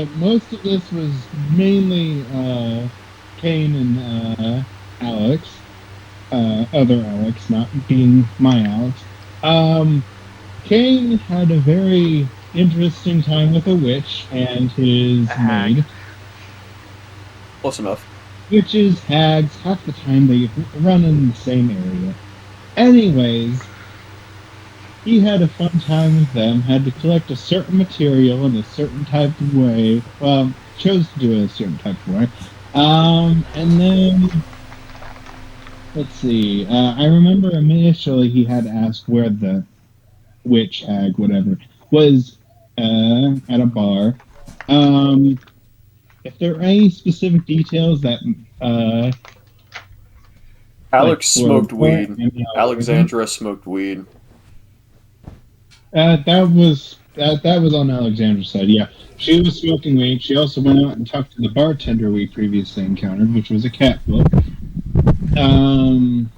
most of this was mainly Kane and Alex, other Alex, not being my Alex. Um, Kane had a very interesting time with a witch and A his hag. maid. Close enough. Witches, hags, half the time they run in the same area. Anyways, he had a fun time with them, had to collect a certain material in a certain type of way. Well, chose to do it a certain type of way. And then, let's see, I remember initially he had asked where the witch hag, whatever, was at a bar. Um, if there are any specific details that, uh, like, Alex were smoked important weed. and relevant, Alexandra smoked weed. that was on Alexandra's side. Yeah, she was smoking weed. She also went out and talked to the bartender we previously encountered, which was a cat book. Um,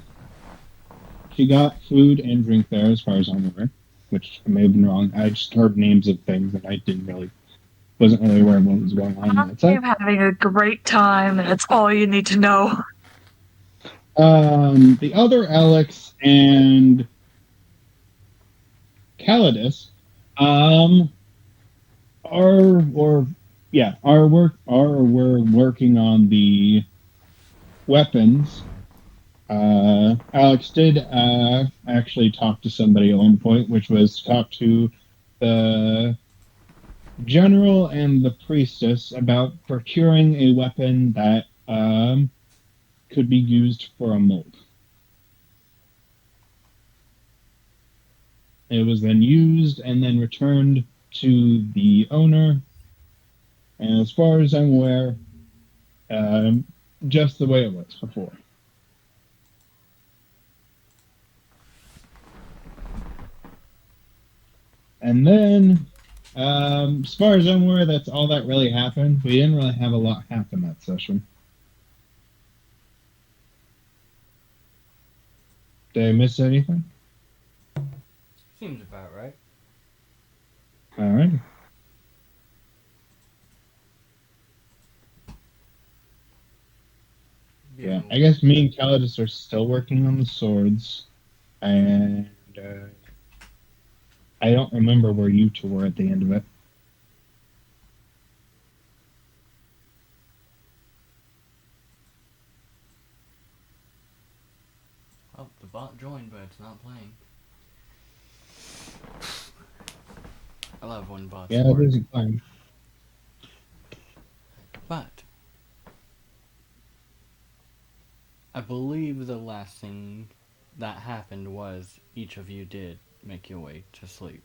she got food and drink there, as far as I'm aware, which I may have been wrong. I just heard names of things, and I wasn't really aware of what was going on that side. I'm having a great time, and that's all you need to know. The other Alex and Calidus, um, are or yeah, we're working on the weapons. Alex did actually talk to somebody at one point, which was talk to the general and the priestess about procuring a weapon that could be used for a mold. It was then used and then returned to the owner, and as far as I'm aware, um, just the way it was before. And then, as far as I'm aware, that's all that really happened. We didn't really have a lot happen that session. Did I miss anything? Seems about right. All right. Yeah, I guess me and Calidus are still working on the swords, and I don't remember where you two were at the end of it. Oh, the bot joined, but it's not playing. I love when bots Yeah, work. it isn't fine. But I believe the last thing that happened was each of you did make your way to sleep.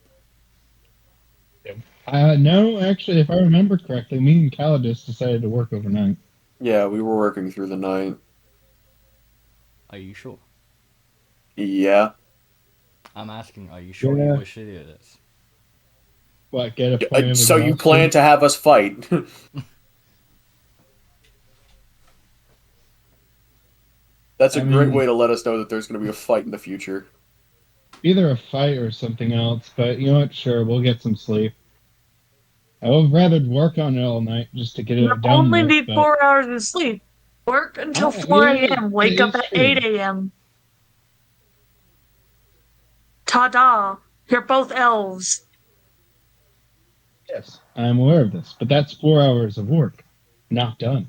No, actually, if I remember correctly, me and Calidus decided to work overnight. Yeah, we were working through the night. Are you sure? Yeah. I'm asking, are you sure you Yeah. wish to do this? What, get a point of So you plan exhaustion? to have us fight? That's a I great mean, way to let us know that there's going to be a fight in the future. either a fight or something else, but you know what? Sure, we'll get some sleep. I would rather work on it all night just to get You it done only with, need but 4 hours of sleep. Work until 4 yeah, a.m. that Wake up is at true. 8 a.m. Ta-da! You're both elves. Yes, I'm aware of this, but that's 4 hours of work, not done.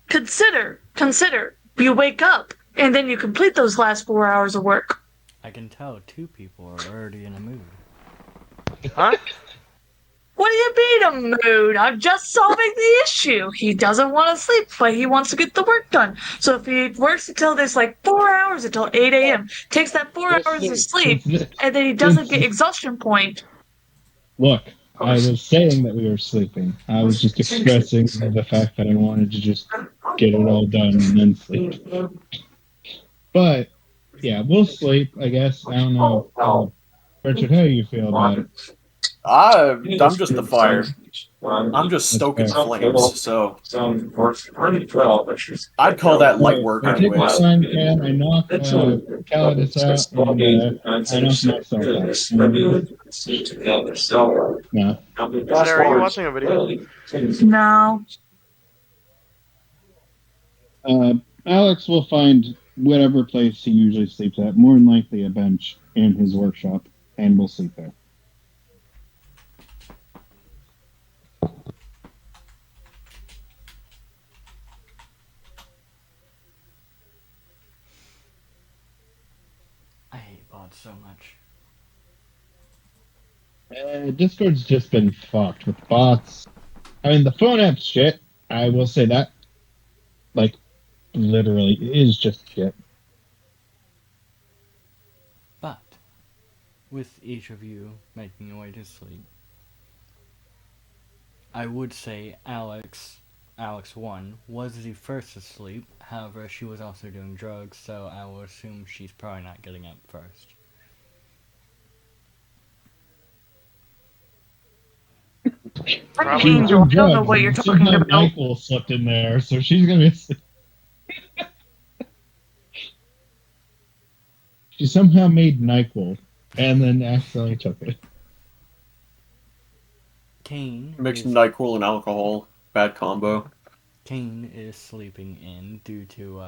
Consider. You wake up, and then you complete those last 4 hours of work. I can tell two people are already in a mood. Huh? What do you mean a mood? I'm just solving the issue. He doesn't want to sleep, but he wants to get the work done. So if he works until there's like 4 hours until 8 a.m., takes that 4 hours of sleep, and then he doesn't get Since exhaustion point. look, I was saying that we were sleeping. I was just expressing the fact that I wanted to just get it all done and then sleep. But yeah, we'll sleep. I guess I don't know, Richard. How do you feel about it? I'm just the fire. I'm just stoking the fair. flames, so I'd call that light work I take the anyways. frying pan, I knock Calidus out, and I knock myself out. No. Sarah, are you watching a video? No. Alex will find whatever place he usually sleeps at, more than likely a bench in his workshop, and will sleep there. I hate bots so much. Discord's just been fucked with bots. I mean, the phone app's shit. I will say that. Like, literally, it is just shit. But with each of you making your way to sleep, I would say Alex 1 was the first to sleep. However, she was also doing drugs, so I will assume she's probably not getting up first. I'm Angel. I don't know what you're talking Somehow about. Michael slept in there, so she's gonna be asleep. She somehow made NyQuil, and then accidentally took it. Kane Mixed is, NyQuil and alcohol. Bad combo. Kane is sleeping in due to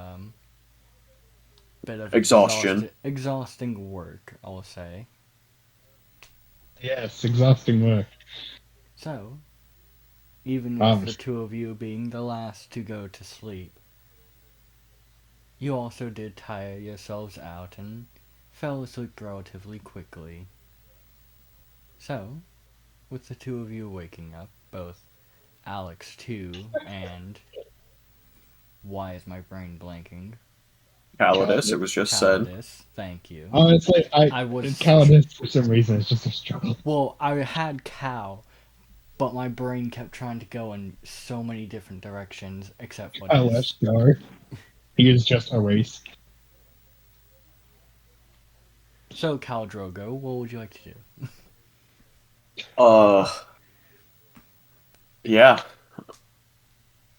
bit of Exhaustion. exhausting work, I'll say. Yes, exhausting work. So, even with the two of you being the last to go to sleep, you also did tire yourselves out and fell asleep relatively quickly. So, with the two of you waking up, both Alex 2 and... Why is my brain blanking? Calidus, it was just said. Calidus, thank you. Honestly, I was... Calidus, for some reason, is just a struggle. Well, I had Cal, but my brain kept trying to go in so many different directions, except for this. Aleshgar. He is just a race. So, Khal Drogo, what would you like to do? Yeah.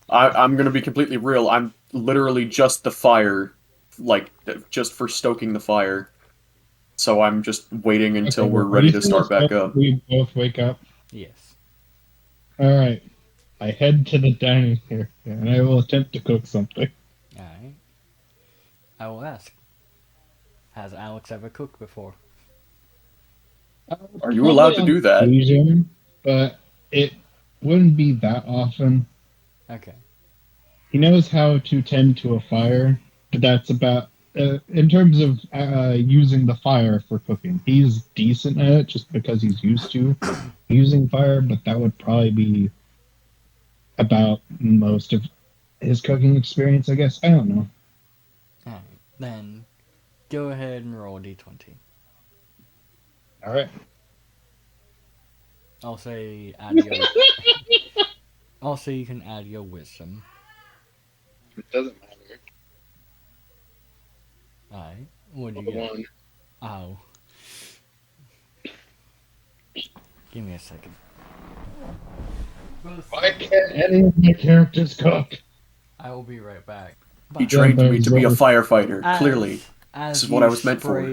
I'm gonna be completely real. I'm literally just the fire, like, just for stoking the fire. So I'm just waiting until we're ready to start back up. We both wake up. Yes. Alright. I head to the dining area, and I will attempt to cook something. Alright. I will ask. Has Alex ever cooked before? Are you allowed to do that? Occasion, but it wouldn't be that often. Okay. He knows how to tend to a fire, but that's about... in terms of using the fire for cooking, he's decent at it just because he's used to using fire, but that would probably be about most of his cooking experience, I guess. I don't know. Alright. Then, go ahead and roll a d20. Alright. I'll say add your... I'll say you can add your wisdom. It doesn't matter. Alright. What'd you get? One. Oh. Give me a second. Why can't any of my characters cook? I will be right back. He trained me to be a firefighter, clearly. As This is what I was meant for.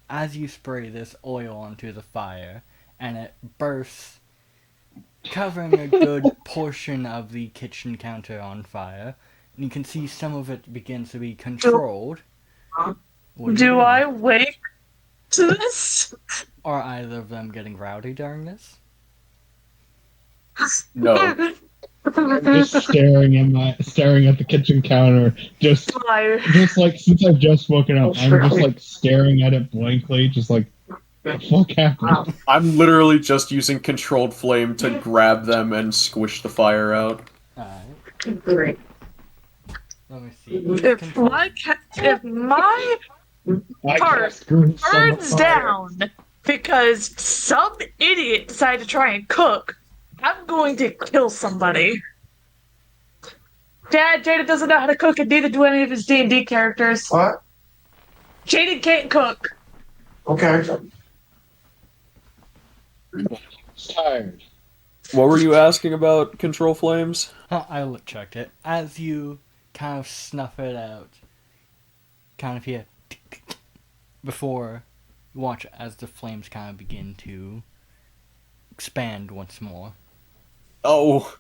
As you spray this oil onto the fire, and it bursts, covering a good portion of the kitchen counter on fire, and you can see some of it begins to be controlled. Do I wake to this? Are either of them getting rowdy during this? No. Just staring at the kitchen counter, just like since I've just woken up, I'm just like staring at it blankly, just like, what the fuck happened? I'm literally just using controlled flame to grab them and squish the fire out. Alright. Let me see. If my part burns down because some idiot decided to try and cook, I'm going to kill somebody. Dad, Jaden doesn't know how to cook, and neither do any of his D&D characters. What? Jaden can't cook. Okay. It's tired. What were you asking about control flames? I checked it. As you kind of snuff it out, kind of hear before you watch as the flames kind of begin to expand once more. Oh,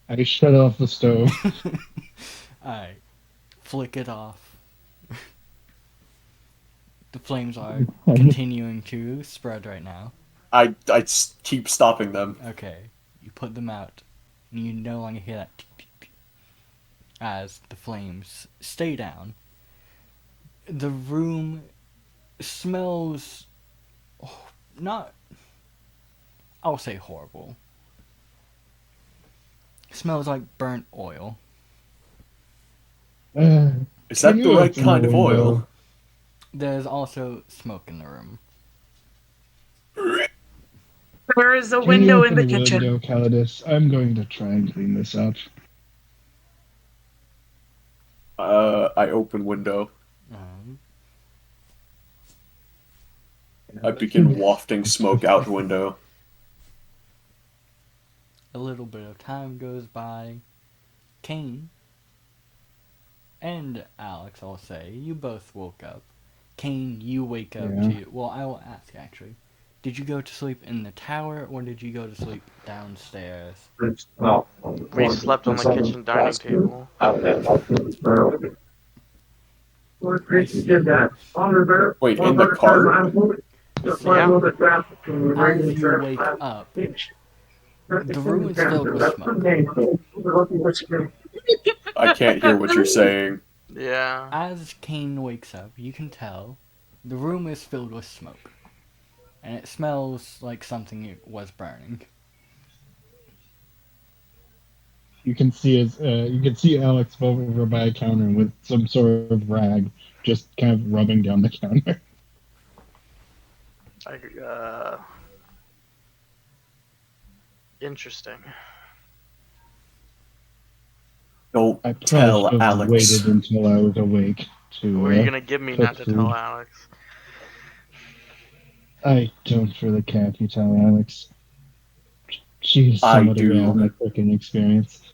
I shut off the stove. Alright, flick it off. The flames are continuing to spread right now. I keep stopping them. Okay, you put them out, and you no longer hear that tick, tick, tick, as the flames stay down. The room smells not, I'll say horrible. It smells like burnt oil. Is that the right kind of oil? There's also smoke in the room. There is a Can window you in open the kitchen. window, Calidus? I'm going to try and clean this up. I open window. I begin wafting smoke out window. A little bit of time goes by. Kane and Alex, I'll say, you both woke up. Kane, you wake up to... Well, I will ask, actually. Did you go to sleep in the tower, or did you go to sleep downstairs? We slept on the kitchen dining table. Wait, in the cart? Yeah. As you wake up, the room is filled with smoke. I can't hear what you're saying. Yeah. As Kane wakes up, you can tell the room is filled with smoke. And it smells like something was burning. You can see Alex over by a counter with some sort of rag, just kind of rubbing down the counter. Interesting. Don't I tell probably should have Alex. waited until I was awake to. What are you gonna give me not to food. tell Alex? I don't really care if you tell Alex. She's I somewhat do. aware of my cooking experience.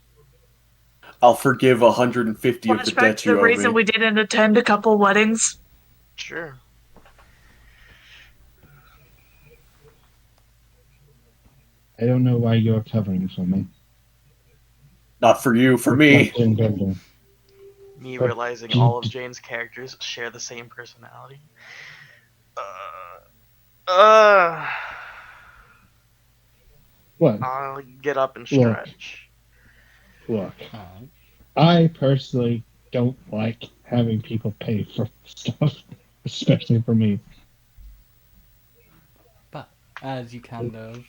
I'll forgive 150 of the Flashback debt to you the owe reason me. we didn't attend a couple weddings. Sure. I don't know why you're covering for me. Not for you, for me. Me realizing all of Jane's characters share the same personality. What? I'll get up and stretch. Look. I personally don't like having people pay for stuff, especially for me. But as you kind of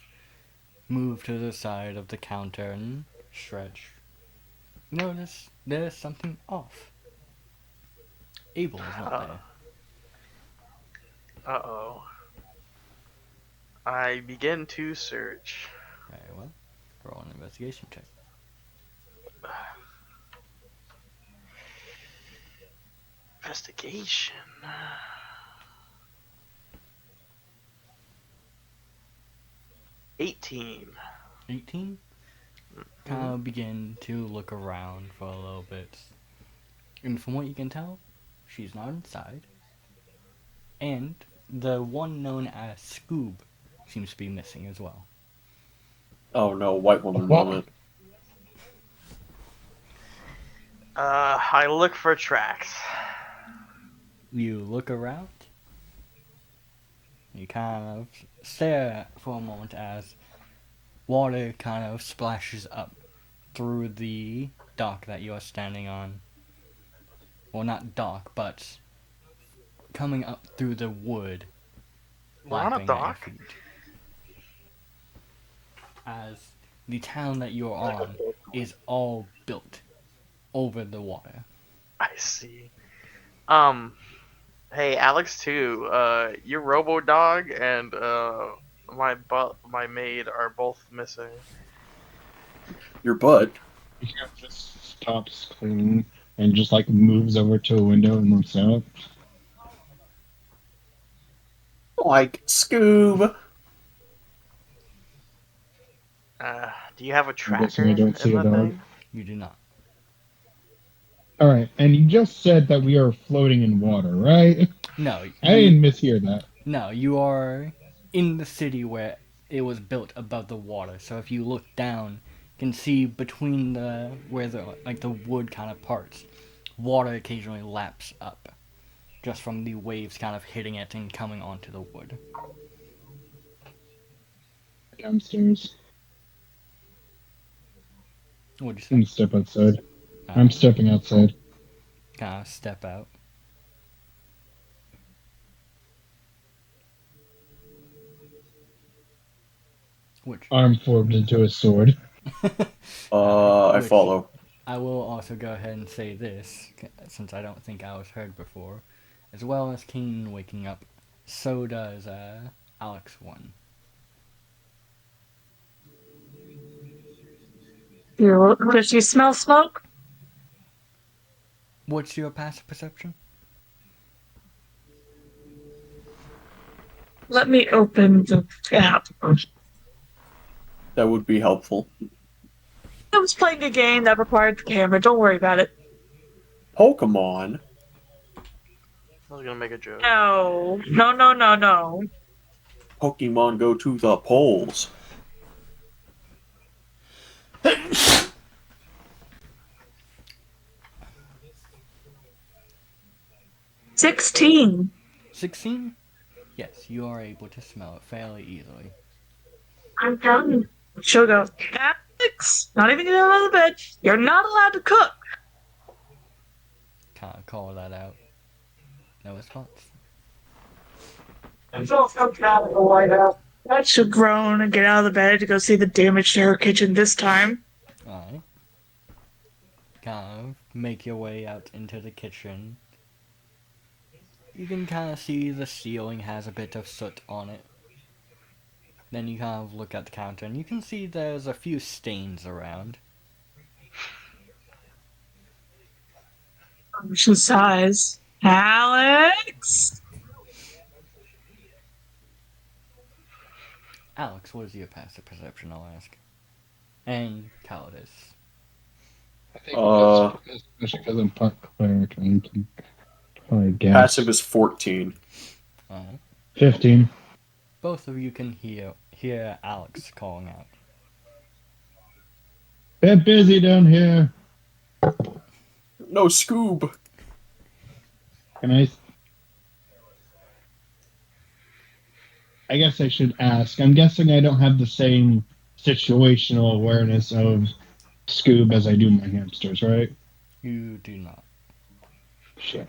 move to the side of the counter and stretch, you notice there's something off. Abel is not there. Uh-oh. I begin to search. Very well. Roll an investigation check. Investigation. 18. 18? Kind of begin to look around for a little bit. And from what you can tell, she's not inside. And the one known as Scoob seems to be missing as well. Oh no, white woman moment. I look for tracks. You look around. You kind of stare for a moment as water kind of splashes up through the dock that you are standing on. Well, not dock, but coming up through the wood. We're on a dock? As the town that you're on is all built over the water. I see. Hey, Alex too. Your Robo Dog and my maid are both missing. Your butt. He just stops cleaning and just like moves over to a window and looks out. Like Scoob. Do you have a guessing tracker I in don't see a the dog. thing? You do not. Alright, and you just said that we are floating in water, right? No, I didn't mishear that. no, you are in the city where it was built above the water. So if you look down, you can see between where the wood kind of parts, water occasionally laps up, just from the waves kind of hitting it and coming onto the wood. Downstairs. What'd you I'm say? gonna step outside. I'm stepping outside. Kind of step out. Which Arm formed into a sword. I Which- follow. I will also go ahead and say this, since I don't think I was heard before. As well as Keen waking up, so does Alex 1. Does she smell smoke? What's your passive perception? Let me open the app. That would be helpful. I was playing a game that required the camera. Don't worry about it. Pokemon? I was gonna make a joke. No. No, no, no, no. Pokemon go to the polls. 16. 16? Yes, you are able to smell it fairly easily. I'm done. She'll go, Alex, not even get out of the bed. You're not allowed to cook. Can't call that out. No response. That should groan and get out of the bed to go see the damage to her kitchen this time. Alright. Kind of make your way out into the kitchen. You can kind of see the ceiling has a bit of soot on it. Then you kind of look at the counter and you can see there's a few stains around. She sighs. Alex? Alex, what is your passive perception, I'll ask? And Calidus. I think especially because I'm part cleric, I can probably guess. Passive is 14. Alright. 15. Both of you can hear Alex calling out. Bit busy down here. No, Scoob! Can I guess I should ask. I'm guessing I don't have the same situational awareness of Scoob as I do my hamsters, right? You do not. Shit.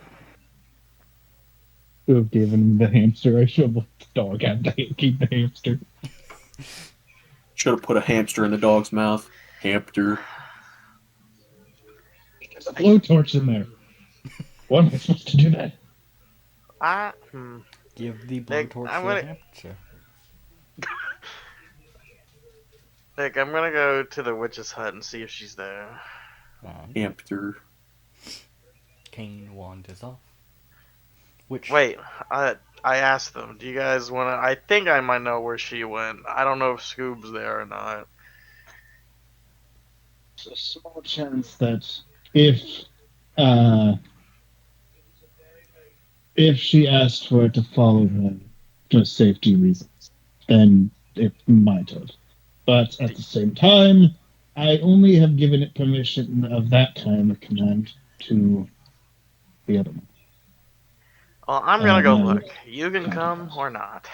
Should have given the hamster. I should have let the dog have to keep the hamster. Should have put a hamster in the dog's mouth. Hamster. There's a blowtorch in there. What am I supposed to do then? Give the Nick, blowtorch I'm to the gonna- hamster. Nick, I'm gonna go to the witch's hut and see if she's there. Alright. Hamster. Kane wanders off. Which Wait, I asked them, do you guys wanna... I think I might know where she went. I don't know if Scoob's there or not. There's a small chance that if she asked for it to follow him for safety reasons, then it might have. But at the same time, I only have given it permission of that kind of command to the other one. Well, I'm gonna go no. look. You can come or not.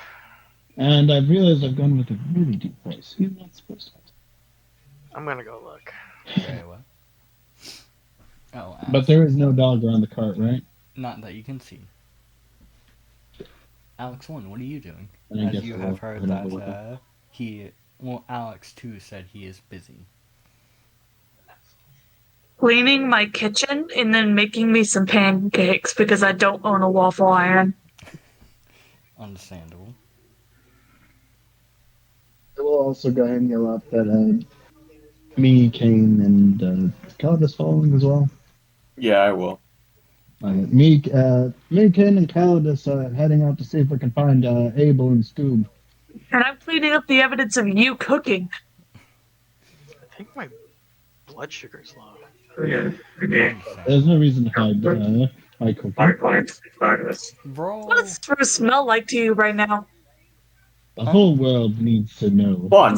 And I've realized I've gone with a really deep voice. You're not supposed to. I'm gonna go look. very well. Oh, But there is no dog around the cart, right? not that you can see. Alex 1, what are you doing? And I As guess you I have will- heard I that will- Alex 2 said he is busy. Cleaning my kitchen and then making me some pancakes because I don't own a waffle iron. Understandable. I will also go ahead and yell out that me, Kane, and Cloud is following as well. Yeah, I will. Me, Kane, and Calidus are heading out to see if we can find Abel and Scoob. And I'm cleaning up the evidence of you cooking. think my blood sugar's low. There's no reason to hide my cooking. Roll. What does fruit smell like to you right now? The whole world needs to know. Fun.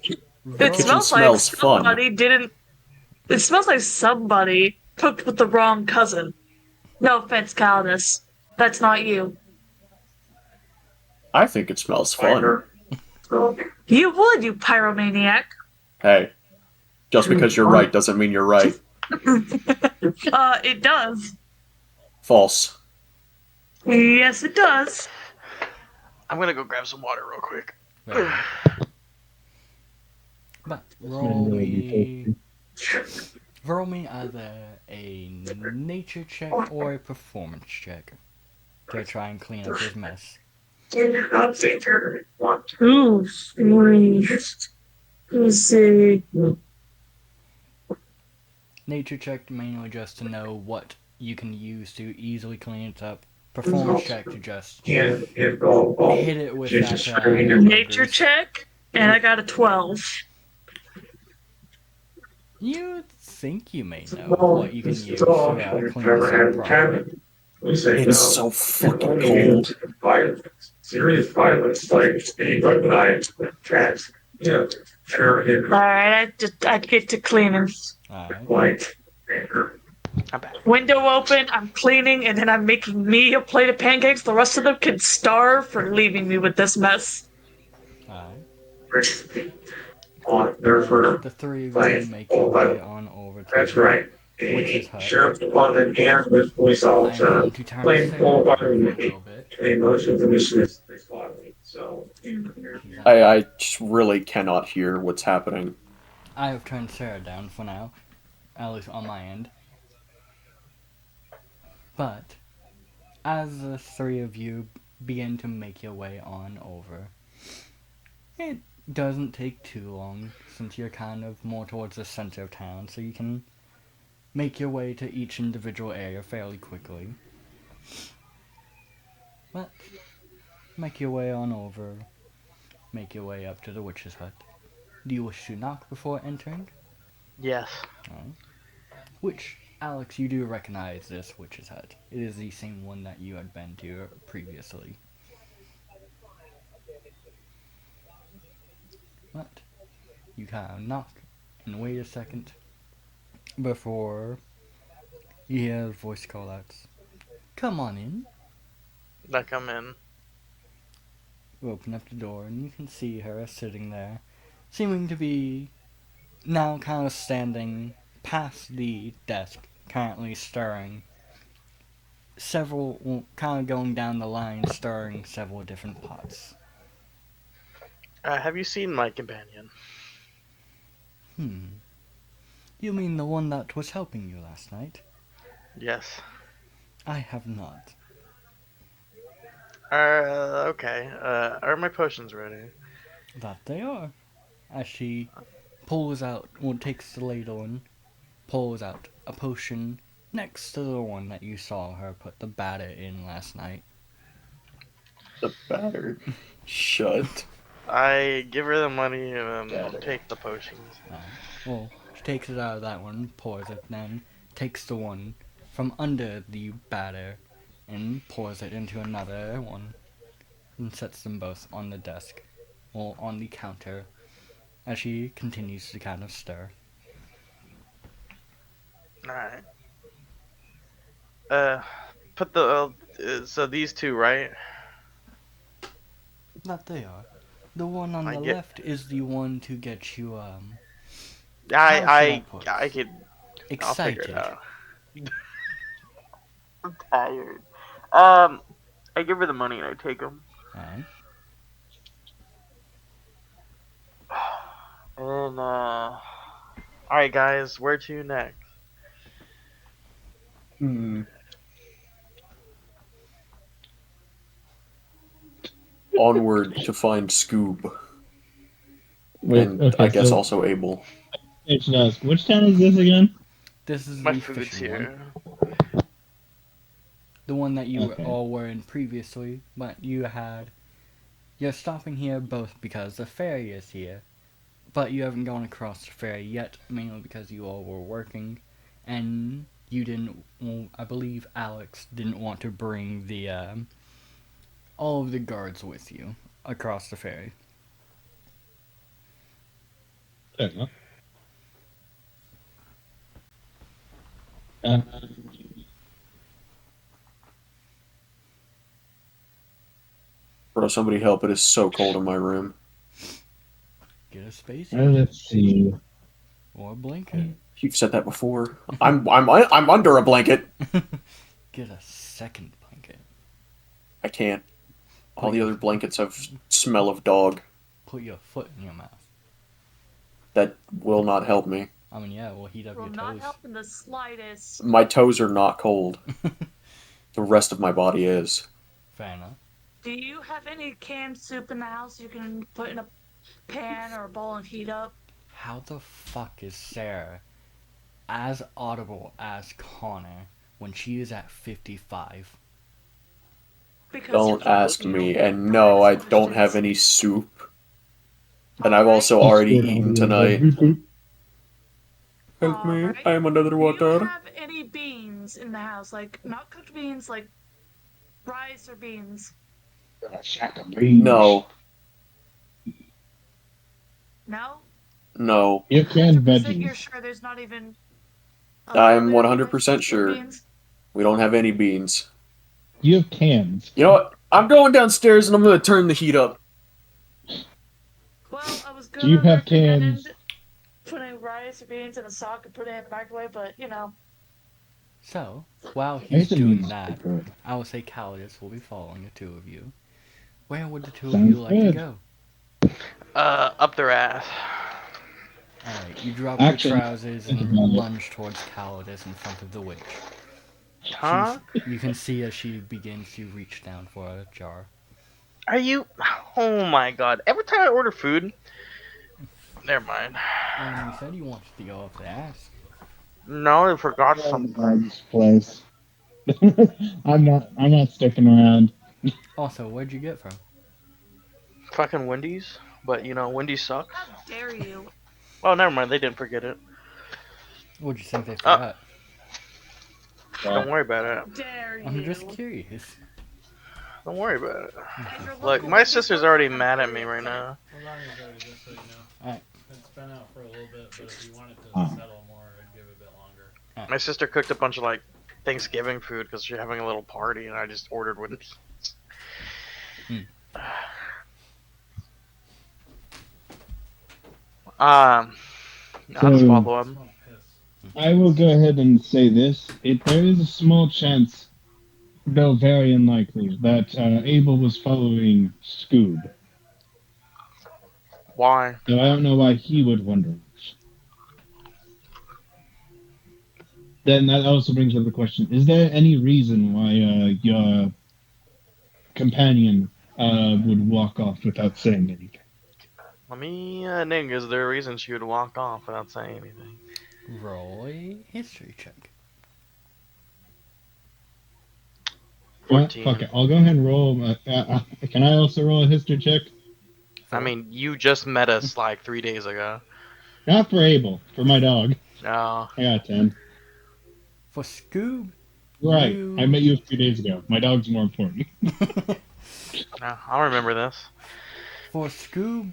It Roll. Kitchen smells like smells fun. somebody didn't. It smells like somebody cooked with the wrong cousin. No offense, Caldas. That's not you. I think it smells fun. You would, you pyromaniac. Hey, just because you're right doesn't mean you're right. It does. False. Yes, it does. I'm gonna go grab some water real quick. Right. But roll me either a nature check or a performance check to try and clean up his mess. 2, 3, let's see. Nature check mainly just to know what you can use to easily clean it up. Performance check to just hit it with that Nature check, and I got a 12. You think you may know what you can use to clean this up properly. It's so fucking cold. Serious violence, like anybody but yeah, sure. Alright, I get to cleaning. Alright. Like, I'm back. Window open, I'm cleaning, and then I'm making me a plate of pancakes. The rest of them can starve for leaving me with this mess. Alright. on there for The three of you make your way on over to that's right. Witch's hut. Sheriff's Department and with police I'm officer going to turn playing Sarah full down fire a with little bit. a motion to dismiss this filing. So I just really cannot hear what's happening. I have turned Sarah down for now, at least on my end. But as the three of you begin to make your way on over, it doesn't take too long since you're kind of more towards the center of town, so you can make your way to each individual area fairly quickly. But make your way on over, make your way up to the witch's hut. Do you wish to knock before entering? Yes. Which, Alex, you do recognize this witch's hut. It is the same one that you had been to previously. But you kind of knock and wait a second before you hear a voice call out, "Come on in." I come in. You open up the door and you can see her sitting there, seeming to be now kind of standing past the desk, currently stirring several, kind of going down the line, stirring several different pots. Have you seen my companion? You mean the one that was helping you last night? Yes. I have not. Okay. Are my potions ready? That they are. As she pulls out, takes the ladle and pulls out a potion next to the one that you saw her put the batter in last night. The batter. Shut. I give her the money and then take the potions. Well, she takes it out of that one, pours it, then takes the one from under the batter and pours it into another one and sets them both on the desk, or on the counter, as she continues to kind of stir. Alright. Put the, so these two, right? That they are. The one on the left is the one to get you, I could, I'll figure excited. it out. I'm tired. I give her the money and I take them. Alright. And then, alright guys, where to next? Onward to find Scoob. Wait, And okay, I guess so, also Abel. I should ask, which town is this again? This is My the food's fishing one. here. The one that you Okay. all were in previously, but you're stopping here both because the ferry is here, but you haven't gone across the ferry yet, mainly because you all were working, and you didn't. Well, I believe Alex didn't want to bring the all of the guards with you across the ferry. Fair enough. Uh, Bro, somebody help! It is so cold in my room. Get a space let's see. or a blanket. You've said that before. I'm under a blanket. Get a second blanket. I can't. All the other blankets have smell of dog. Put your foot in your mouth. That will not help me. I mean, yeah, it will heat up Will your not toes. help in the slightest. My toes are not cold. The rest of my body is. Fair enough. Do you have any canned soup in the house you can put in a pan or a bowl and heat up? How the fuck is Sarah as audible as Connor when she is at 55? Because Don't you ask can't me. eat And no, I don't have any soup. And I've also already eaten tonight. Help me. Alright. I am under the Do you water. have any beans in the house? Like, not cooked beans, like rice or beans? No. No? No. You canned 100% you're veggies. sure there's not even... I'm little bit of 100% sure. beans? We don't have any beans. You have cans. You know what? I'm going downstairs and I'm going to turn the heat up. Well, I was Do you gonna have recommend cans? putting rice or beans in a sock and putting it in the microwave, but, you know. So, while I he's didn't doing use that, it. I will say Calidus will be following the two of you. Where would the two of Sounds you like to good. go? Up their ass. Alright, you drop Actually, your trousers think and about it. lunge towards Calidus in front of the witch. Huh? You can see as she begins to reach down for a jar. Are you? Oh my god! Every time I order food, never mind. And you said you wanted to go up the ass. No, I forgot something. This place. I'm not sticking around. Also, where'd you get from? Fucking Wendy's, but you know Wendy's sucks. How dare you? Oh, never mind. They didn't forget it. What'd you think they forgot? Don't worry about it. How dare you? I'm just curious. Don't worry about it. As your Look, local my sister's already business mad at owner, me right now. Just so you know. Alright. It's been out for a little bit, but if you want it to Oh. settle more, I'd give it a bit longer. My sister cooked a bunch of like Thanksgiving food because she's having a little party, and I just ordered Wendy's. I'll just So- follow up. Smell piss. I will go ahead and say this. There is a small chance, though very unlikely, that Abel was following Scoob. Why? So I don't know why he would wonder. Then that also brings up the question: is there any reason why your companion would walk off without saying anything? Let me Ning, is there a reason she would walk off without saying anything? Roll a history check. Well, 14. fuck it. I'll go ahead and roll. Can I also roll a history check? I mean, you just met us like 3 days ago. Not for Abel, for my dog. No. I got 10. For Scoob, Right. You- I met you 3 days ago. My dog's more important. No, I'll remember this. for Scoob,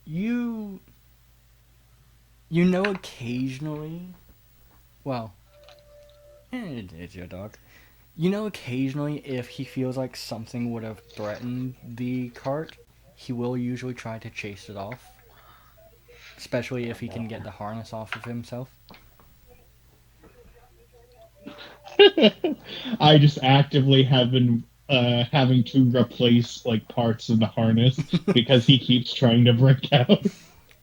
you know occasionally, well, it's your dog. You know occasionally if he feels like something would have threatened the cart, he will usually try to chase it off. Especially if he can get the harness off of himself. I just actively have been having to replace like parts of the harness because he keeps trying to break out.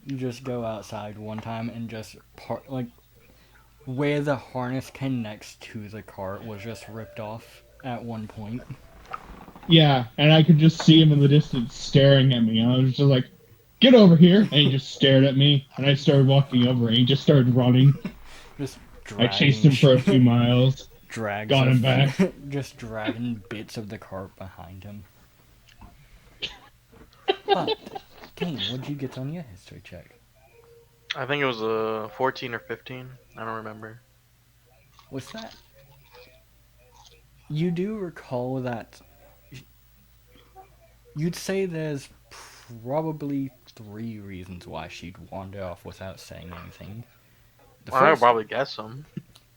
You just go outside one time and just where the harness connects to the cart was just ripped off at one point. Yeah, and I could just see him in the distance staring at me. And I was just like, "Get over here!" And he just stared at me, and I started walking over, and he just started running. Just I chased him for a few miles. drags got him of- back. just dragging bits of the cart behind him. But Kane, what'd you get on your history check? I think it was a 14 or 15. I don't remember. What's that? You do recall that you'd say there's probably 3 reasons why she'd wander off without saying anything. The Well, I would probably guess them.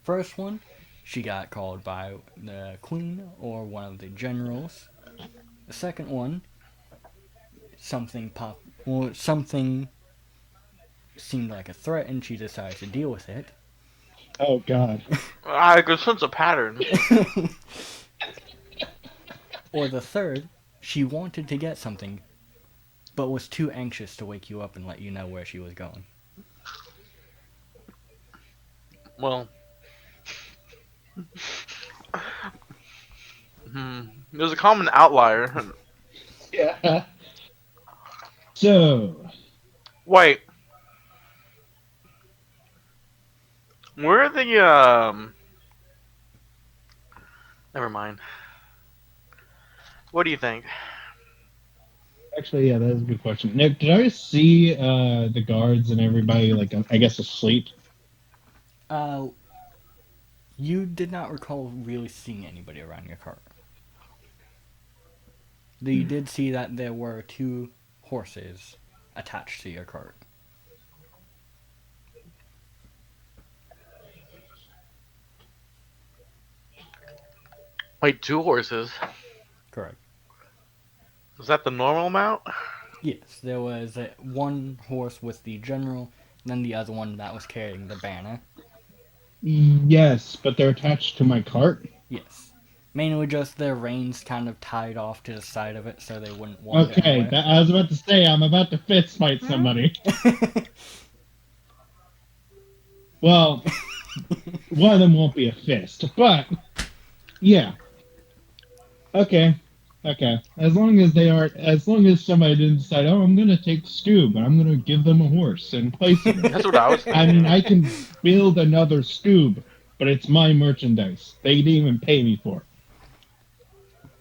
first one, she got called by the queen or one of the generals. The second one, something seemed like a threat and she decided to deal with it. Oh God. I could sense a pattern. Or the third, she wanted to get something, but was too anxious to wake you up and let you know where she was going. Well, there's a common outlier. Yeah. So, Wait. Where are the Never mind. What do you think? actually, yeah, that's a good question. Nick, did I see the guards and everybody, like, I guess, asleep? You did not recall really seeing anybody around your cart. Though you did see that there were 2 horses attached to your cart. Wait, 2 horses? Correct. Is that the normal amount? Yes, there was one horse with the general, then the other one that was carrying the banner. Yes, but they're attached to my cart. Yes. Mainly just their reins kind of tied off to the side of it so they wouldn't wander Okay, anywhere. I was about to say I'm about to fist fight somebody. Well, one of them won't be a fist, but yeah. Okay. As long as somebody didn't decide, oh, I'm gonna take Scoob and I'm gonna give them a horse and place it. That's what I was thinking. I mean, I can build another Scoob, but it's my merchandise. They didn't even pay me for it.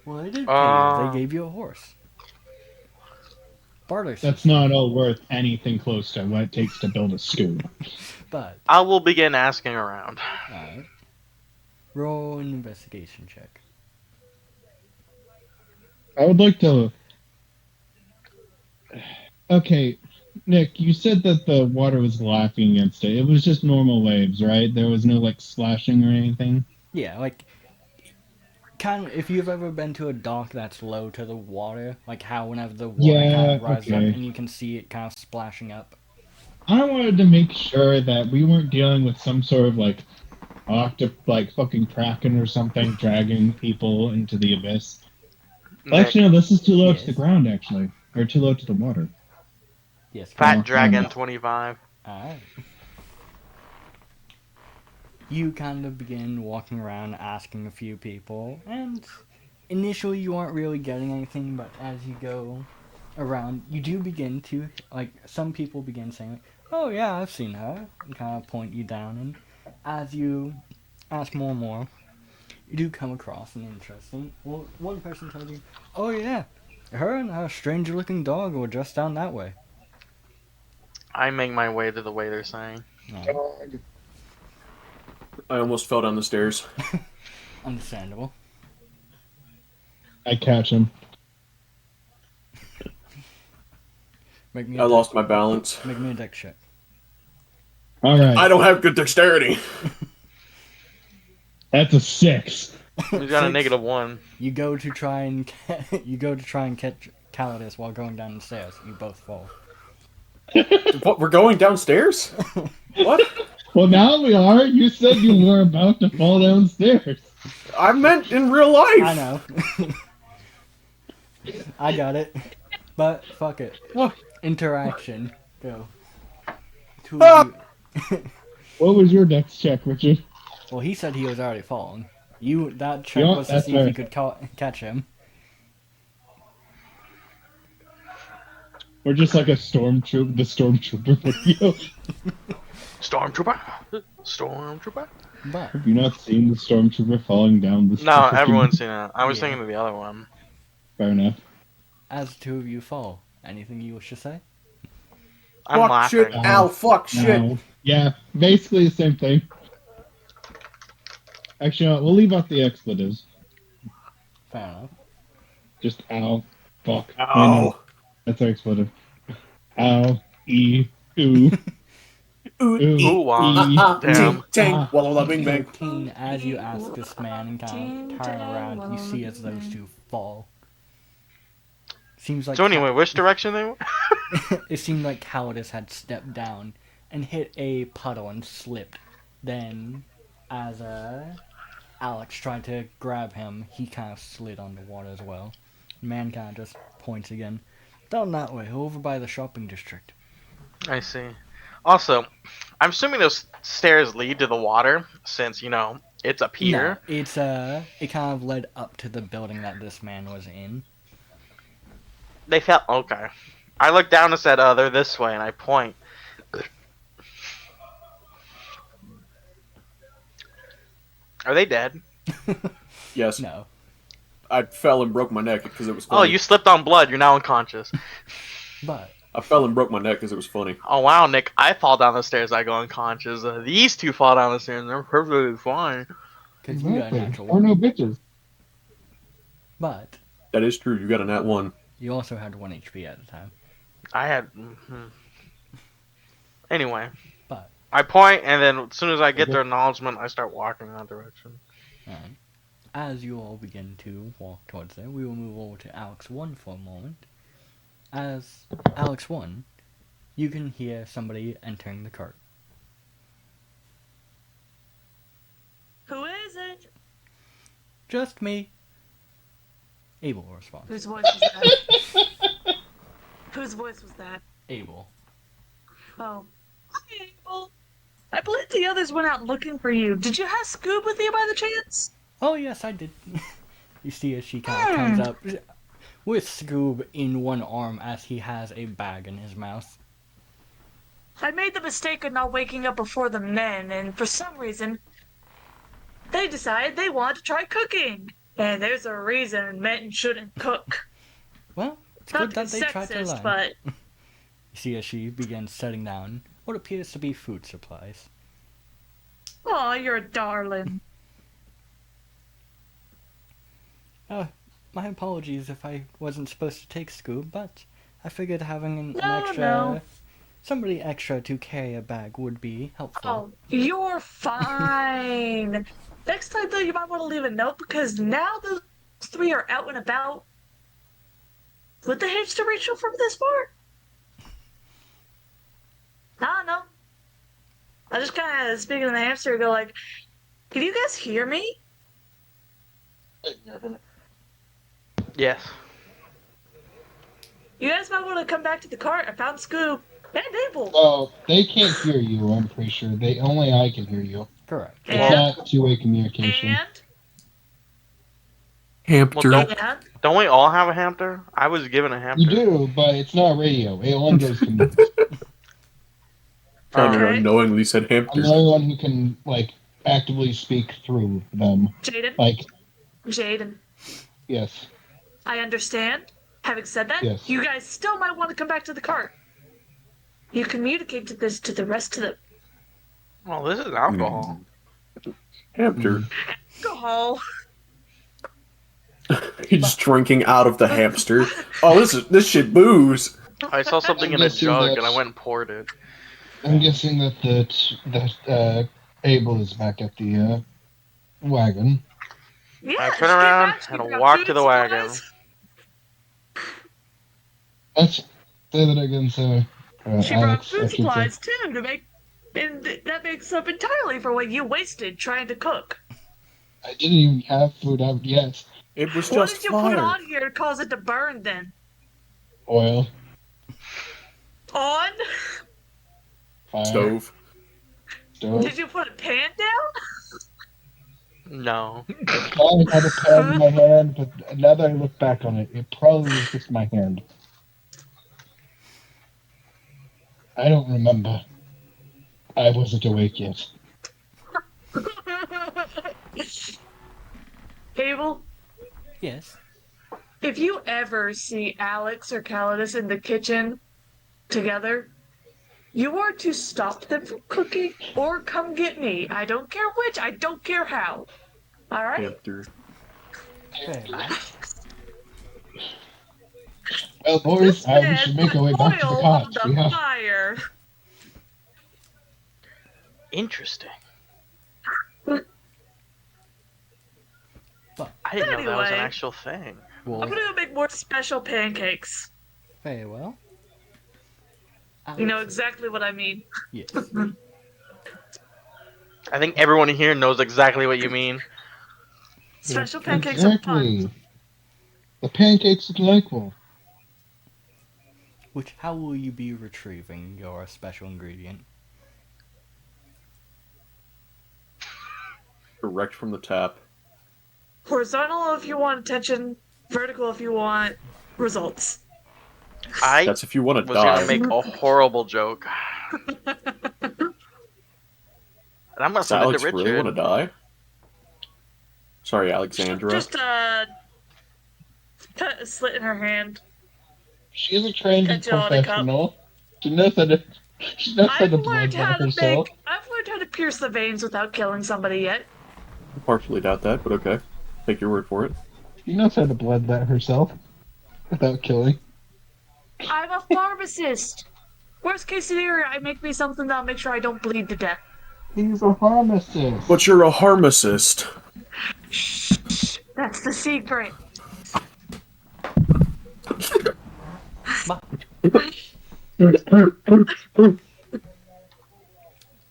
Well, they did pay you. They gave you a horse. Barter That's system. not all worth anything close to what it takes to build a Scoob. But, I will begin asking around. alright. Roll an investigation check. I would like to. Okay, Nick, you said that the water was lapping against it. It was just normal waves, right? There was no like splashing or anything. Yeah, like, kind of, if you've ever been to a dock that's low to the water, like how whenever the water kind of rises up okay. and you can see it kind of splashing up. I wanted to make sure that we weren't dealing with some sort of like fucking kraken or something dragging people into the abyss. Nick, Actually, no, this is too low to Yes. the ground, actually, or too low to the water. Yes, Fat Dragon no. 25. alright. You kind of begin walking around asking a few people, and initially you aren't really getting anything, but as you go around, you do begin to, like, some people begin saying, oh yeah, I've seen her, and kind of point you down, and as you ask more and more, you do come across an interesting, well, one person tells you, oh yeah, her and her stranger looking dog were just down that way. I make my way to the way they're saying. Alright. I almost fell down the stairs. Understandable. I catch him. Make me I lost my balance. Make me a deck check. All right, I don't have good dexterity. that's a 6. He's got a Six. -1. You go to try and catch Calidus while going down the stairs. You both fall. What? We're going downstairs? What? Well, now we are. You said you were about to fall downstairs. I meant in real life. I know. I got it. But fuck it. What? Interaction. Go. Two Ah! of you. What was your dex check, Richard? Well, he said he was already fallen. That check Yeah, was to that's see if you right. could catch him. We're just like the stormtrooper video. Stormtrooper? But Have you not seen the stormtrooper falling down the No, everyone's seen it. I was Yeah. thinking of the other one. Fair enough. as the two of you fall, anything you wish to say? I'm fuck laughing. shit. Ow, fuck shit. No. Yeah, basically the same thing. Actually, no, we'll leave out the expletives. Fair enough. Just ow, fuck. Wait, Ow. no, that's our expletive. Ow, ooh, ooh, Ooh, wow. Damn. Ting, walla bing bang. 13, as you ask this man and kind of turn around, you see as those two fall. Seems like So anyway, which direction they went? it seemed like Cowardice had stepped down and hit a puddle and slipped. Then, as Alex tried to grab him, he kind of slid underwater as well. Man kind of just points again. Down that way, over by the shopping district. I see. Also, I'm assuming those stairs lead to the water, since, you know, it's a pier. No, it's it kind of led up to the building that this man was in. They felt okay. I look down and said, they're this way, and I point. Are they dead? Yes. No. I fell and broke my neck because it was Oh, funny. you slipped on blood. You're now unconscious. But I fell and broke my neck because it was funny. Oh, wow, Nick. I fall down the stairs. I go unconscious. These two fall down the stairs. And they're perfectly fine. because you got a natural Or one. no bitches. But That is true. You got a nat 1. you also had 1 HP at the time. I had... Anyway. But I point, and then as soon as I get their acknowledgement, I start walking in that direction. alright. As you all begin to walk towards there, we will move over to Alex 1 for a moment. As Alex 1, you can hear somebody entering the cart. Who is it? Just me. Abel responds. Whose voice was that? Whose voice was that? Abel. Oh. Hi, Abel. I believe the others went out looking for you. Did you have Scoob with you by the chance? Oh yes, I did. You see as she kind of comes up with Scoob in one arm as he has a bag in his mouth. I made the mistake of not waking up before the men, and for some reason, they decided they wanted to try cooking. And there's a reason men shouldn't cook. Well, it's Not good to that be they tried to sexist, learn. but You see as she begins setting down what appears to be food supplies. aw, you're a darling. My apologies if I wasn't supposed to take Scoob, but I figured having an No, extra... no. Somebody extra to carry a bag would be helpful. Oh, you're fine. Next time, though, you might want to leave a note because now those three are out and about. Would the hamster reach you from this far? I don't know. I just kind of, speaking to the hamster, go like, can you guys hear me? Yes. You guys might want to come back to the cart. I found Scoob and Abel. Well, they can't hear you, I'm pretty sure. Only I can hear you. Correct. It's And, not two-way communication. and, Hamster. Well, and, Don't we all have a hamster? I was given a hamster. You do, but it's not radio. It only goes to me. Connor Okay. unknowingly said I'm hamster. the only one who can, actively speak through them. Jaden, Jaden, Yes. I understand. Having said that, Yes. you guys still might want to come back to the cart. You communicated this to the rest of the Well, this is alcohol. Hamster. alcohol. He's drinking out of the hamster. Oh, this shit booze. I saw something I'm in a guessing jug, that's- and I went and poured it. I'm guessing that Abel is back at the wagon. Yeah, I she turn around actually and brought walk food to and the wagon. supplies. Let's say that again, so She brought Alex, food I should say. supplies too to make, and that makes up entirely for what you wasted trying to cook. I didn't even have food out yet. It was What just did you put fire. on here to cause it to burn then? Oil, On? fire, Stove. stove. Did you put a pan down? No. I had a pan in my hand, but now that I look back on it, it probably was just my hand. I don't remember. I wasn't awake yet. Abel, Yes. if you ever see Alex or Calidus in the kitchen together, You are to stop them from cooking or come get me. I don't care which, I don't care how. Alright? Panther. Fair enough. Well, boys, we should make our way back to the Oil on cottage. the We have fire. Interesting. But I didn't know that was an Anyway. actual thing. I'm Wolf, gonna go make more special pancakes. very well. You know Alex, exactly what I mean. yes. I think everyone here knows exactly what you mean. Special pancakes are fun. exactly. The pancakes are delightful. Which, how will you be retrieving your special ingredient? Direct from the tap. Horizontal if you want attention, vertical if you want results. I That's if you want to was gonna die. make a horrible joke. And I'm gonna Does send it Alex to really want to Richard. die? Sorry, Alexandra. Just cut a slit in her hand. She's a trained Cut you all in a cup. professional. She knows how to. She knows how I've to learned how bloodbath to herself. I've learned how to pierce the veins without killing somebody yet. I partially doubt that, but okay. Take your word for it. She knows how to bloodbath herself without killing. I'm a pharmacist. Worst case scenario, I make me something that'll make sure I don't bleed to death. He's a pharmacist. But you're a pharmacist. That's the secret.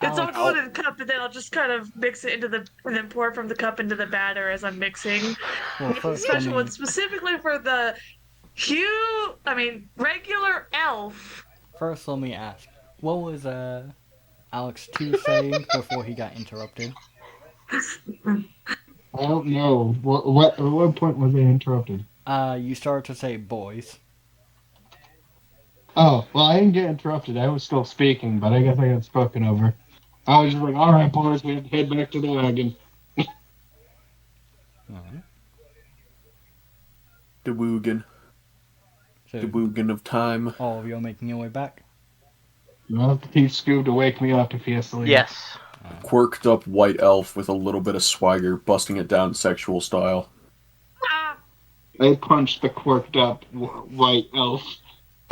It's all Alex, going in the cup, and then I'll just kind of mix it and then pour it from the cup into the batter as I'm mixing. well, The first, special one specifically for the regular elf. first let me ask, what was Alex 2 saying before he got interrupted? I don't know. At what point was I interrupted? You started to say boys. Oh, well, I didn't get interrupted. I was still speaking, but I guess I got spoken over. I was just like, all right, boys, we head back to the wagon. Alright. The Woogan. The So, Woogan of time. all of you are making your way back? You'll have to teach Scoob to wake me up if he has to leave. Yes. Quirked up white elf with a little bit of swagger, busting it down sexual style. Ah, I punched the quirked up white elf.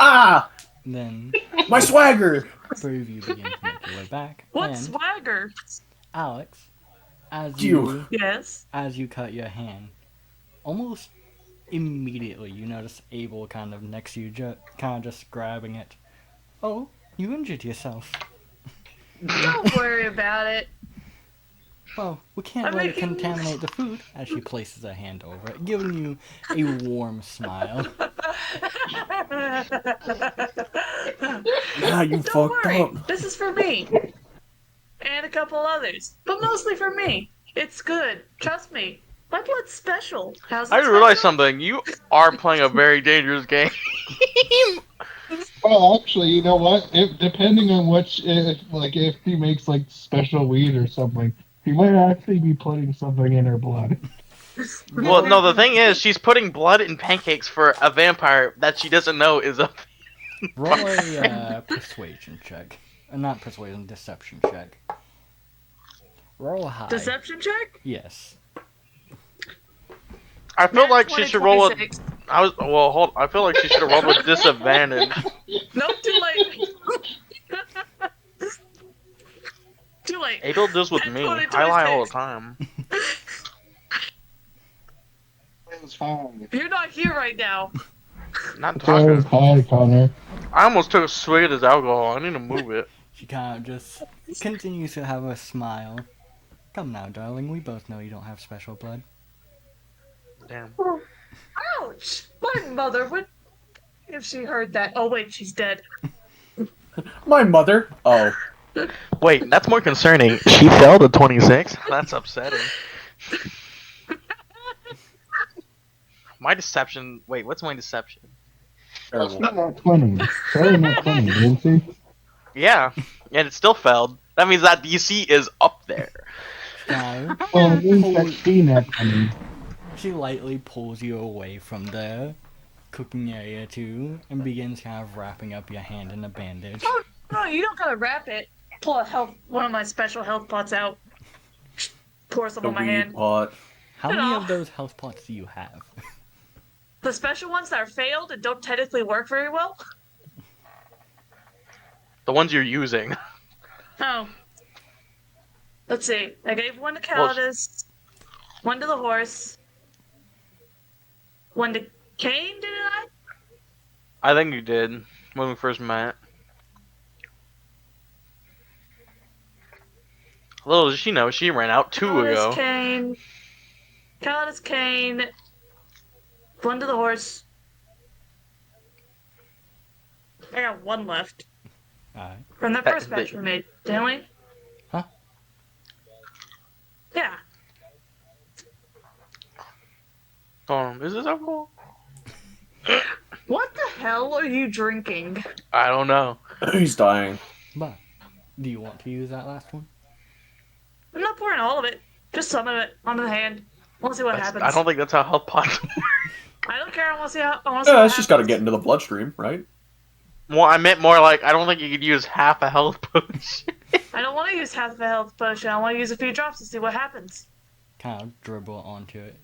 Ah! Then, My swagger! three of you begin to make your way back. what And swagger? Alex, as You. Yes. as you cut your hand, almost immediately you notice Abel kind of next to you, kind of just grabbing it. Oh, you injured yourself. Don't worry about it. Well, we can't I'm let it making- contaminate the food, as she places her hand over it, giving you a warm smile. Ah, you Don't fucked worry. up. This is for me. And a couple others. But mostly for me. It's good. Trust me. My blood's special. How's it I realized special? something. You are playing a very dangerous game. Well, actually, you know what? Depending on if he makes like special weed or something, he might actually be putting something in her blood. Well, no, the thing is, she's putting blood in pancakes for a vampire that she doesn't know is a. Roll a persuasion check. Not persuasion, deception check. Roll high. Deception check? Yes. I feel Nat like she 20, should roll a. 26. I feel like she should have rolled with disadvantage. Nope, too late. Too late. Abel does with Nat me. 20, I lie all 26. the time. It was fine. You're not here right now. Not It's always talking. fine, Connor. I almost took a swig of this alcohol. I need to move it. She kind of just continues to have a smile. Come now, darling, we both know you don't have special blood. Damn. Ouch! My mother would. If she heard that. Oh, wait, she's dead. My mother. Oh. Wait, that's more concerning. She failed a 26? That's upsetting. My deception. Wait, what's my deception? It's Terrible. not 20. Sorry, not 20, didn't she? Yeah, and it still failed. That means that DC is up there. Now, Well, it means that she not 20. she lightly pulls you away from the cooking area too, and begins kind of wrapping up your hand in a bandage. Oh, you don't gotta wrap it. Pull one of my special health pots out. Pour some The on my weed hand. pot. How many of those health pots do you have? The special ones that are failed and don't technically work very well? The ones you're using. Oh. Let's see. I gave one to Well, Calidus, one to the horse, one to Kane, didn't I? I think you did when we first met. Little does she know, she ran out 2 ago. Calidus Kane, one to the horse. I got one left. Alright. From that first batch we made, didn't we? Huh? Yeah. Is this alcohol? What the hell are you drinking? I don't know. He's dying. But, do you want to use that last one? I'm not pouring all of it. Just some of it onto the hand. I want to see what happens. I don't think that's how health pots work. I don't care. I want to see how. I want to see Yeah, what it's just got to happens. get into the bloodstream, right? Well, I meant more like, I don't think you could use half a health potion. I don't want to use half of a health potion. I want to use a few drops to see what happens. Kind of dribble onto it.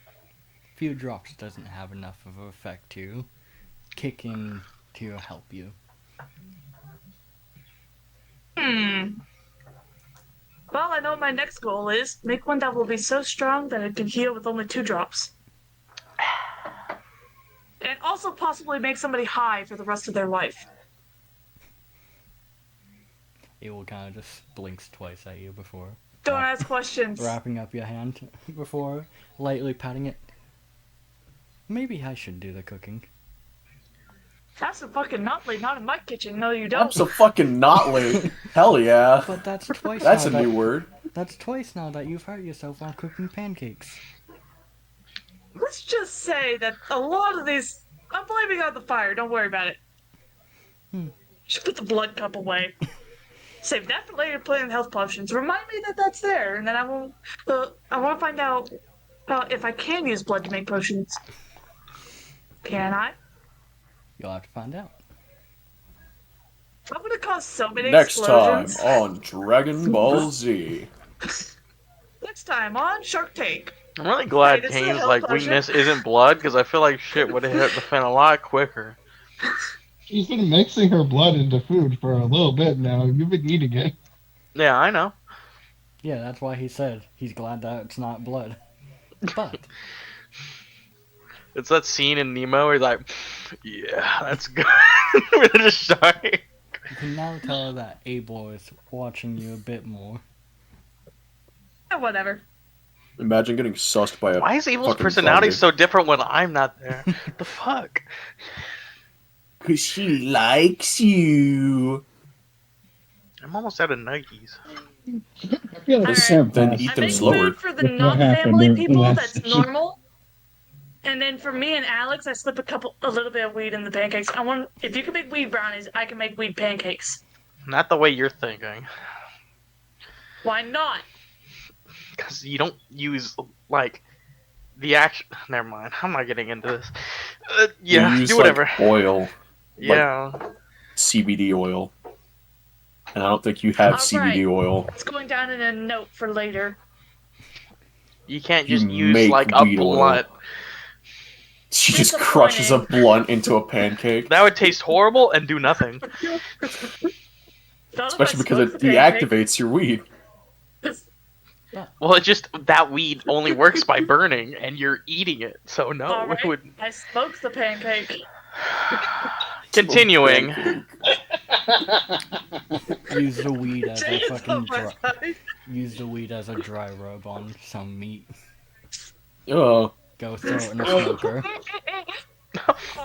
A few drops doesn't have enough of an effect to kick in to help you. Well, I know what my next goal is. Make one that will be so strong that it can heal with only 2 drops. And also possibly make somebody high for the rest of their life. It will kind of just blinks twice at you before Don't ask questions. wrapping up your hand before lightly patting it. Maybe I should do the cooking. Absolutely not in my kitchen. No, you don't. Abso-fucking-notly. Hell yeah. But that's twice That's now a that, new word. That's twice now that you've hurt yourself while cooking pancakes. Let's just say that a lot of these... I'm blaming on the fire. Don't worry about it. Just put the blood cup away. Save that for later playing health potions. Remind me that that's there, and then I won't... I want to find out if I can use blood to make potions. Can I? You'll have to find out. I'm gonna cause so many Next time explosions. on Dragon Ball Z. Next time on Shark Tank. I'm really glad Hey, this is a Kane's health like potion. weakness isn't blood, because I feel like shit would have hit the fan a lot quicker. She's been mixing her blood into food for a little bit now. You've been eating it. Yeah, I know. Yeah, that's why he said he's glad that it's not blood. But It's that scene in Nemo where he's like, yeah, that's good. With the shark. you can now tell that Abel is watching you a bit more. Whatever. Imagine getting sussed by a Why is Abel's fucking personality zombie. so different when I'm not there? The fuck? Cause she likes you. I'm almost out of nuggies. I feel like Alright. Sam Then passed eat I them make slower. food for the What happened non-family in people last that's session? normal. And then for me and Alex, I slip a little bit of weed in the pancakes. If you can make weed brownies, I can make weed pancakes. Not the way you're thinking. Why not? Because you don't use, like, the action. Never mind. I'm not getting into this. Yeah, You use, do whatever. Like, oil, Yeah. CBD oil. And I don't think you have All CBD right. oil. It's going down in a note for later. You can't You just use, make like, a weed oil. blunt. She just crushes a blunt into a pancake. That would taste horrible and do nothing. Not if I Especially because smoke it the pancake. deactivates your weed. Well, it just, that weed only works by burning, and you're eating it. So no, All right. it would... I smoked the pancake. Continuing. Use the weed as a Jay is fucking on my side. use the weed as a dry rub on some meat. Oh, Go throw it in a smoker.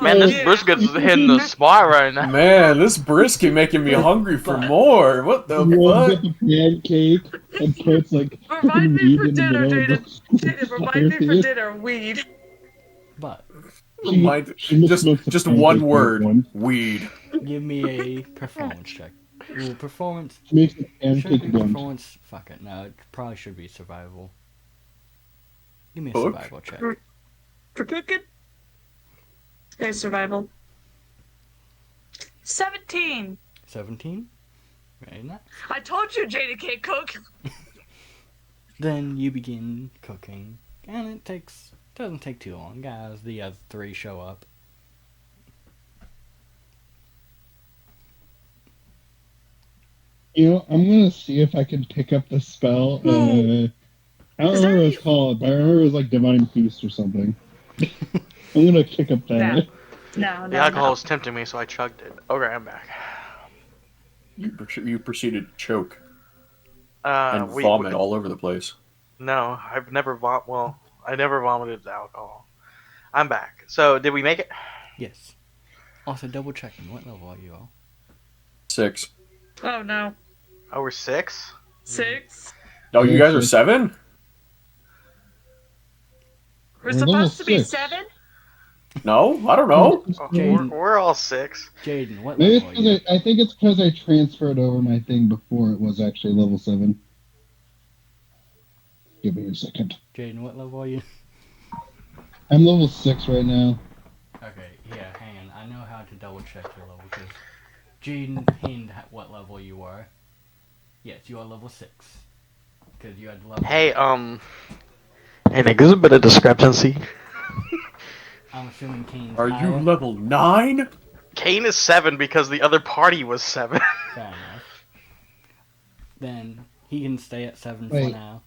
Man, this yeah. brisket's hitting the spot right now. man, this brisket making me hungry for more. What the Rolls fuck? up a pancake and puts like Remind me weed for in the dinner, middle of Jaden, remind me for dinner, weed. But Mind- She just looks just like one a word. one. Weed. give me a performance check. Ooh, performance. She makes a Should pancake be blunt. performance. Fuck it. No, it probably should be survival. Give me a Book? survival check. For cooking? Okay, survival. 17. 17. Very nice. I told you Jada can't cook. Then you begin cooking, and doesn't take too long as the other three show up. You know, I'm gonna see if I can pick up the spell. I don't Is know there what any- it's called, but I remember it was like Divine Feast or something. I'm gonna pick up that. No, The alcohol was tempting me, so I chugged it. Okay, I'm back. You proceeded to choke and We- vomit all over the place. No, I've never Well, I never vomited the alcohol. I'm back. So, did we make it? Yes. Also, double checking. What level are you all? 6. Oh no. Oh, we're 6? 6? No, you guys are Yes. 7? We're We're level supposed to be 6. 7? No, I don't know. Oh, Jaden. we're all 6. Jaden, what Maybe level are you? I think it's because I transferred over my thing before it was actually level 7. Give me a second. Jaden, what level are you? I'm level 6 right now. Okay, yeah, hang on. I know how to double check your level because Jaden pinned what level you were. Yes, you are level 6. Because you had level. Hey, Nick, there's a bit of discrepancy. I'm assuming Kane's Are you higher. level 9? Kane is 7 because the other party was 7. Fair enough. Then he can stay at 7 for Wait. now.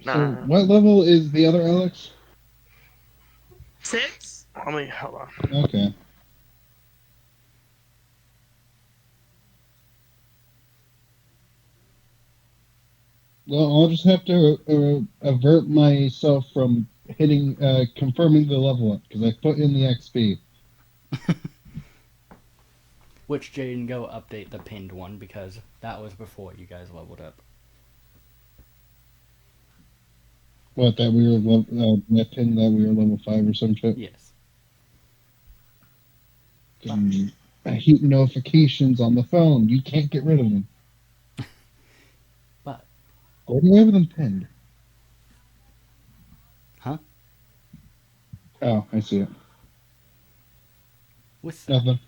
So, Nah. what level is the other Alex? 6? Let me, hold on. Okay. Well, I'll just have to avert myself from confirming the level up because I put in the XP. Which Jaden, go update the pinned one because that was before you guys leveled up. What, that we were that pin that we were level 5 or some shit? Yes. I hate notifications on the phone. You can't get rid of them. But Where do I have them pinned? Huh? Oh, I see it. with Nothing.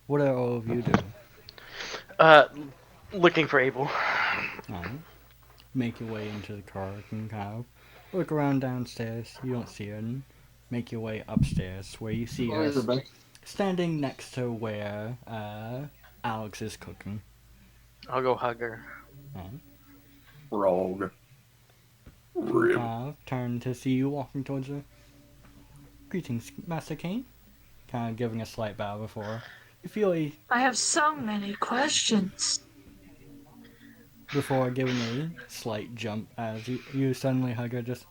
what are all of you doing? Looking for Abel. Make your way into the car and kind of look around downstairs. You don't see her. And make your way upstairs where you see her standing next to where Alex is cooking. I'll go hug her. Rogue. Turn to see you walking towards her. Greetings, Master Kane. Kind of giving a slight bow before you feel I have so many questions. before giving a slight jump as you suddenly hug her. Just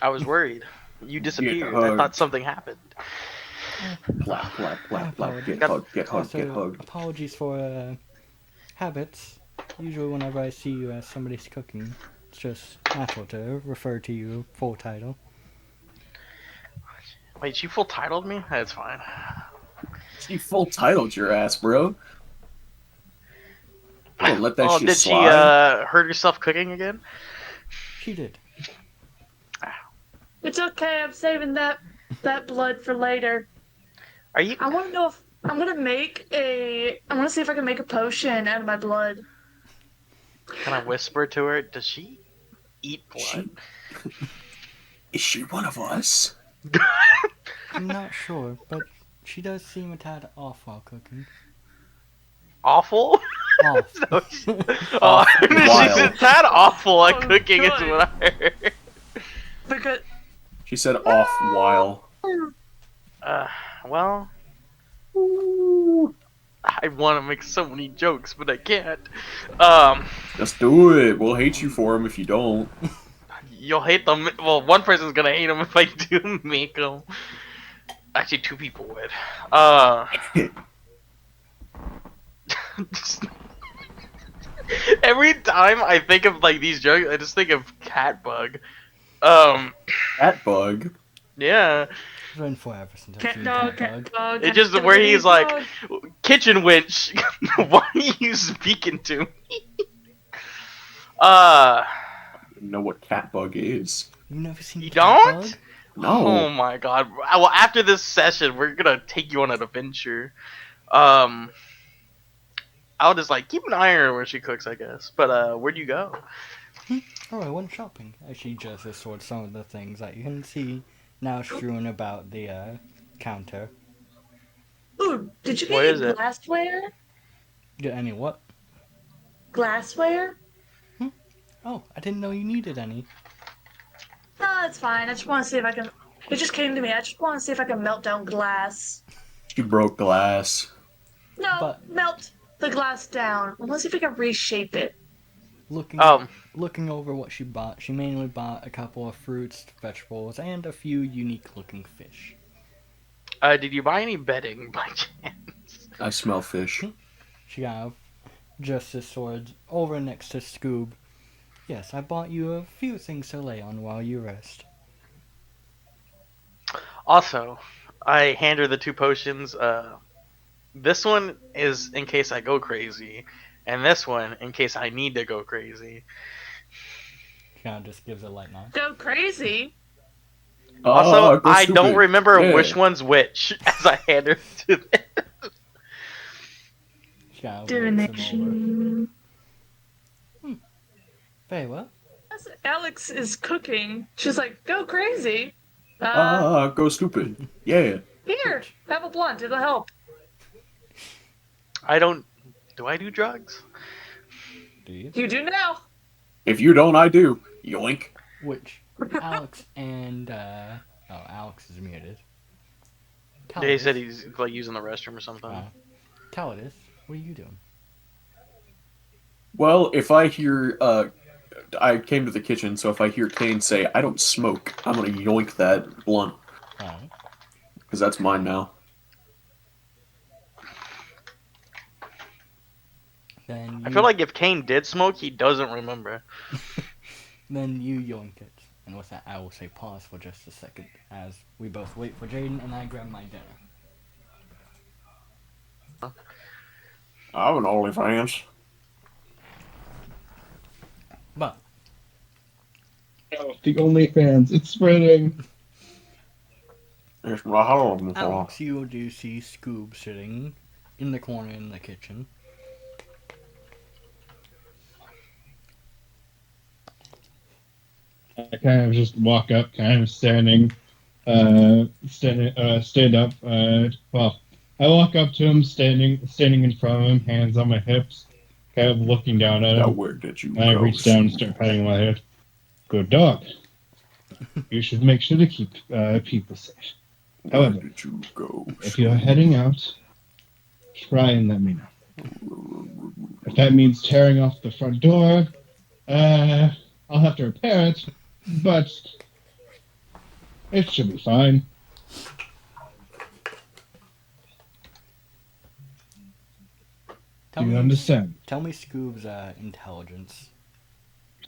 I was worried. You disappeared. I hugged. thought something happened. Black, black, black, black. apologies. Get hugged, get hugged, Also, get hugged. apologies for habits. Usually, whenever I see you as somebody's cooking, it's just natural to refer to you full title. Wait, she full titled me? That's fine. She full titled your ass, bro. Don't let that Oh, shit did slide. she hurt herself cooking again? She did. It's okay, I'm saving that blood for later. Are you? I want to know if I'm gonna see if I can make a potion out of my blood. Can I whisper to her? Does she eat blood? Is she one of us? I'm not sure, but she does seem a tad off while cooking. Awful? Off. No, Wild. she's a tad awful at Oh, cooking, is good. what I heard. Because She said off while. Well, I want to make so many jokes, but I can't. Just do it. We'll hate you for him if you don't. You'll hate them. Well, one person's gonna hate them if I do make them. Actually, 2 people would. Every time I think of like these jokes, I just think of Catbug. Cat bug. Yeah, It's been forever since I've cat seen dog, Cat cat Bug. dog. It just where he's like, kitchen winch. Why are you speaking to me? I don't know what cat bug is. You've never seen You Cat don't? Bug? No. Oh my god. Well, after this session, we're gonna take you on an adventure. Um, I'll just like keep an eye on her when she cooks, I guess. But where'd you go? Oh, I went shopping. She just sorted some of the things that you can see now strewn about the counter. Ooh, did you What get is any it? glassware? Get any what? Glassware? Oh, I didn't know you needed any. No, it's fine. I just want to see if I can. It just came to me. I just want to see if I can melt down glass. She broke glass. No, But- melt the glass down. Let's see if we can reshape it. Looking over what she bought, she mainly bought a couple of fruits, vegetables, and a few unique-looking fish. Did you buy any bedding by chance? I smell fish. She got Justice Sword over next to Scoob. Yes, I bought you a few things to lay on while you rest. Also, I hand her the 2 potions. This one is in case I go crazy, and this one in case I need to go crazy. She kind of just gives a light nod. Go crazy. Also, go I stupid. don't remember Yeah. which one's which as I hand her to them. She kind of looks them over. Divination. Very well. As Alex is cooking, she's like, go crazy. Go stupid. Yeah. Here, have a blunt. It'll help. I don't. Do I do drugs? Do you? You do now. If you don't, I do. Yoink. Which Alex and Alex is muted. Yeah, he said he's like using the restroom or something. Calidus, what are you doing? Well, if I hear, I came to the kitchen, so if I hear Kane say, I don't smoke, I'm gonna yoink that blunt. Alright. Because that's mine now. Then you, I feel like if Kane did smoke, he doesn't remember. then you yoink it. And with that, I will say pause for just a second as we both wait for Jaden and I grab my dinner. I have an OnlyFans. But The OnlyFans, it's spreading. It's my home. Alex, you do see Scoob sitting in the corner in the kitchen. I kind of just walk up, kind of stand up. Well, I walk up to him, standing in front of him, hands on my hips, kind of looking down at Now, him. where did you And I go? reach down and start patting my head. Good dog. You should make sure to keep people safe. Where However, did you go? if you're heading out, try and let me know. If that means tearing off the front door, I'll have to repair it, but it should be fine. Tell Do you me, understand? tell me Scoob's intelligence.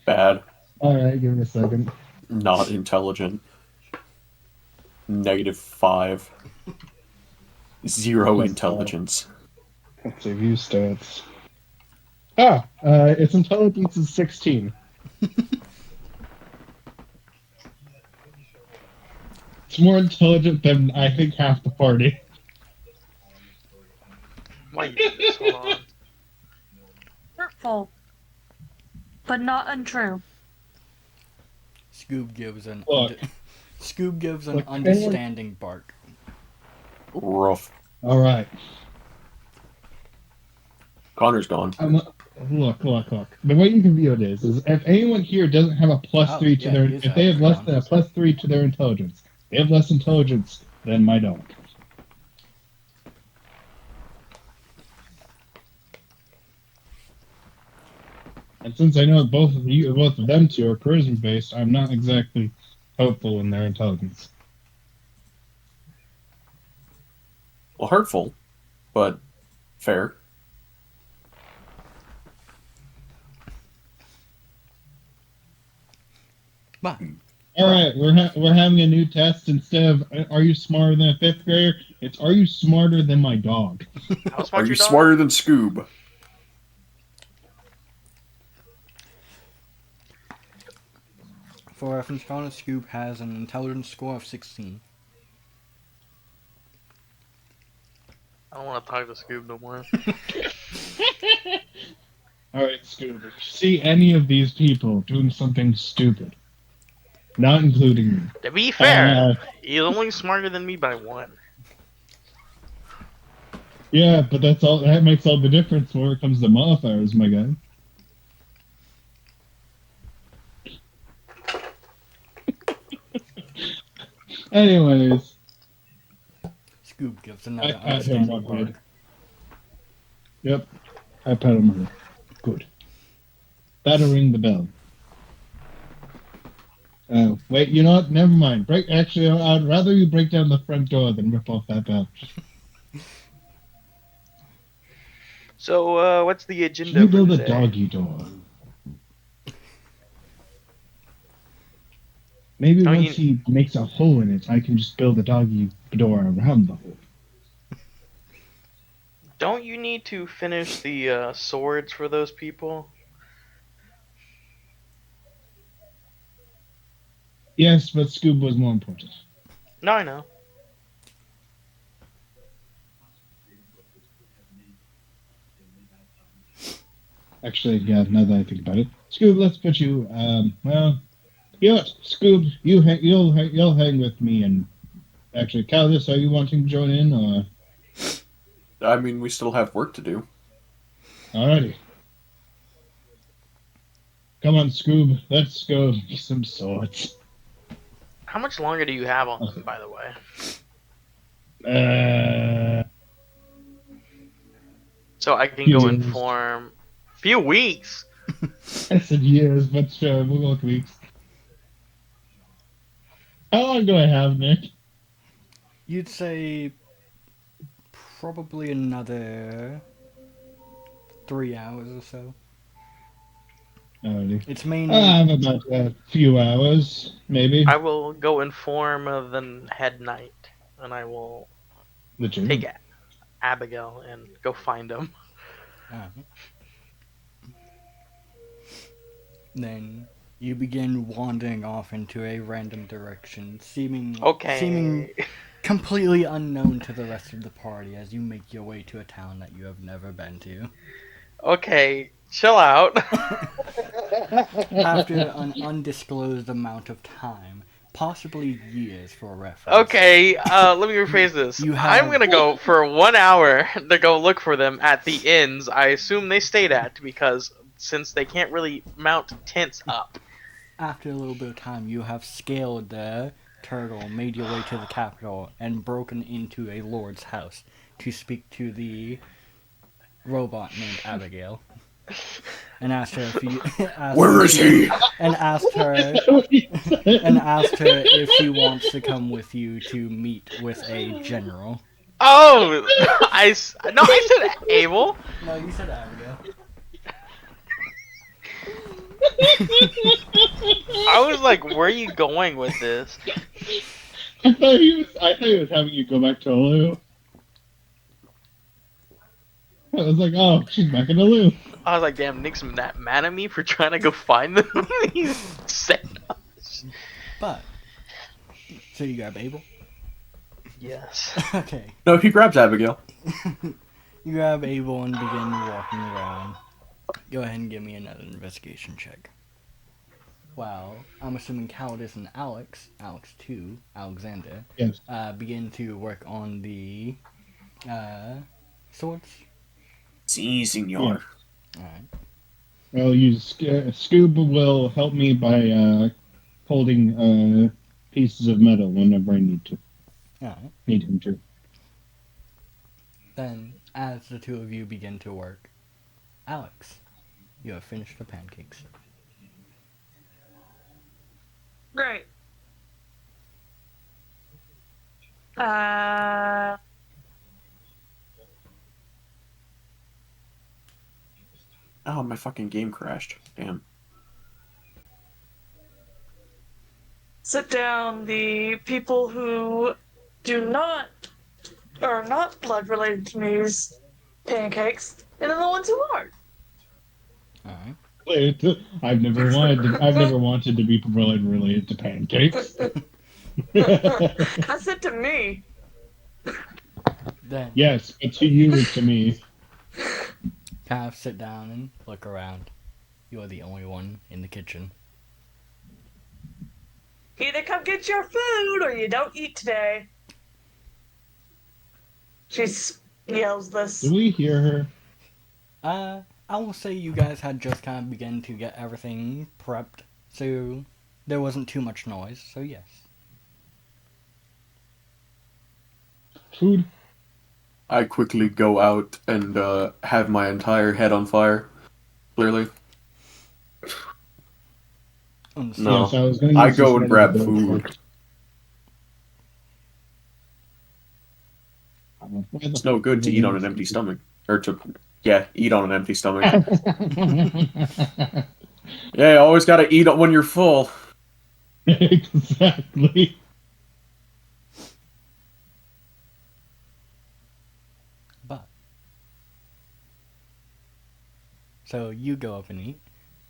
Bad. Alright, give me a second. Not intelligent. -5. 0 intelligence. Let's see, view stats. Its intelligence is 16. It's more intelligent than I think half the party. Wait, hold on. Hurtful, but not untrue. Scoob gives an Look. Scoob gives an Look, understanding bark. Rough. Alright. Connor's gone. Look. The way you can view it is if anyone here doesn't have a +3 to yeah, their, he is if they have a less than a Connor. +3 to their intelligence, they have less intelligence than my dog. And since I know both of them two are charisma based, I'm not exactly hopeful in their intelligence. Well, hurtful, but fair. But All right, we're having a new test. Instead of "Are you smarter than a 5th grader?" it's "Are you smarter than my dog?" How smart Are you your dog? smarter than Scoob? for reference, Connor, Scoob has an intelligence score of 16. I don't want to talk to Scoob no more. Alright, Scoob, if you see any of these people doing something stupid, not including me. To be fair, Uh, he's only smarter than me by 1. Yeah, but that makes all the difference when it comes to modifiers, my guy. Anyways, Scoob gives another I pat him understanding on the head. hug. Yep, I pat him on the Good. Battering the bell. Wait, you know what? Never mind. Actually, I'd rather you break down the front door than rip off that bell. So, what's the Can agenda you for build a today? doggy door? Maybe Oh, once he makes a hole in it, I can just build a doggy door around the hole. Don't you need to finish the swords for those people? Yes, but Scoob was more important. No, I know. Actually, yeah, now that I think about it. Scoob, let's put you, well, you know what? Scoob, you'll hang with me and... Actually, Caldas, are you wanting to join in, or... I mean, we still have work to do. Alrighty. Come on, Scoob, let's go get some swords. How much longer do you have on them, by the way? So I can go Years. inform... Few weeks? I said years, but sure, we'll go with weeks. How long do I have, Nick? You'd say probably another 3 hours or so. Alrighty. It's mainly I have about a few hours, maybe. I will go inform the head knight, and I will Legit. take Abigail and go find him. Then you begin wandering off into a random direction, seeming Okay. completely unknown to the rest of the party as you make your way to a town that you have never been to. Okay, chill out. After an undisclosed amount of time, possibly years for reference. Okay, let me rephrase this. You have- I'm gonna go for 1 hour to go look for them at the inns I assume they stayed at, because since they can't really mount tents up. After a little bit of time, you have scaled the turtle, made your way to the capital, and broken into a lord's house to speak to the robot named Abigail. And asked her if you... Where is he? And asked her if she wants to come with you to meet with a general. Oh! I said Abel. No, you said Abigail. I was like, where are you going with this? I thought he was having you go back to Olu. I was like, oh, she's back in Olu. I was like, damn, Nick's that mad at me for trying to go find them. He's set us. But, so you grab Abel? Yes. Okay. No, he grabs Abigail. You grab Abel and begin walking around. Go ahead and give me another investigation check. Wow, I'm assuming Caldas and Alex 2, Alexander, Yes. begin to work on the swords. Si, senor. Alright. Well, Scoob will help me by holding pieces of metal whenever I need him to. Then, as the two of you begin to work, Alex, you have finished the pancakes. Great. Oh, my fucking game crashed. Damn. Sit down the people who are not blood related to these pancakes, and then the ones who are. Alright. I've never wanted to be related to pancakes. That's it to me. Then Yes, but to you and to me. kind of sit down and look around. You're the only one in the kitchen. Either come get your food or you don't eat today. She yells this. Do we hear her? I will say you guys had just kind of begun to get everything prepped, so there wasn't too much noise, so yes. Food? I quickly go out and have my entire head on fire. Clearly. Understood. No. Yes, I was going I to go and grab food. It's no good to eat on an empty stomach. Or to, eat on an empty stomach. Yeah, you always gotta eat when you're full. Exactly. But so you go up and eat.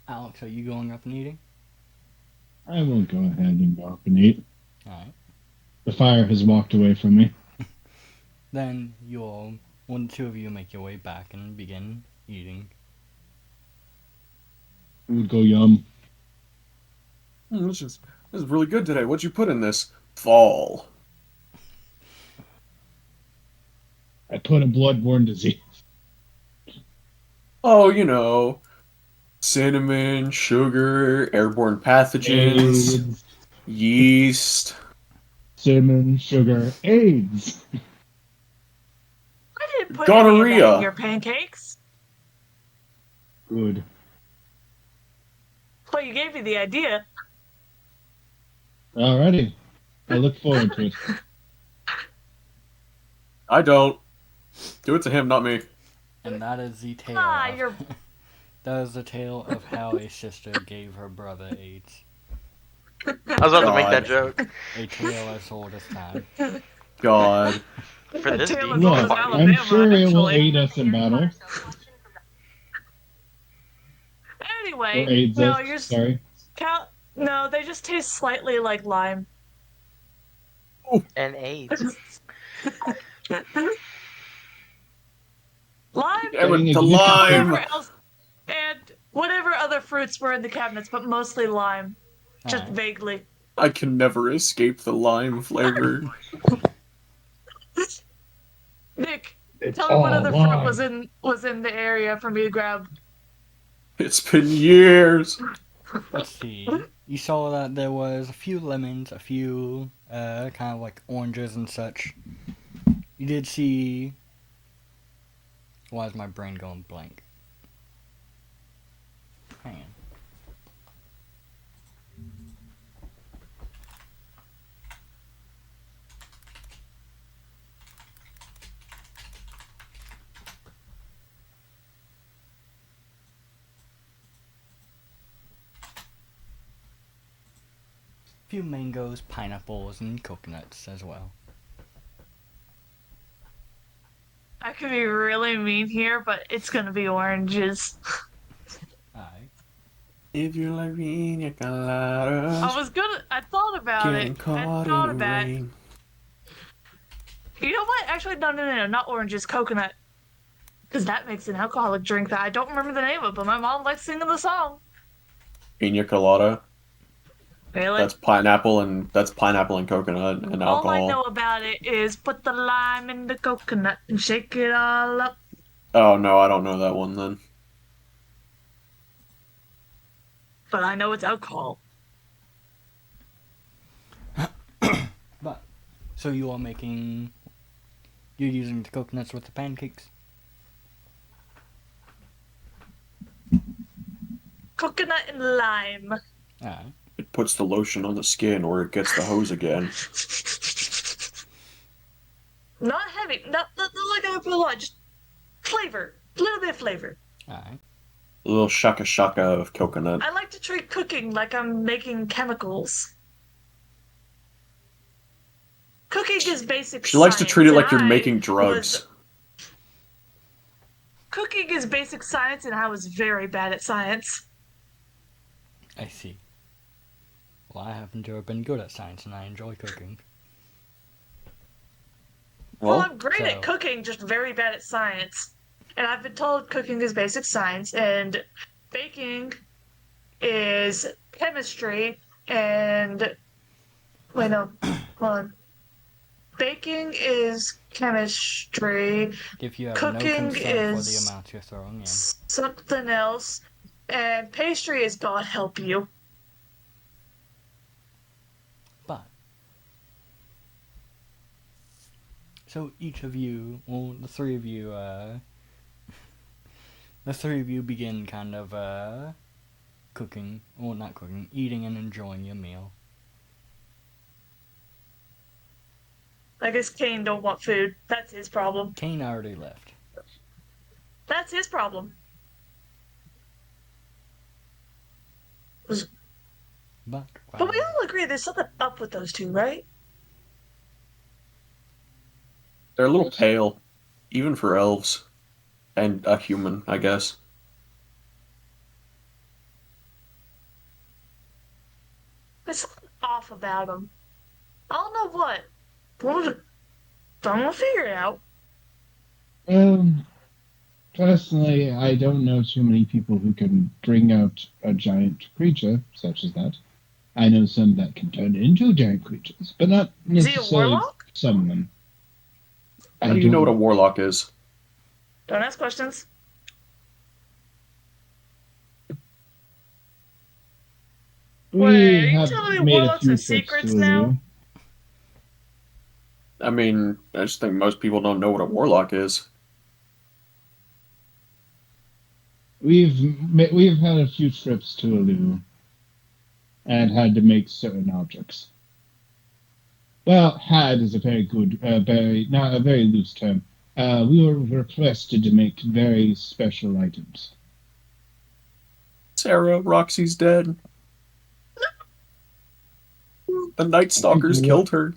Alex, are you going up and eating? I will go ahead and go up and eat. Alright. The fire has walked away from me. Then you'll one two of you make your way back and begin eating. Food go yum. This is really good today. What'd you put in this? Fall. I put a bloodborne disease. Oh, you know, cinnamon, sugar, airborne pathogens, AIDS, yeast. cinnamon, sugar, AIDS. I didn't put any of that Gonorrhea. in your pancakes. Good. Well, you gave me the idea. Alrighty. I look forward to it. I don't. Do it to him, not me. And that is the tale Ah, of, you're that is the tale of how a sister gave her brother AIDS. I was about to make that God. joke. A tale as old as time. God. For a this tale deep. as old as Look, I'm Alabama, sure it will actually. aid us in battle. Or Anyway, AIDS no, us. you're Sorry. no, they just taste slightly like lime. And AIDS. Lime Damn it, Getting the addicted to- lime! whatever else, and whatever other fruits were in the cabinets, but mostly lime, just Alright. vaguely. I can never escape the lime flavor. Nick, It's tell me what all other lime. fruit was in the area for me to grab. It's been years. Let's see. You saw that there was a few lemons, a few kind of like oranges and such. You did see. Why is my brain going blank? Hang on. Few mangoes, pineapples, and coconuts as well. I could be really mean here, but it's gonna be oranges. Alright. If you like pina I coladas, was gonna. I thought about getting it. I caught thought in the about it. rain. You know what? Actually, no, not oranges, coconut. Because that makes an alcoholic drink that I don't remember the name of, but my mom likes singing the song. Pina colada. Really? That's pineapple and coconut and All I know alcohol. about it is put the lime in the coconut and shake it all up. Oh no, I don't know that one then. But I know it's alcohol. But, so you are making. You're using the coconuts with the pancakes? Coconut and lime. Alright. It puts the lotion on the skin where it gets the hose again. Not heavy. Not like I put a lot. Just flavor. A little bit of flavor. Alright. A little shaka shaka of coconut. I like to treat cooking like I'm making chemicals. Cooking is basic She likes to treat it science, like you're and making I drugs. Cooking is basic science, and I was very bad at science. I see. Well, I happen to have been good at science and I enjoy cooking. Well, Well, I'm great so- at cooking, just very bad at science. And I've been told cooking is basic science, and baking is chemistry, and wait, no, hold on. Baking is chemistry, If you have cooking no concern for the is amount you're throwing in. something else, and pastry is God help you. But so each of you, well, the three of you begin kind of cooking, or not cooking, eating and enjoying your meal. I guess Kane don't want food. That's his problem. Kane already left. That's his problem. But But we all agree there's something up with those two, right? they're a little pale, even for elves, and a human, I guess. There's something off about them. I don't know what. I'm gonna figure it out. Personally, I don't know too many people who can bring out a giant creature such as that. I know some that can turn into giant creatures, but not Is he a necessarily warlock? some of them. How do you know what a warlock is? Don't ask questions. Wait, are We you have telling me made a warlocks few have trips secrets to now? Lulu. I mean, I just think most people don't know what a warlock is. We've had a few trips to Alu and had to make certain objects. Well, had is a very good, not a very loose term. We were requested to make very special items. Sarah, Roxy's dead. The Night Stalkers killed her.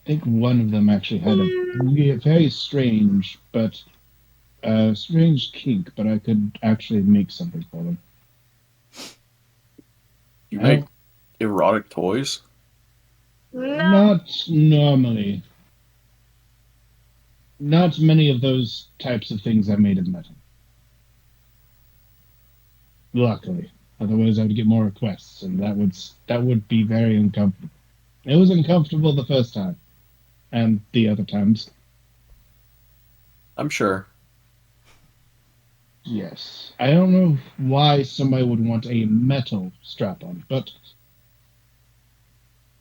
I think one of them actually had a very strange, but strange kink. But I could actually make something for them. You make erotic toys? No. Not normally. Not many of those types of things are made of metal. Luckily, otherwise I would get more requests, and that would be very uncomfortable. It was uncomfortable the first time, and the other times. I'm sure. Yes, I don't know why somebody would want a metal strap-on, but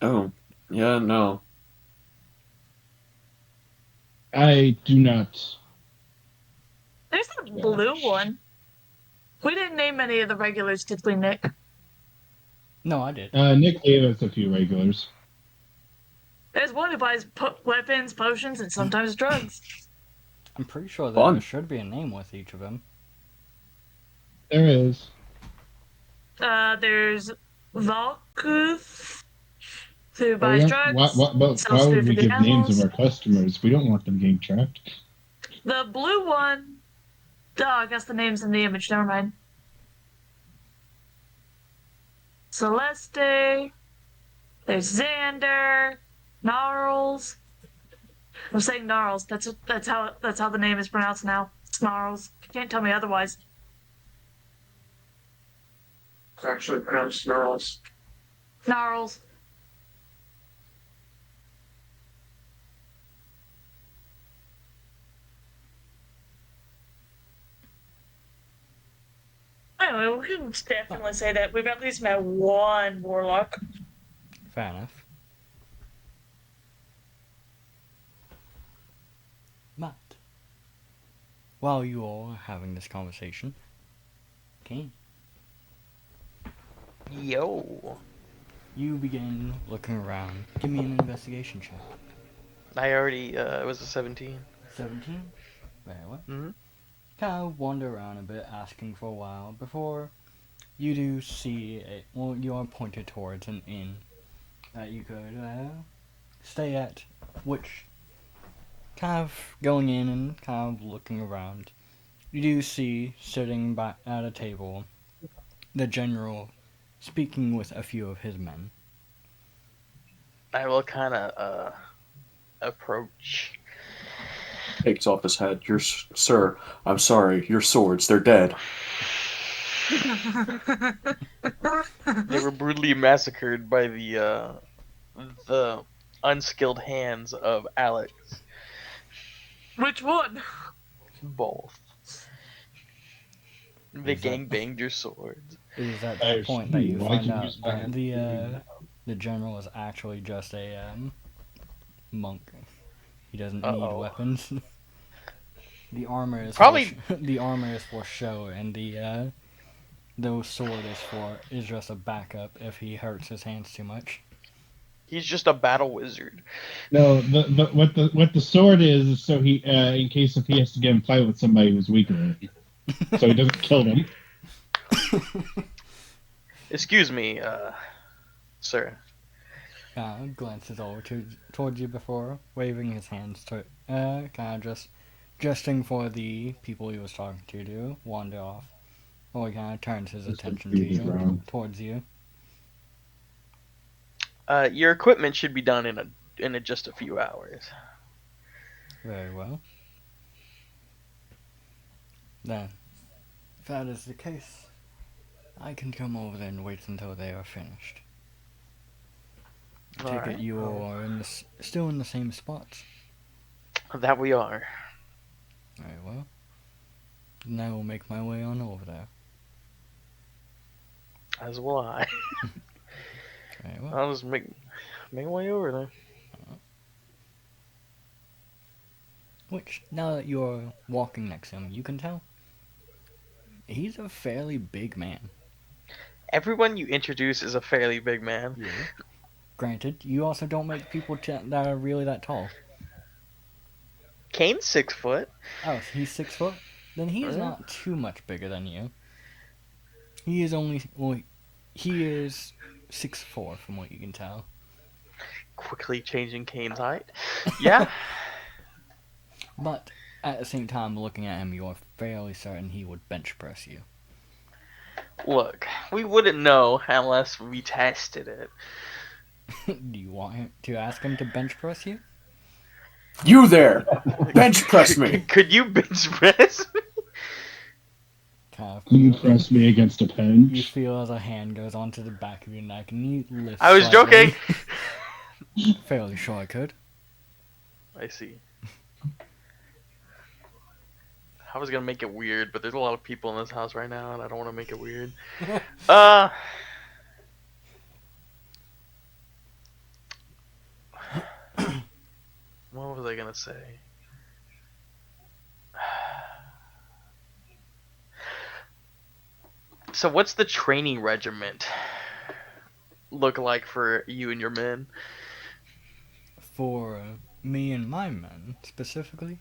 Oh, yeah, no. I do not. There's the blue one. We didn't name any of the regulars, did we, Nick? No, I did. Nick gave us a few regulars. There's one who buys weapons, potions, and sometimes drugs. I'm pretty sure Fun. there should be a name with each of them. There is. There's Valkuth, who buys drugs. Why sells would food we for give the names animals. of our customers? We don't want them getting tracked. The blue one. Oh, I guess the name's in the image. Never mind. Celeste. There's Xander. Gnarls. I'm saying Gnarls. That's how the name is pronounced now. Snarls. You can't tell me otherwise. It's actually pronounced snarls. Gnarls. Anyway, we can definitely say that we've at least met one warlock. Fair enough. But while you all are having this conversation, Kane, Yo. you begin looking around. Give me an investigation check. I already, it was a 17. 17? Very well. Mm-hmm. Kind of wander around a bit, asking for a while, before you do see you are pointed towards an inn that you could stay at, which, kind of going in and kind of looking around, you do see, sitting at a table, the general speaking with a few of his men. I will kind of, approach. Takes off his hat. Sir, I'm sorry. Your swords, they're dead. They were brutally massacred by the unskilled hands of Alex. Which one? Both. They gangbanged your swords. It is at I that point that you see. Why find did you out use my that hand? the general is actually just a monk. He doesn't need Uh-oh. weapons. The armor is Probably- the armor is for show, and the sword is just a backup if he hurts his hands too much. He's just a battle wizard. No, what the sword is so he in case if he has to get in fight with somebody who's weaker, so he doesn't kill them. Excuse me, sir. Glances over towards you before waving his hands to kind of just gesturing for the people he was talking to wander off. Or he kind of turns his Just attention like to beating you, around. towards you. Your equipment should be done in just a few hours. Very well. Then, if that is the case, I can come over there and wait until they are finished. I take Alright. it you are still in the same spots. That we are. Very well. Then I will make my way on over there. As will I. Very well. I'll just make my way over there. Which, now that you're walking next to him, you can tell he's a fairly big man. Everyone you introduce is a fairly big man. Yeah. Granted, you also don't make people that are really that tall. Kane's 6 foot. Oh, so he's 6 foot? Then he's Yeah. not too much bigger than you. He is only, well, he is 6'4" from what you can tell. Quickly changing Kane's height. Yeah. But, at the same time, looking at him, you are fairly certain he would bench press you. Look, we wouldn't know unless we tested it. Do you want him to ask him to bench press you? You there! Bench press me! Could you bench press? Kind of Can you feel, press me against a you bench? feel as a hand goes onto the back of your neck and you lift I was slightly. joking. Fairly sure I could. I see. I was gonna make it weird, but there's a lot of people in this house right now, and I don't want to make it weird. What was I gonna say? So, what's the training regiment look like for you and your men? For me and my men, specifically,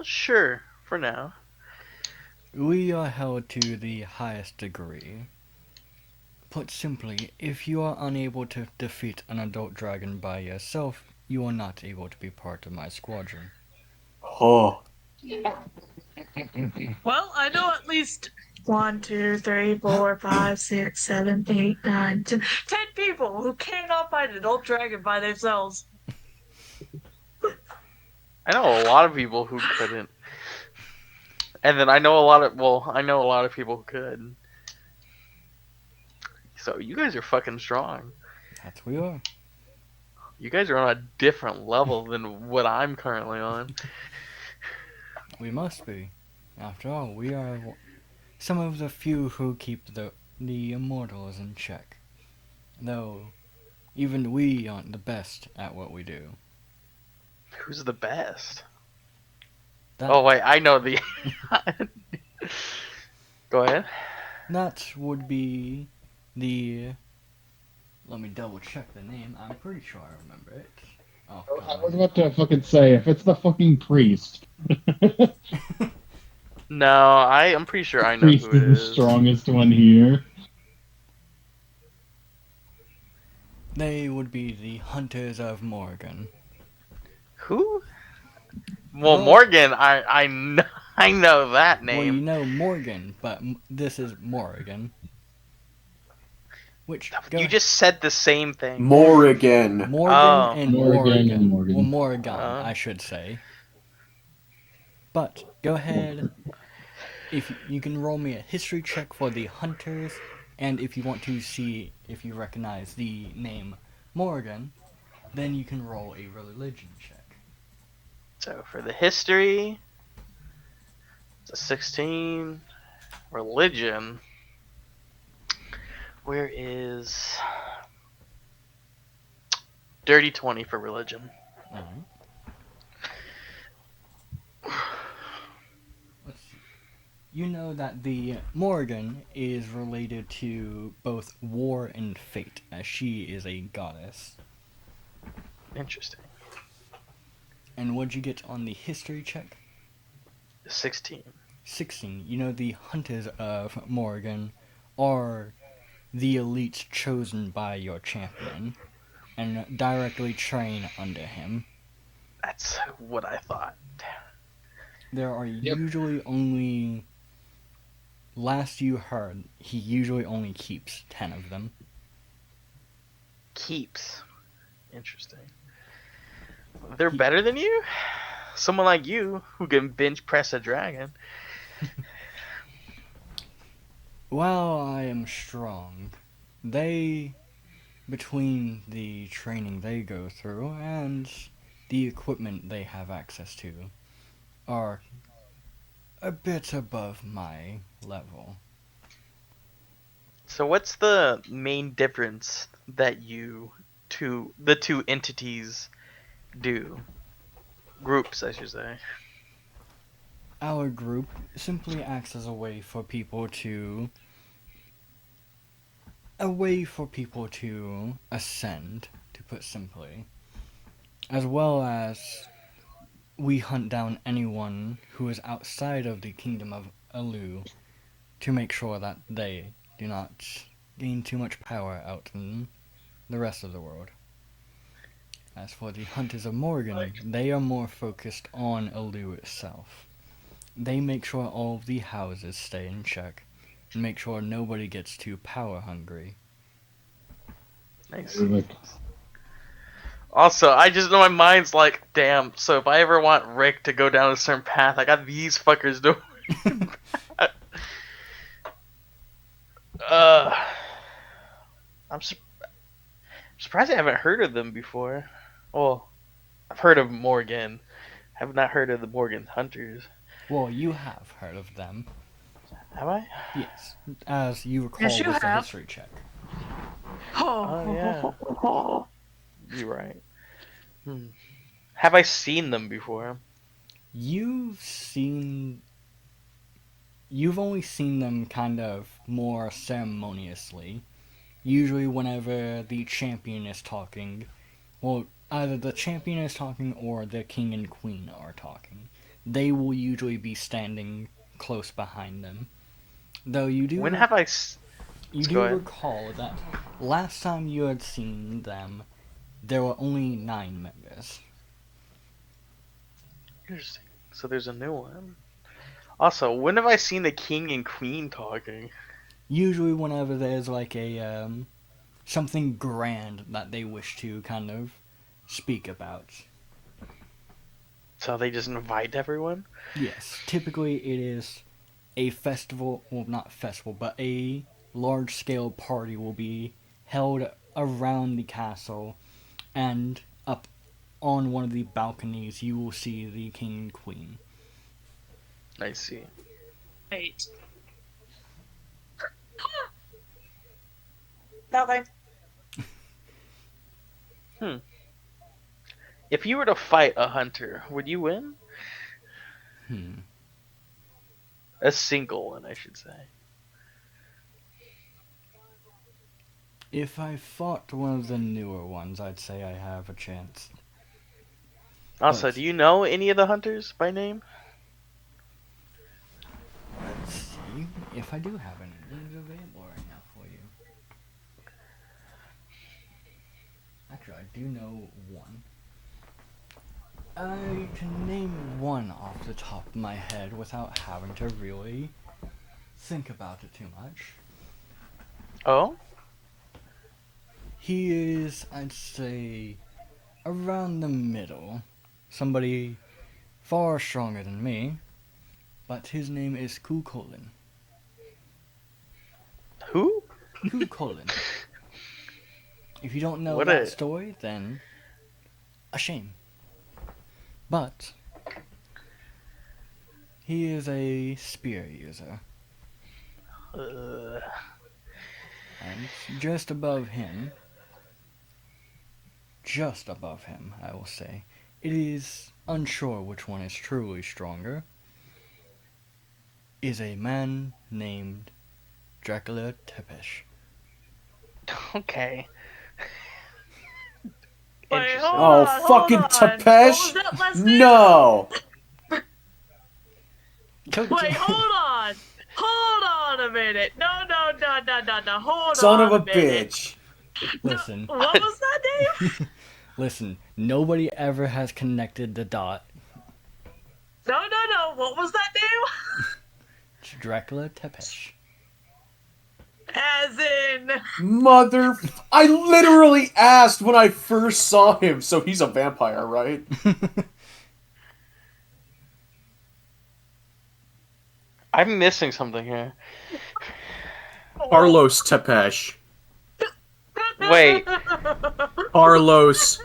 Sure, for now. we are held to the highest degree. Put simply, if you are unable to defeat an adult dragon by yourself, you are not able to be part of my squadron. Oh, Well, I know at least 1, 2, 3, 4, 5, 6, 7, 8, 9, 10 people who cannot fight an adult dragon by themselves. I know a lot of people who couldn't. And then I know a lot of people who could. So you guys are fucking strong. That's we are. You guys are on a different level than what I'm currently on. We must be. After all, we are some of the few who keep the immortals in check. Though, even we aren't the best at what we do. Who's the best? That, Oh wait, I know the. Go ahead. That would be the... Let me double check the name. I'm pretty sure I remember it. Oh, I was about to fucking say, if it's the fucking priest. No, I'm pretty sure I know Priest who it is the is. strongest one here. They would be the Hunters of Morgan. Who? Well, Well- Morgan, I know that Well, you name. know Morgan, but this is Morgan. Which You just said the same thing. Morrigan. Morgan Oh. and Morgan Morgan. and Morgan. Well, Morgan, Oh. I should say. But go ahead. If you can roll me a history check for the hunters, and if you want to see if you recognize the name Morgan, then you can roll a religion check. So for the history, it's a 16. Religion. Where is dirty 20 for religion? Alright. Let's see. You know that the Morgan is related to both war and fate, as she is a goddess. Interesting. And what'd you get on the history check? 16. 16. You know the hunters of Morgan are the elites chosen by your champion and directly train under him. That's what I thought. There are usually only, last you heard, he usually only keeps 10 of them. Keeps. Interesting. They're better than you? Someone like you who can bench press a dragon. While I am strong, they, between the training they go through and the equipment they have access to, are a bit above my level. So what's the main difference that the two entities do? Groups, I should say. Our group simply acts as a way for people to ascend, to put simply, as well as we hunt down anyone who is outside of the kingdom of Alu to make sure that they do not gain too much power out in the rest of the world. As for the hunters of Morgan, they are more focused on Alu itself. They make sure all of the houses stay in check and make sure nobody gets too power hungry. Nice. Like, Also, I just know my mind's like, damn, so if I ever want Rick to go down a certain path, I got these fuckers doing. I'm surprised I haven't heard of them before. Well, I've heard of Morgan. I have not heard of the Morgan Hunters. Well, you have heard of them. Have I? Yes, as you recall Yes, you with the have. history check. Oh, yeah. You're right. Have I seen them before? You've only seen them kind of more ceremoniously. Usually whenever the champion is talking, well, either the champion is talking or the king and queen are talking. They will usually be standing close behind them. Though you do When have I? You Go do ahead. recall that last time you had seen them, there were only 9 members. Interesting. So there's a new one. Also, when have I seen the king and queen talking? Usually whenever there's like a, something grand that they wish to kind of speak about. So they just invite everyone? Yes, typically it is a festival, well not festival, but a large-scale party will be held around the castle, and up on one of the balconies you will see the king and queen. I see. 8. Nothing. If you were to fight a hunter, would you win? A single one, I should say. If I fought one of the newer ones, I'd say I have a chance. Also, But- do you know any of the hunters by name? Let's see if I do have any names available right now for you. Actually, I do know one. I can name one off the top of my head without having to really think about it too much. Oh? He is, I'd say, around the middle. Somebody far stronger than me, but his name is Cuchulainn. Who? Cuchulainn. If you don't know What that a- story, then a shame. But he is a spear user, Uh, and just above him, I will say, it is unsure which one is truly stronger, is a man named Dracula Tepesh. okay. Wait, Interesting. hold Oh, on, fucking hold on. Tepesh? What was that last name? No! Wait, hold on. Hold on a minute. No. Hold Son on of a minute. bitch. Listen, What was that name? listen, nobody ever has connected the dot. No. What was that name? Dracula Tepesh. As in. Mother... I literally asked when I first saw him, so he's a vampire, right? I'm missing something here. Carlos Tepesh. Wait, Carlos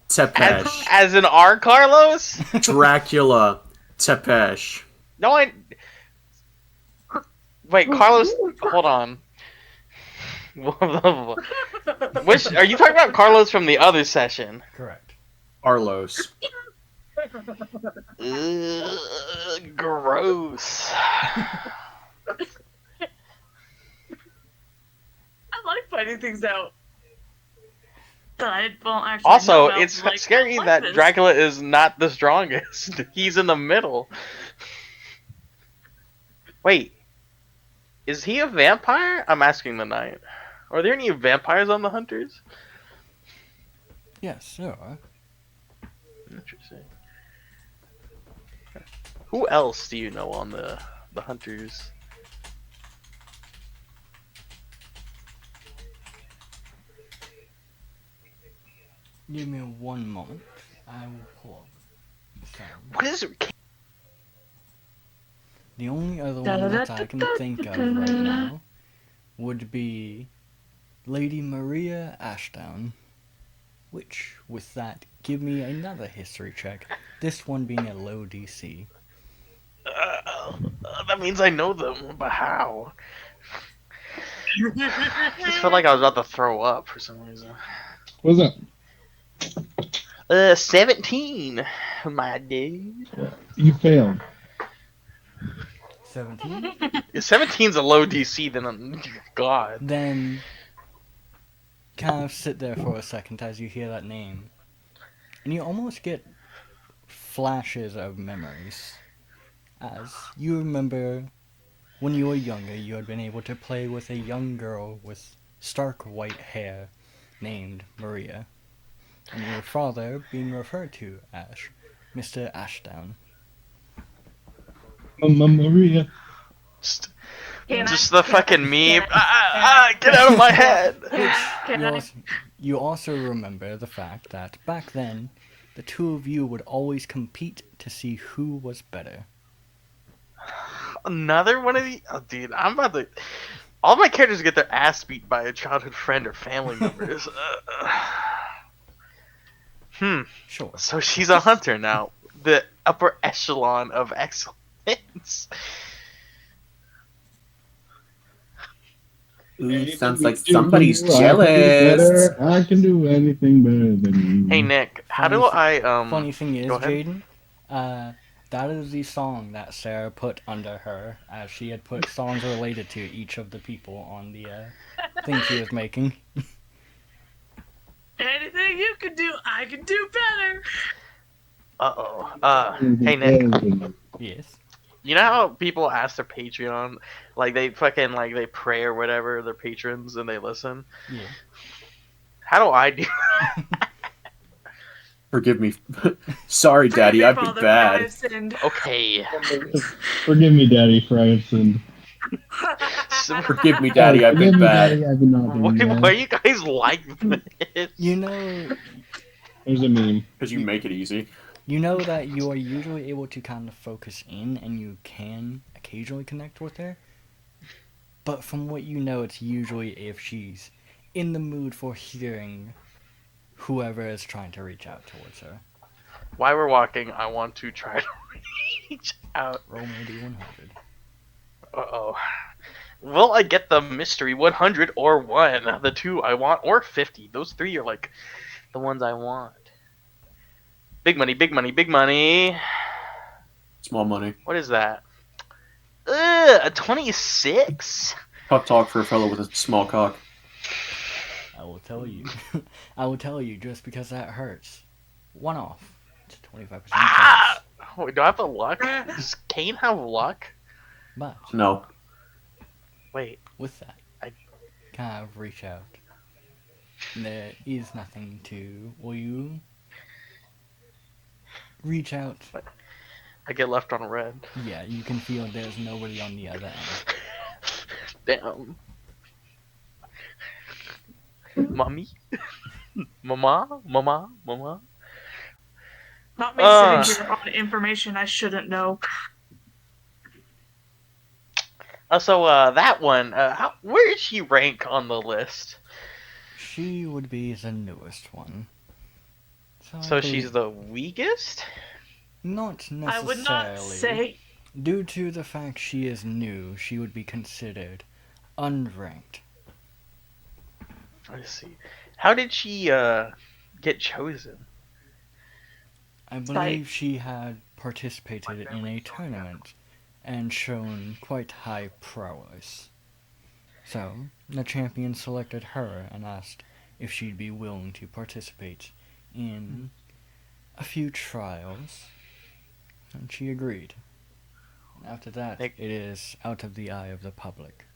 Tepesh. as in R. Carlos? Dracula Tepesh. No, Wait, Carlos. Hold on. Which are you talking about? Carlos from the other session? Correct. Carlos. Gross. I like finding things out that I won't actually know Also, about, it's like, scary like that this. Dracula is not the strongest. He's in the middle. Wait, is he a vampire? I'm asking the knight. Are there any vampires on the Hunters? Yes, there are. Interesting. Who else do you know on the Hunters? Give me one moment. I will pull up some. What is The only other one that I can think of right now would be Lady Maria Ashdown. Which, with that, give me another history check. This one being a low DC. that means I know them, but how? I just felt like I was about to throw up for some reason. What's up? 17, my dude. You failed. 17? If 17's a low DC, then God. Then kind of sit there for a second as you hear that name. And you almost get flashes of memories. As you remember when you were younger, you had been able to play with a young girl with stark white hair named Maria. And your father being referred to as Mr. Ashdown. Maria. Just, Can I- just the fucking meme. can I- Get out of my head. Can You I- you also remember the fact that back then, the two of you would always compete to see who was better. Another one of these? Oh, dude, I'm about to. All my characters get their ass beat by a childhood friend or family members. Sure. So she's a hunter now. The upper echelon of excellence. Ooh, sounds like You somebody's can do- I can do jealous. better. I can do anything better than you. Hey Nick, how do I Funny thing is, go ahead. Jaden, that is the song that Sarah put under her, as she had put songs related to each of the people on the thing she was making. Anything you can do, I can do better. Hey Nick, Yes. you know how people ask their Patreon, like they fucking like they pray or whatever, their patrons, and they listen? Yeah. How do I do? Forgive me. Sorry, Daddy, I've been Father, for I have bad. sinned. Okay. Forgive me, Daddy, for I have sinned. Forgive me, Daddy, I've been Forgive me, bad. Daddy, I've been not Why, doing why well. are you guys like this? You know, There's a meme. Because you make it easy. you know that you are usually able to kind of focus in, and you can occasionally connect with her. But from what you know, it's usually if she's in the mood for hearing whoever is trying to reach out towards her. While we're walking, I want to try to reach out. Roll me a d100. Uh-oh. Will I get the mystery 100 or 1? The 2 I want, or 50. Those 3 are like the ones I want. Big money, big money, big money. Small money. What is that? Ugh, a 26? Tough talk for a fellow with a small cock. I will tell you. I will tell you just because that hurts. One off. It's a 25% chance. Ah! Wait, do I have the luck? Does Kane have luck? But No. Wait, with that, I kind of reach out. There is nothing to. Will you reach out? I get left on red. Yeah, you can feel there's nobody on the other end. Damn. Mommy? Mama? Mama? Mama? Not me sitting here on information I shouldn't know. So, that one, where did she rank on the list? She would be the newest one. I So believe- she's the weakest? Not necessarily. I would not say. Due to the fact she is new, she would be considered unranked. I see. How did she, get chosen? I believe she had participated in a tournament and shown quite high prowess. So, the champion selected her and asked if she'd be willing to participate in a few trials, and she agreed. After that, Nick- it is out of the eye of the public.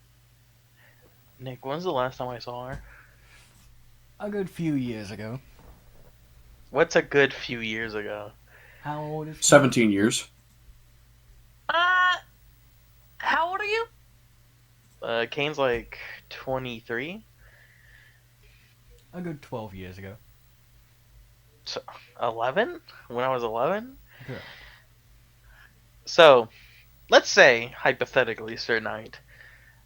Nick, when's the last time I saw her? A good few years ago. What's a good few years ago? How old is she? 17 years. How old are you? Kane's like 23? A good 12 years ago. 11? When I was 11? Correct. So, let's say, hypothetically, Sir Knight,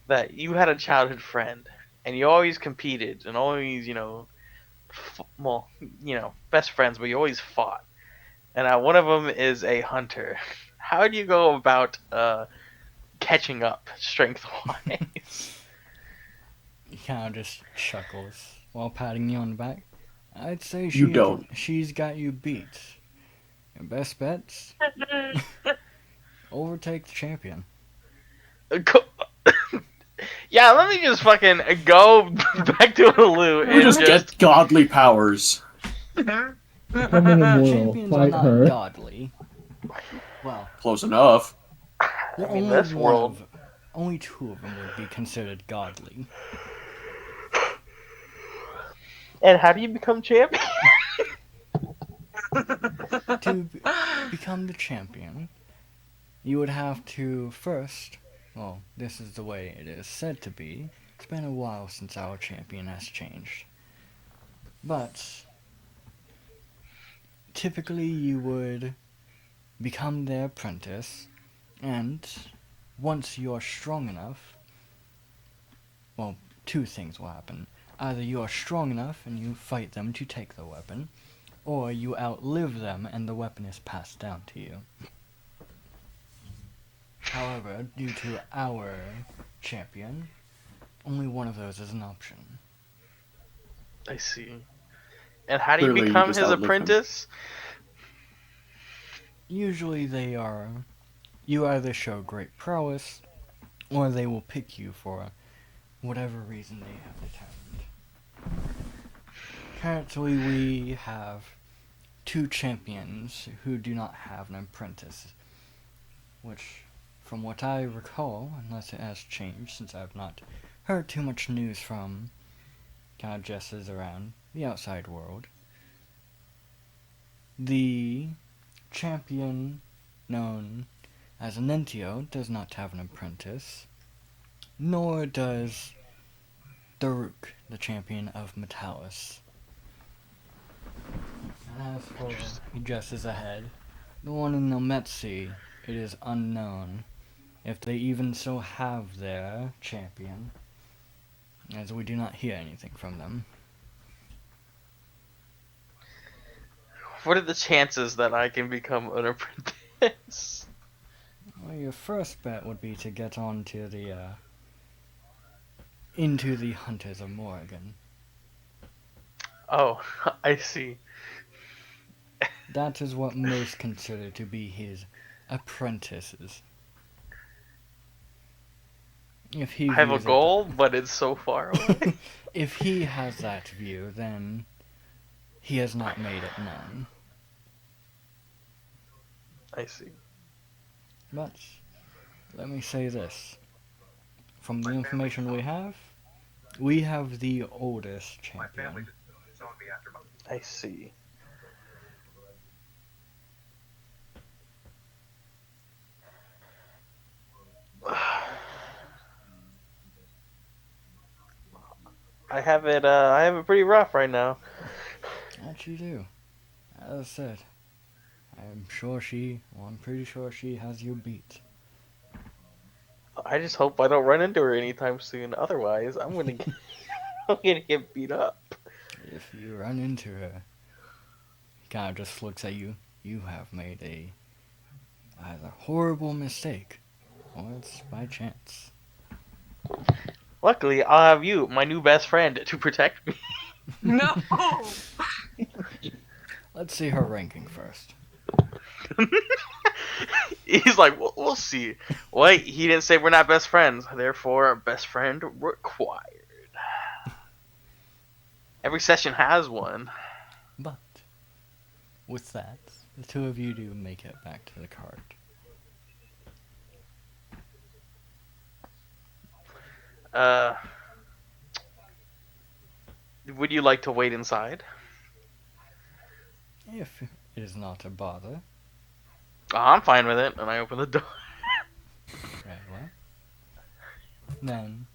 that you had a childhood friend, and you always competed, and always, best friends, but you always fought. And one of them is a hunter. How do you go about catching up strength-wise? He kind of just chuckles while patting you on the back. I'd say You don't. She's got you beat. Your best bets? Overtake the champion. Yeah, let me just fucking go back to Alu You and just get godly powers. Become an immortal. Champions are Fight not her. godly. Well, Close enough. mean, this world- only 2 of them would be considered godly. And how do you become champion? To become the champion, you would have to first, well, this is the way it is said to be. It's been a while since our champion has changed. But typically you would become their apprentice, and once you're strong enough, well, 2 things will happen. Either you are strong enough and you fight them to take the weapon, or you outlive them and the weapon is passed down to you. However, due to our champion, only one of those is an option. I see. And how do you Clearly, you become just his outlived him. apprentice? Usually you either show great prowess, or they will pick you for whatever reason they have determined. Currently we have 2 champions who do not have an apprentice, which, from what I recall, unless it has changed since I've not heard too much news from kind of Jesses around the outside world, the champion known as Anentio does not have an apprentice, nor does Daruk, the champion of Metalis. And as for just as ahead, the one in Nometsi, it is unknown if they even so have their champion, as we do not hear anything from them. What are the chances that I can become an apprentice? Well, your first bet would be to get onto the, into the Hunters of Morrigan. Oh, I see. That is what most consider to be his apprentices. If he I have a views it goal, but it's so far away. if he has that view, then he has not made it known. I see. But let me say this. From the information we have the oldest champion. I see. I have it pretty rough right now. That you do. As I said, I'm pretty sure she has you beat. I just hope I don't run into her anytime soon. Otherwise, I'm gonna get, I'm gonna get beat up. If you run into her, he kind of just looks at you. You have made either a horrible mistake, or it's by chance. Luckily, I'll have you, my new best friend, to protect me. No! Let's see her ranking first. He's like, we'll see. Wait, he didn't say we're not best friends. Therefore, best friend required. Every session has one. But with that, the two of you do make it back to the cart. Would you like to wait inside? If it is not a bother. Oh, I'm fine with it, and I open the door. Very well. Then,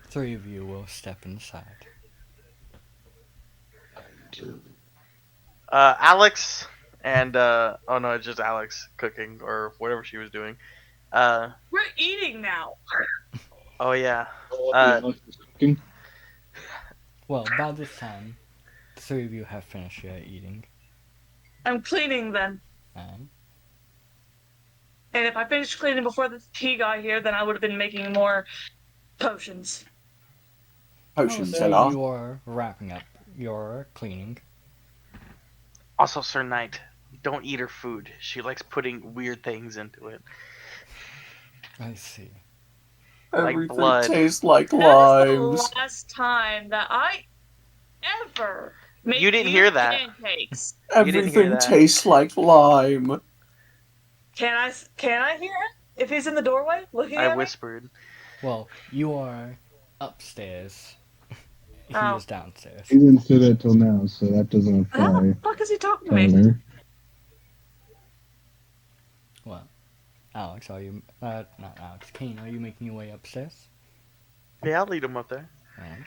three of you will step inside. Alex and oh no, it's just Alex cooking or whatever she was doing. We're eating now. Oh yeah. Cooking. Well, by this time, the three of you have finished your eating. I'm cleaning then. And And if I finished cleaning before the tea got here, then I would have been making more potions. Potion so seller. you are wrapping up your cleaning. Also, Sir Knight, don't eat her food. She likes putting weird things into it. I see. Like Everything blood. tastes like That limes. is the last time that I ever made You didn't hear that. pancakes. You didn't hear Everything that. tastes like lime. Can I hear it? If he's in the doorway looking at I me? whispered. Well, you are upstairs. He Oh. is downstairs. He didn't say that till now, so that doesn't How apply. the fuck is he talking to me? Tyler. Well, Alex, are you... not Alex. Kane, are you making your way upstairs? Yeah, I'll lead him up there. And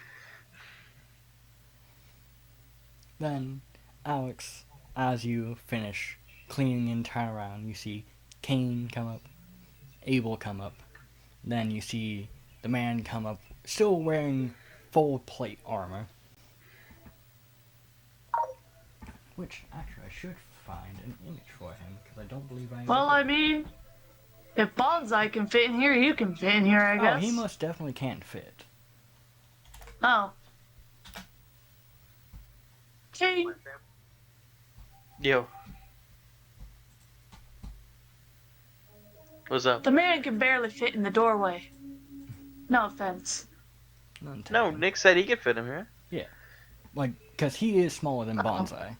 then, Alex, as you finish cleaning and turn around, you see Kane come up, Abel come up. Then you see the man come up, still wearing full plate armor. Which, actually, I should find an image for him, because I don't believe I... Well, I mean, if Bonsai can fit in here, you can fit in here, I guess. Oh, he most definitely can't fit. Oh. Okay. Yo. What's up? The man can barely fit in the doorway. No offense. None No, taken. Nick said he could fit him here. Like, because he is smaller than Bonsai.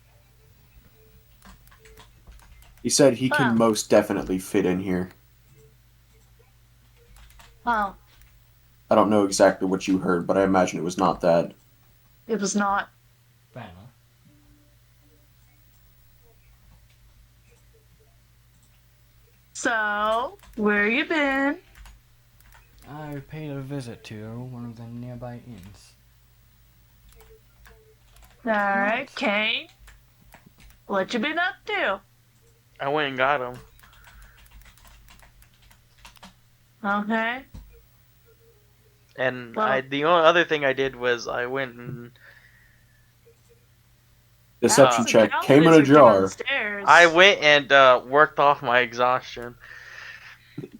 He said he can Wow. most definitely fit in here. Wow. I don't know exactly what you heard, but I imagine it was not that. It was not. Banner. So, where you been? I paid a visit to one of the nearby inns. Alright, Kane. What you been up to? I went and got him. Okay. And Well- the only other thing I did was I went and Deception Alex check and came in a Calvin are jar. downstairs. I went and worked off my exhaustion.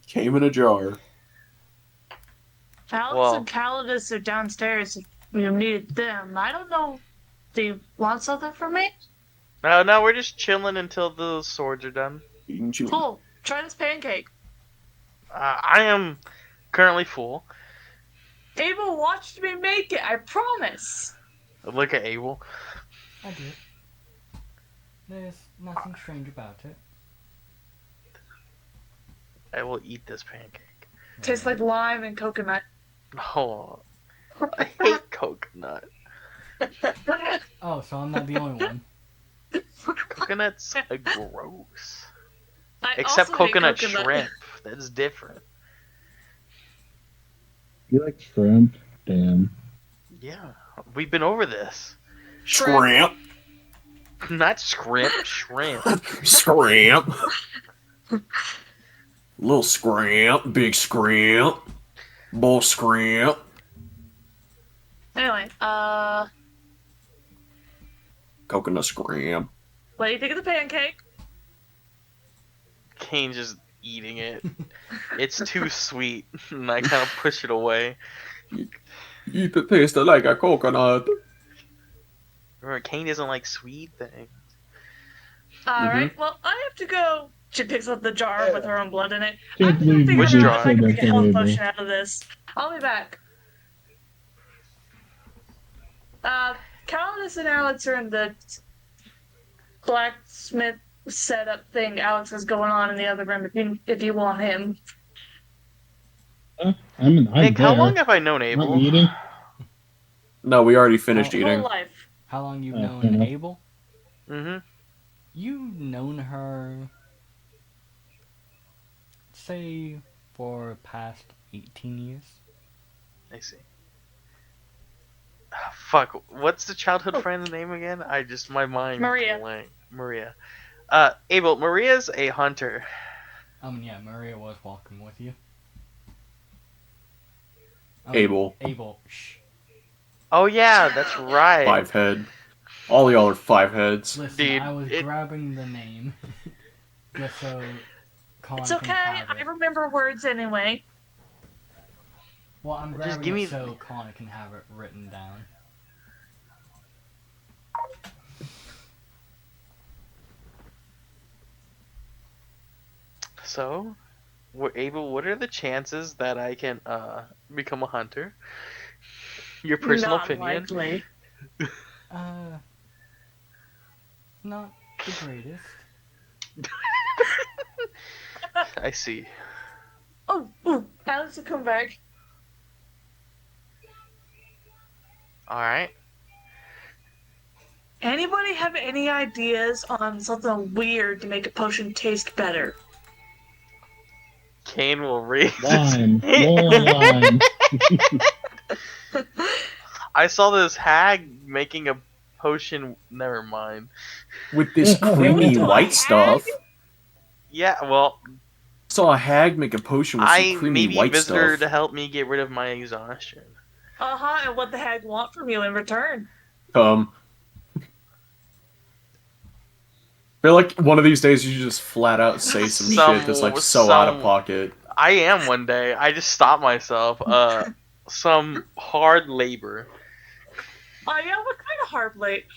Came in a jar. Alex Well- and Calidus are downstairs. You needed them. I don't know. Do you want something from me? No, we're just chilling until the swords are done. Eating chewing. Cool. Try this pancake. I am currently full. Abel watched me make it. I promise. Look at Abel. I did. There's nothing strange about it. I will eat this pancake. Tastes like lime and coconut. Oh, I hate coconut. Oh, so I'm not the only one. Coconut's gross. I Except also hate coconut coconut. shrimp. That's different. You like shrimp? Damn. Yeah, we've been over this. Scrimp. Not scrimp, shrimp. Scrimp. Little scrimp. Big scrimp. Bull scrimp. Anyway, Coconut scrimp. what do you think of the pancake? Kane's just eating it. It's too sweet, and I kind of push it away. It tastes like a coconut. Remember, Kane doesn't like sweet things. Alright, well, I have to go. She picks up the jar with her own blood in it. Can't I'm gonna believe figure you Which did jar? out if I can say make that a to health Abel. potion out of this. I'll be back. Calidus and Alex are in the blacksmith setup thing Alex has going on in the other room if you want him. I'm Nick, how there. long have I known I'm Abel? eating. No, we already finished Oh. Whole eating. life. How long you've Oh, known fair enough. Abel? Mm-hmm. You've known her, say, for past 18 years? I see. Fuck, what's the childhood Oh. friend's name again? My mind Maria. blank. Maria. Abel, Maria's a hunter. Yeah, Maria was walking with you. Abel. Abel, shh. Oh yeah, that's right. 5 head. All y'all are 5 heads. Listen, Dude, I was it- grabbing the name. Just so Colin It's can okay, have I it. remember words anyway. Well, I'm Just grabbing give me- it so Colin can have it written down. So, Abel, what are the chances that I can become a hunter? Your personal Not opinion. likely. Not the greatest. I see. Oh, ooh, Alex will come back. All right. Anybody have any ideas on something weird to make a potion taste better? Kane will raise his Lime. hand. More lime. I saw this hag making a potion. Never mind. With this creamy Into a white hag? stuff. Yeah, well, Saw a hag make a potion with I some creamy maybe white visited her stuff. to help me get rid of my exhaustion. And what the hag want from you in return? Feel like one of these days you should just flat out say some shit that's like so out of pocket. I am one day. I just stopped myself. Some hard labor. Oh yeah, what kind of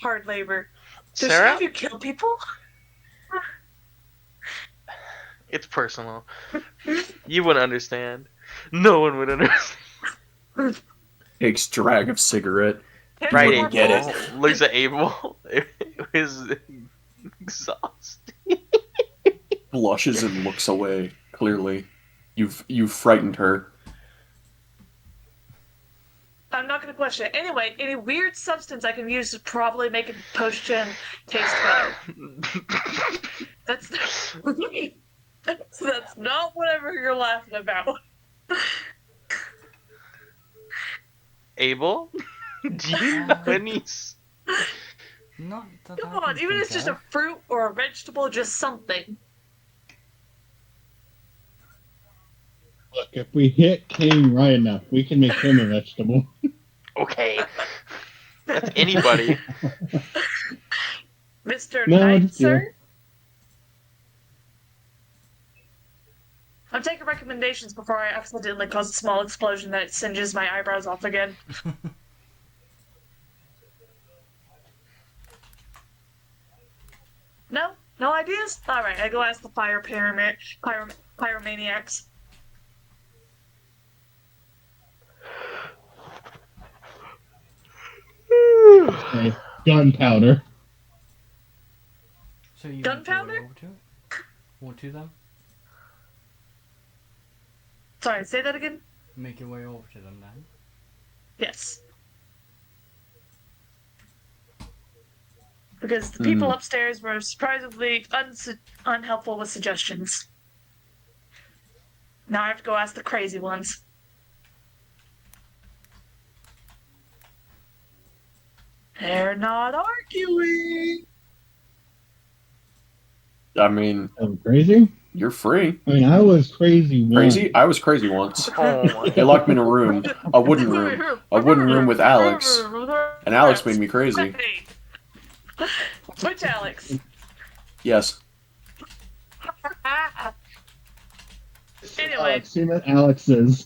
hard labor? Does she Sarah, have you kill people? it's personal. You wouldn't understand. No one would understand. Takes drag of cigarette. Can't Right, you Abel. get more it. Looks at Abel. It was exhausting. Blushes and looks away. Clearly, you've frightened her. I'm not gonna question it. Anyway, any weird substance I can use to probably make a potion taste better. That's that's not whatever you're laughing about. Abel, do you know any? Not that Come I on, can even if it's think just a of. fruit or a vegetable, just something. Look, if we hit King right enough, we can make him a vegetable. Okay, that's anybody. Mr. No, Knight, just you. sir? I'm taking recommendations before I accidentally cause a small explosion that singes my eyebrows off again. No? No ideas? Alright, I go ask the pyromaniacs. Okay, gunpowder. So you Gunpowder? make your way over to it? Or to them? Sorry, say that again? Make your way over to them then. Yes. Because the people upstairs were surprisingly unhelpful with suggestions. Now I have to go ask the crazy ones. They're not arguing. I mean, Oh, crazy? you're free. I mean, I was crazy once. Crazy? I was crazy once. Oh my. They locked me in a room, a wooden room with Alex, and Alex made me crazy. Which Alex? Yes. Anyway, Alex, see what Alex is.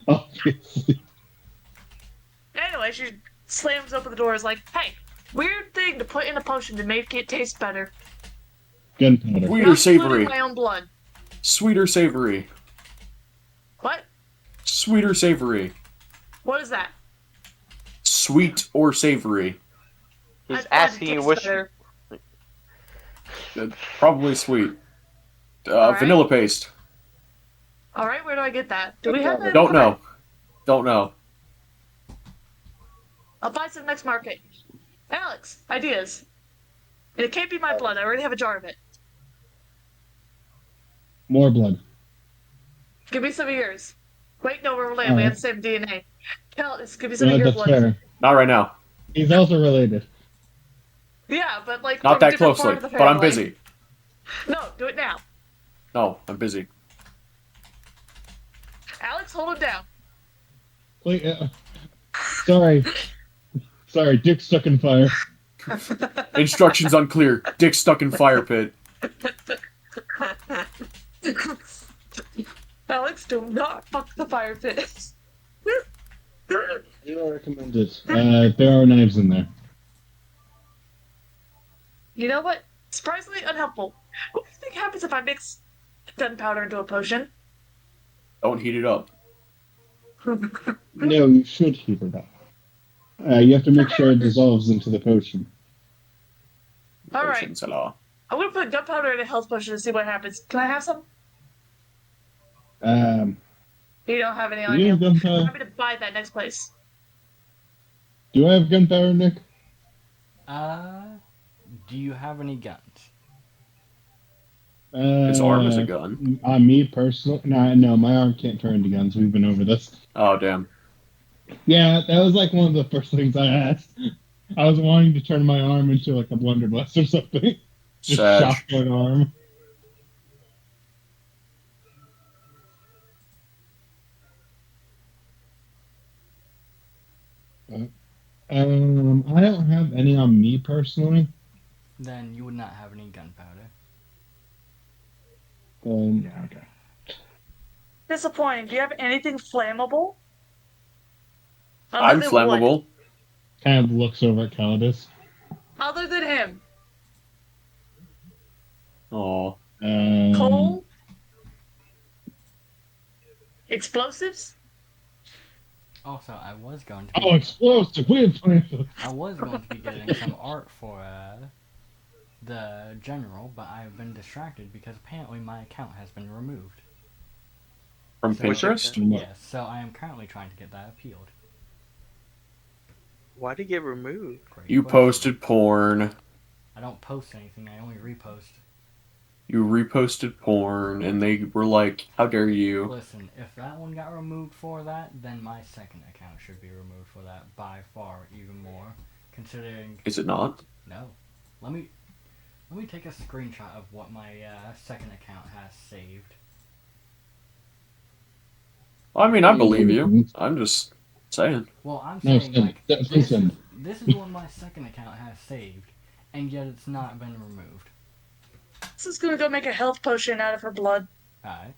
Obviously. anyway, she slams open the door. Is like, "Hey, weird thing to put in a potion to make it taste better. Gunpowder. Sweet or Not savory? including my own blood. Sweet or savory? What? Sweet or savory? What is that? Sweet or savory? He's I'd asking it you tastes which. better. Probably sweet. Alright. Vanilla paste. All right, where do I get that? Do we have that? Don't know. Don't know. I'll buy some next market. Alex, ideas. And it can't be my blood. I already have a jar of it. More blood. Give me some of yours. Wait, no, we're related. We have the same DNA. Alex, give me some No, of your that's blood. fair. Not right now. He's also related. Yeah, but like Not from a that different closely. part of the But I'm family. busy. No, do it now. No, I'm busy. Alex, hold him down. Wait, sorry. Sorry, dick stuck in fire. Instructions unclear. Dick stuck in fire pit. Alex, do not fuck the fire pit. I don't recommend it. There are knives in there. You know what? Surprisingly unhelpful. What do you think happens if I mix gunpowder into a potion? Don't heat it up. No, you should heat it up. You have to make sure it dissolves into the potion. All right. Potions, hello. I'm gonna put gunpowder in a health potion and see what happens. Can I have some? You don't have any Do on you you. have I'm gunpowder? happy to buy that next place. Do I have gunpowder, Nick? Do you have any guns? His arm is a gun. Me personally, no, my arm can't turn into guns. We've been over this. Oh, damn. Yeah, that was like one of the first things I asked. I was wanting to turn my arm into like a blunderbuss or something. Just Sag. shotgun arm. I don't have any on me personally. Then you would not have any gunpowder. Yeah, okay. Disappointing. Do you have anything flammable? I'm Other than flammable. wood. Kind of looks over at Calidus. Other than him. Oh. Coal? Explosives? Also, I was going to. Oh, explosive! We have plenty. I was going to be getting some art for the general, but I've been distracted because apparently my account has been removed. From So- Pinterest? Yes, so I am currently trying to get that appealed. Why did it get removed? Great You question. posted porn. I don't post anything, I only repost. You reposted porn, and they were like, "How dare you?" Listen, if that one got removed for that, then my second account should be removed for that by far, even more. Considering Is it not? no, let me take a screenshot of what my second account has saved. I mean, I believe you. I'm just saying. Well, I'm No, saying send like it. Please send it. this is what my second account has saved, and yet it's not been removed. This is gonna go make a health potion out of her blood. Alright.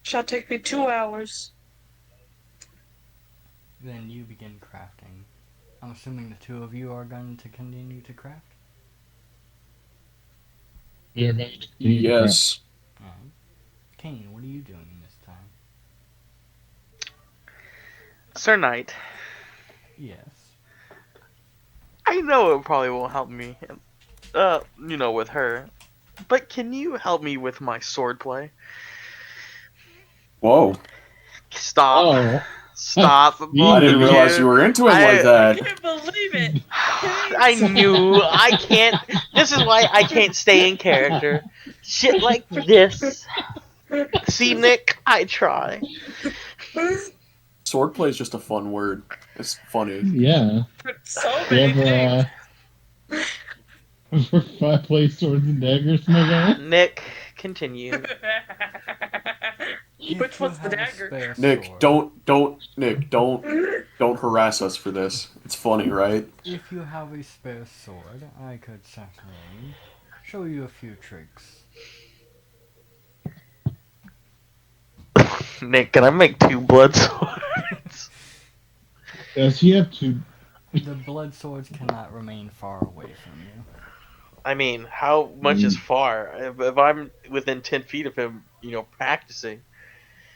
Shall take me 2 hours. Then you begin crafting. I'm assuming the two of you are going to continue to craft? We are going to continue to craft. Yes. Alright. Kane, what are you doing this time? Sir Knight, Yes. I know it probably won't help me, with her. But can you help me with my swordplay? Whoa. Stop. Oh, Stop. I I didn't realize you were into it like I that. can't believe it. I knew. I can't. This is why I can't stay in character. Shit like this. See, Nick, I try. Swordplay is just a fun word. It's funny. yeah. So You many ever, things. play Swords and Daggers, my guy? Nick, continue. If Which you one's the have a dagger? spare Nick, sword- don't harass us for this. It's funny, right? If you have a spare sword, I could certainly show you a few tricks. Nick, can I make 2 blood swords? Does he have to? The blood swords cannot remain far away from you. I mean, how much is far? If I'm within 10 feet of him, practicing.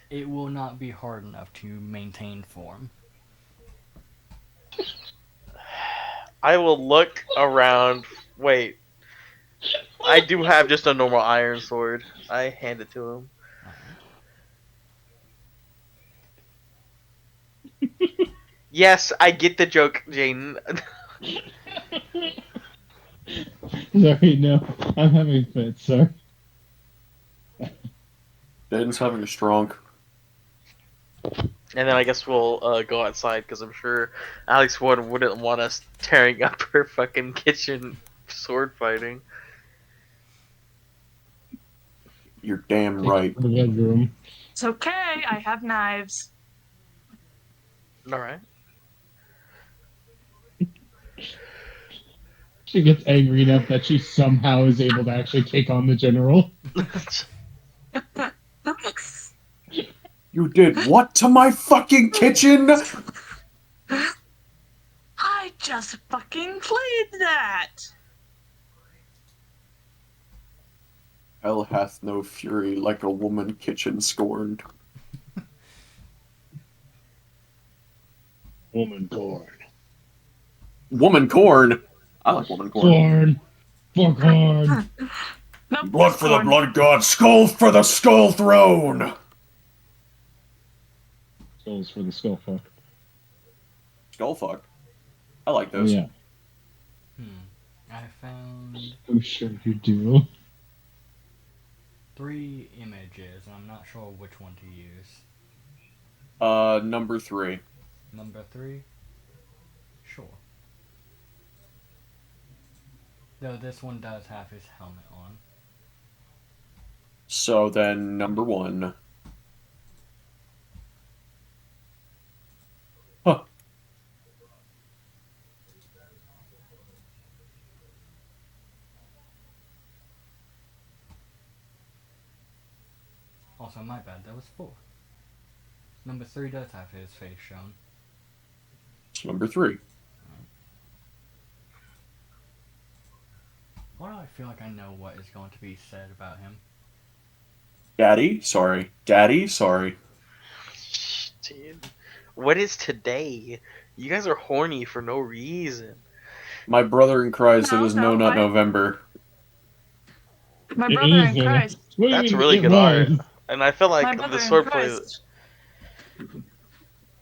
It will not be hard enough to maintain form. I will look around. Wait. I do have just a normal iron sword. I hand it to him. Yes, I get the joke, Jaden. Sorry, no. I'm having fits, sir. Jaden's having a strong. And then I guess we'll go outside because I'm sure Alex wouldn't want us tearing up her fucking kitchen sword fighting. You're damn right. The bedroom. It's okay. I have knives. Alright. She gets angry enough that she somehow is able to actually take on the general. You did what to my fucking kitchen? I just fucking played that. Hell hath no fury like a woman kitchen scorned. Woman corn. Woman corn? I like woman corn. Corn. For corn. No, Blood for the blood god, skull for the skull throne! Skulls for the skull fuck. Skull fuck. I like those. Yeah. I found I'm sure you do. 3 images, and I'm not sure which one to use. Number 3. Number 3? Sure. Though this one does have his helmet on. So then, number 1. Huh. Also, my bad, that was 4. Number 3 does have his face shown. So number 3. Why do I feel like I know what is going to be said about him? Daddy, sorry. Daddy, sorry. Dude, what is today? You guys are horny for no reason. My brother in Christ, it No, is no, No Nut I- November. My It brother in is, Christ. sweet, That's really it good art. was. And I feel My like brother the in swordplay. Christ.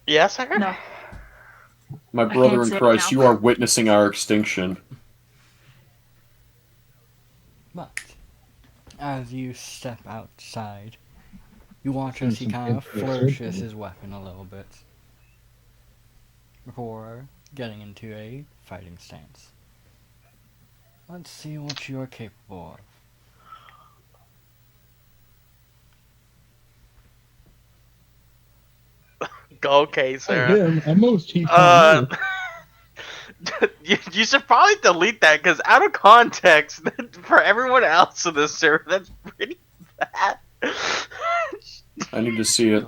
Yes, I heard. No. My I brother can't in say it Christ, now. you are witnessing our extinction. But as you step outside, you watch as he kind of flourishes his weapon a little bit before getting into a fighting stance. Let's see what you're capable of. Okay, I sir. him, at most he found You should probably delete that because out of context, for everyone else in this server, that's pretty bad. I need to see it.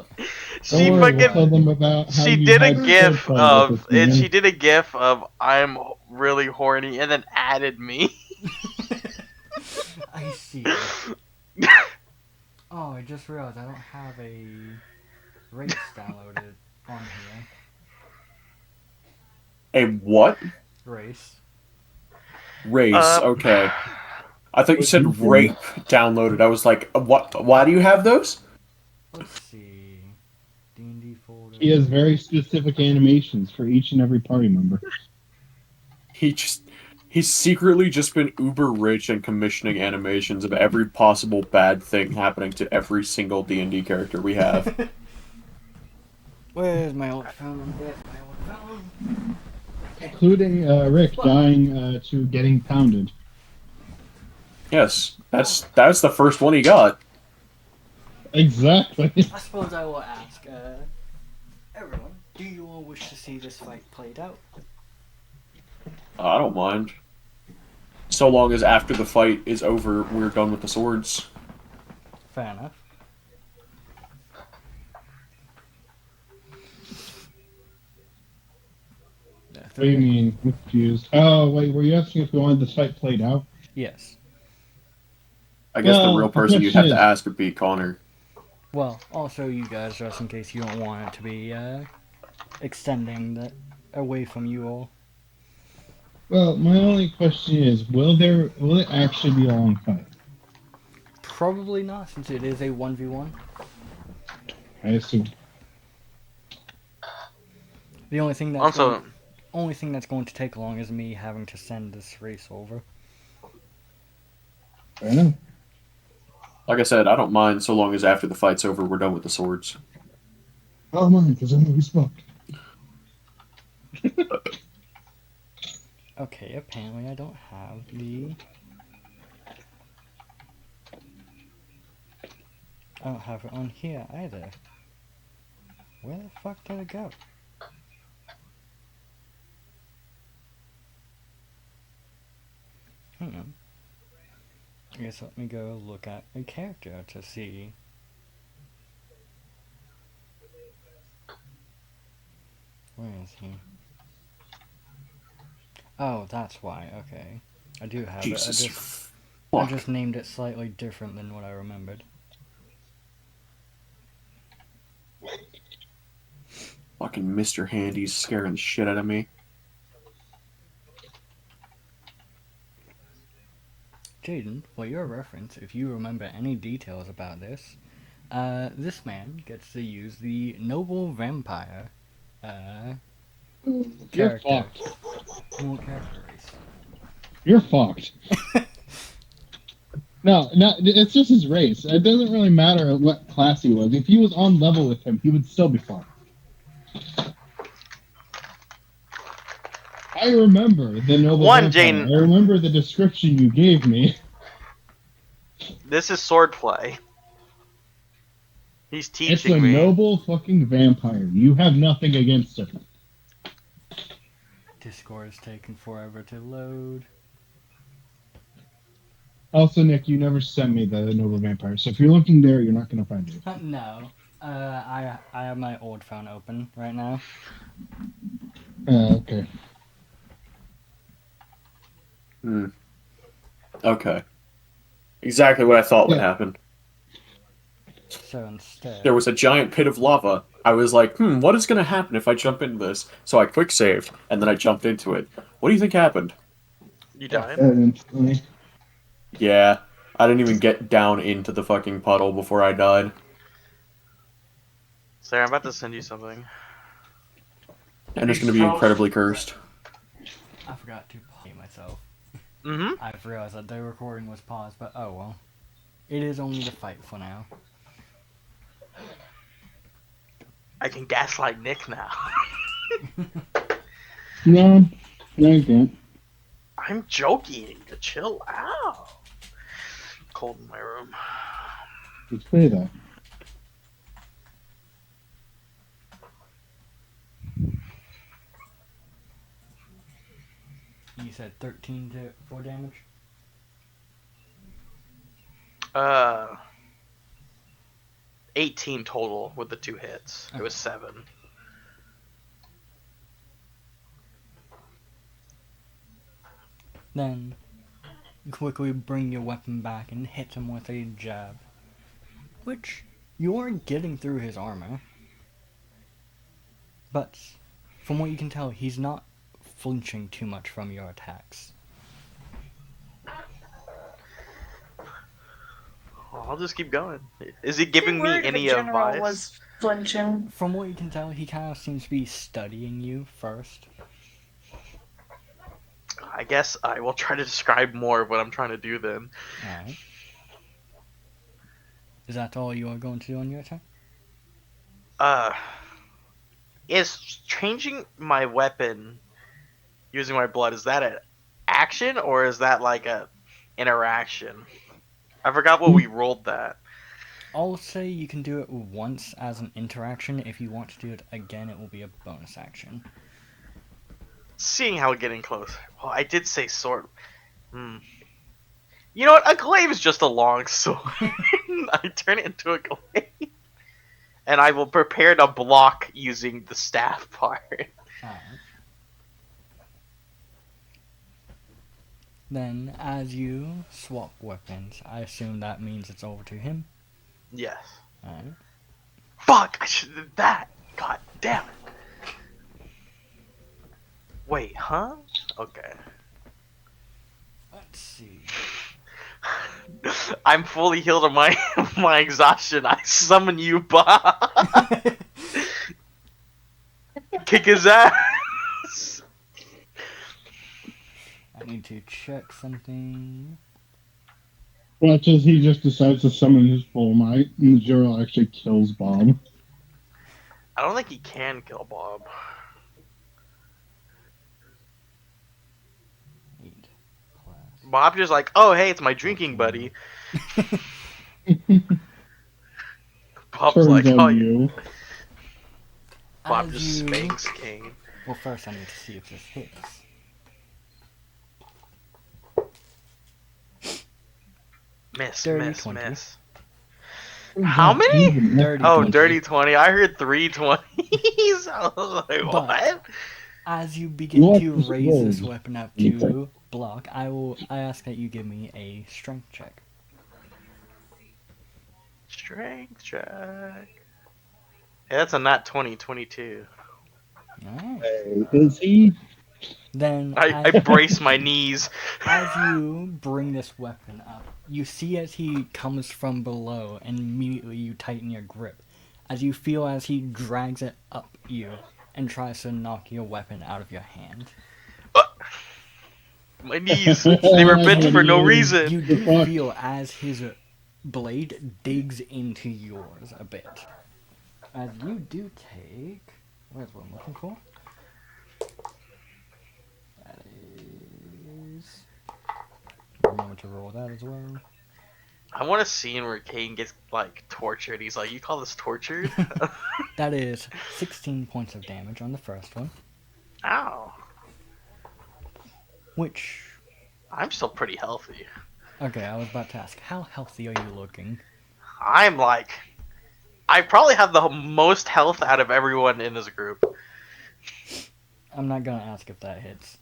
She Don't worry, we'll fucking tell them about how she you did a had gif sword play with of this man. she did a gif of I'm really horny and then added me. I see. Oh, I just realized I don't have a race downloaded on here. A what? Race. Race, okay. I thought you What said you doing? rape downloaded. I was like, what? Why do you have those? Let's see. D&D folder. He has very specific animations for each and every party member. He's secretly just been uber rich and commissioning animations of every possible bad thing happening to every single D&D character we have. Where's my old phone? Where's my old phone? Including Rick dying to getting pounded. Yes, that's the first one he got. Exactly. I suppose I will ask, everyone, do you all wish to see this fight played out? I don't mind. So long as after the fight is over, we're done with the swords. Fair enough. What do you mean? I'm confused. Oh, wait, were you asking if we wanted this fight played out? Yes. I guess Well, the real the person you'd question have to is- ask would be Connor. Well, also you guys, just in case you don't want it to be, extending that away from you all. Well, my only question is, will it actually be a long fight? Probably not, since it is a 1v1. I assume. The only thing that's Also, going to take long is me having to send this race over. Fair enough. Like I said, I don't mind so long as after the fight's over, we're done with the swords. Oh, mine, because I know we spoke. Okay, apparently I don't have the... I don't have it on here either. Where the fuck did it go? Hang on. I guess let me go look at a character to see. Where is he? Oh, that's why, okay. I do have Jesus. it. I Fuck. just named it slightly different than what I remembered. Fucking Mr. Handy's scaring the shit out of me. Jaden, for your reference, if you remember any details about this, this man gets to use the Noble Vampire, You're character. fucked. Well, character race. You're fucked. No, it's just his race. It doesn't really matter what class he was. If he was on level with him, he would still be fine. I remember the noble One, vampire. Jane- I remember the description you gave me. this is swordplay. He's It's teaching a me. noble fucking vampire. You have nothing against it. Discord is taking forever to load. Also, Nick, you never sent me the noble vampire, so if you're looking there, you're not going to find it. No. I have my old phone open right now. Okay. Okay. Exactly what I thought would Yeah. happen. So instead... There was a giant pit of lava. I was like, what is going to happen if I jump into this? So I quick saved, and then I jumped into it. What do you think happened? You died? Instantly. Yeah. I didn't even get down into the fucking puddle before I died. Sarah, I'm about to send you something. And it's gonna be incredibly cursed. I forgot to pause myself. Mm-hmm. I've realized that the recording was paused, but oh well. It is only the fight for now. I can gaslight Nick now. No, you can't. I'm joking. Chill out. Cold in my room. It's clear that. You said 13 to 4 damage? 18 total with the 2 hits. It was 7. Then, you quickly bring your weapon back and hit him with a jab. Which, you are getting through his armor. But, from what you can tell, he's not flinching too much from your attacks. I'll just keep going. Is he giving me Worried if any the general advice? was flinching. From what you can tell, he kind of seems to be studying you first. I guess I will try to describe more of what I'm trying to do then. Alright. Is that all you are going to do on your attack? Is changing my weapon using my blood, is that an action or is that like a interaction? I forgot what we rolled that. I'll say you can do it once as an interaction. If you want to do it again, it will be a bonus action. Seeing how we're getting close. Well, I did say sword. You know what? A glaive is just a long sword. I turn it into a glaive. And I will prepare to block using the staff part. Alright. Then, as you swap weapons, I assume that means it's over to him. Yes. Alright. Fuck! I should have did that! God damn it! Wait, huh? Okay. Let's see. I'm fully healed of my my exhaustion. I summon you, Bob. Kick his ass. I need to check something. Watch as he just decides to summon his full might, and the general actually kills Bob. I don't think he can kill Bob. 8 plus. Bob just like, oh hey, it's my drinking buddy. Bob's Turns like, on oh, you. Bob As just you- spanks Kane. Well, first I need to see if this hits. Miss, Dirty miss, 20. miss. How many? Dirty Oh, 20. dirty 20. I heard 320s. I was like, But- what? As you begin What to is raise this gold? weapon up Anything? to block, I ask that you give me a strength check. Strength check. Yeah, that's a not 20, 22. Alright. Is he? Then I brace my knees. as you bring this weapon up, you see as he comes from below, and immediately you tighten your grip. As you feel as he drags it up you and tries to knock your weapon out of your hand. My knees. They were bent for no You reason. You The do fuck? feel as his blade digs into yours a bit. As you do take... Where's what I'm looking for? That is... Remember to roll that as well. I want a scene where Kane gets like tortured. He's like, "You call this tortured?" That is 16 points of damage on the first one. Ow! Which... I'm still pretty healthy. Okay, I was about to ask, how healthy are you looking? I'm like, I probably have the most health out of everyone in this group. I'm not gonna ask if that hits.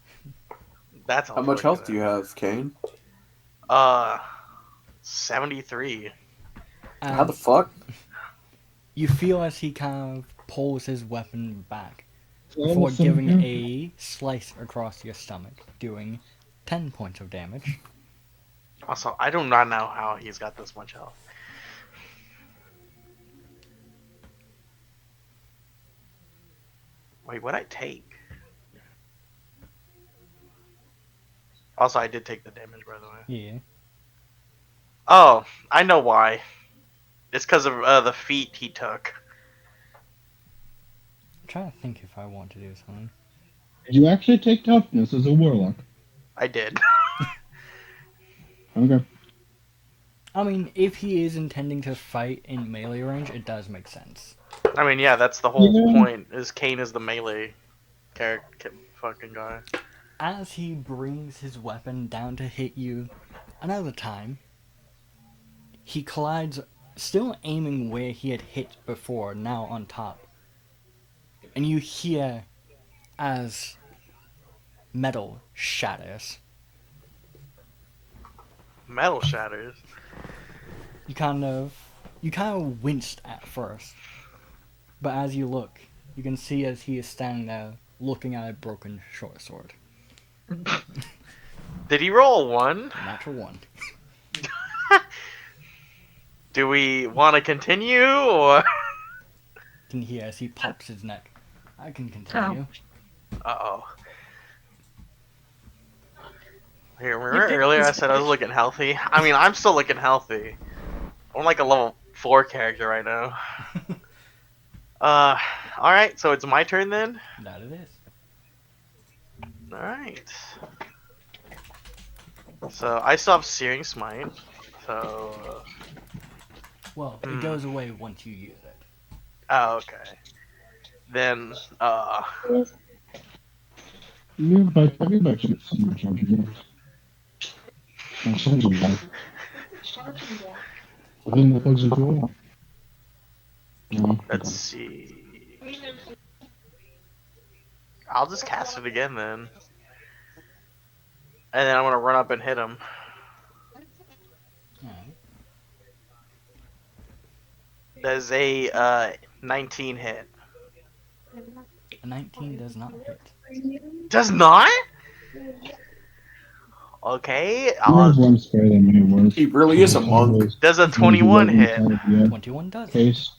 That's How much health do you have, Kane? 73. How the fuck? You feel as he kind of pulls his weapon back before Almost giving some- a slice across your stomach, doing 10 points of damage. Also, I do not know how he's got this much health. Wait, what'd I take? Also, I did take the damage, by the way. Yeah. Oh, I know why. It's because of the feat he took. I'm trying to think if I want to do something. Did you actually take toughness as a warlock? I did. Okay. I mean, if he is intending to fight in melee range, it does make sense. I mean, yeah, that's the whole Yeah. point. Is Kane is the melee character, fucking guy. As he brings his weapon down to hit you another time, he collides, still aiming where he had hit before, now on top. And you hear as metal shatters. Metal shatters. You kind of winced at first, but as you look, you can see as he is standing there looking at a broken short sword. Did he roll a 1? Natural one. Do we want to continue, or? You can hear as he pops his neck. I can continue. Uh-oh. Here, remember earlier I said I was looking healthy? I mean, I'm still looking healthy. I'm like a level 4 character right now. Alright, so it's my turn then? That it is. Alright. So, I still have Searing Smite, so... Well, it goes away once you use it. Oh, okay. Then, Everybody should supercharge again. I'm charging that. I think that plugs into all. No. let's see... I'll just cast it again then. And then I'm gonna run up and hit him. Alright. There's a 19 hit. A 19 does not hit. Does not? Okay. You have one spare that may work. He really is a monk. Does a 21 hit? 21 does. Case.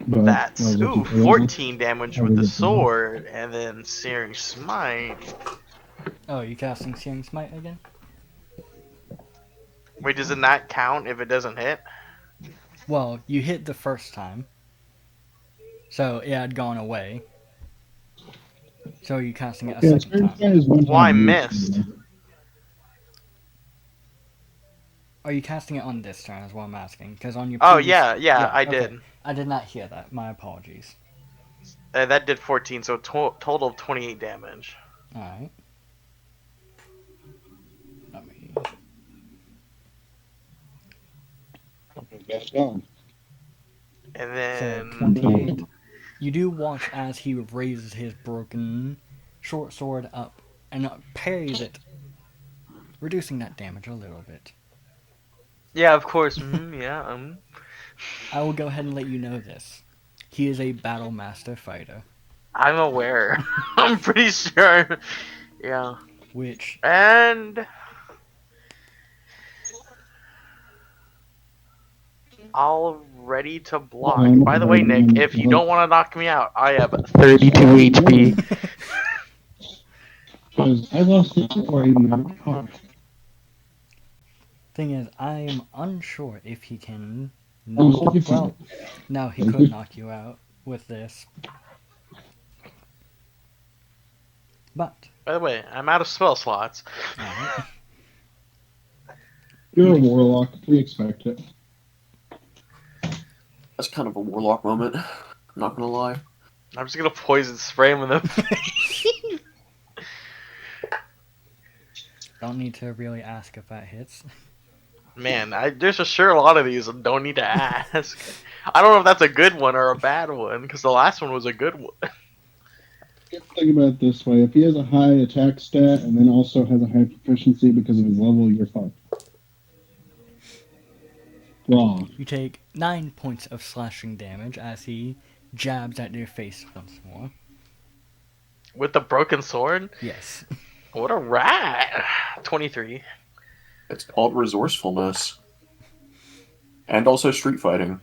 But, That's well, ooh, 14 damage with the sword, and then Searing Smite. Oh, you casting Searing Smite again? Wait, does it not count if it doesn't hit? Well, you hit the first time. So it had gone away. So you're casting it a Yeah, second time. is one Well, I time missed. Are you casting it on this turn is what I'm asking? Because on your Oh previous- yeah, I okay. did. I did not hear that. My apologies. That did 14, so total of 28 damage. Alright. Let me... That's gone. And So, then 28. You do watch as he raises his broken short sword up and parries it, reducing that damage a little bit. yeah, of course. Yeah. I will go ahead and let you know this. He is a battle master fighter, I'm aware. I'm pretty sure. Yeah. which And all ready to block. By the way, Nick, if you don't want to knock me out, I have 32 HP. Because I lost it before I even got caught. thing is, I am unsure if he can Oh, knock. if Well, no, he could knock you out with this. But By the way, I'm out of spell slots. alright. You're a warlock. We expect it. That's kind of a warlock moment. I'm not gonna lie. I'm just gonna poison spray him in the face. Don't need to really ask if that hits. Man, there's for sure a lot of these and don't need to ask. I don't know if that's a good one or a bad one, because the last one was a good one. Think about it this way: if he has a high attack stat and then also has a high proficiency because of his level, you're fucked. Wrong. You take 9 points of slashing damage as he jabs at your face once more. With the broken sword? Yes. What a rat! 23. It's called resourcefulness. And also street fighting.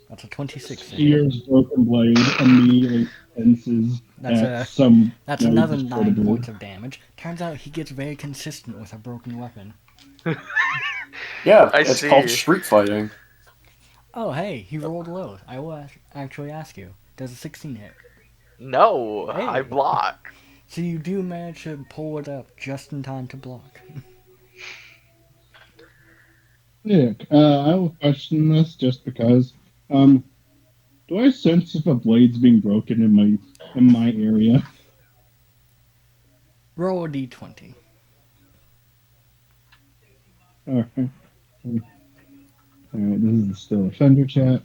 That's a 26. Sears Broken Blade immediately senses That's that a- some That's noise another is 9 audible. points of damage. Turns out he gets very consistent with a broken weapon. Yeah, I it's see. called street fighting. Oh, hey, he rolled low. I will actually ask you. Does a 16 hit? No, Hey. I block. So you do manage to pull it up just in time to block. Yeah, I will question this just because. Do I sense if a blade's being broken in my area? Roll a d20. Alright. Alright, this is still a Thunder chat.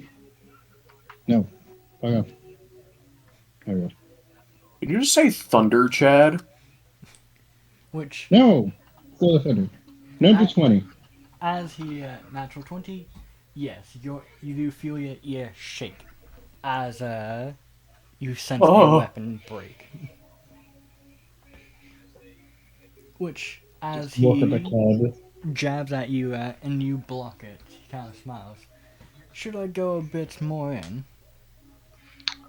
No. Fuck off. There we go. Did you just say thunder, Chad? Which, No! Still a Thunder. Number I- 20. as he natural 20, yes, you do feel your ear shake as you sense Oh. a weapon break. Which, as Look at the he cloud. jabs at you and you block it, he kind of smiles. Should I go a bit more in?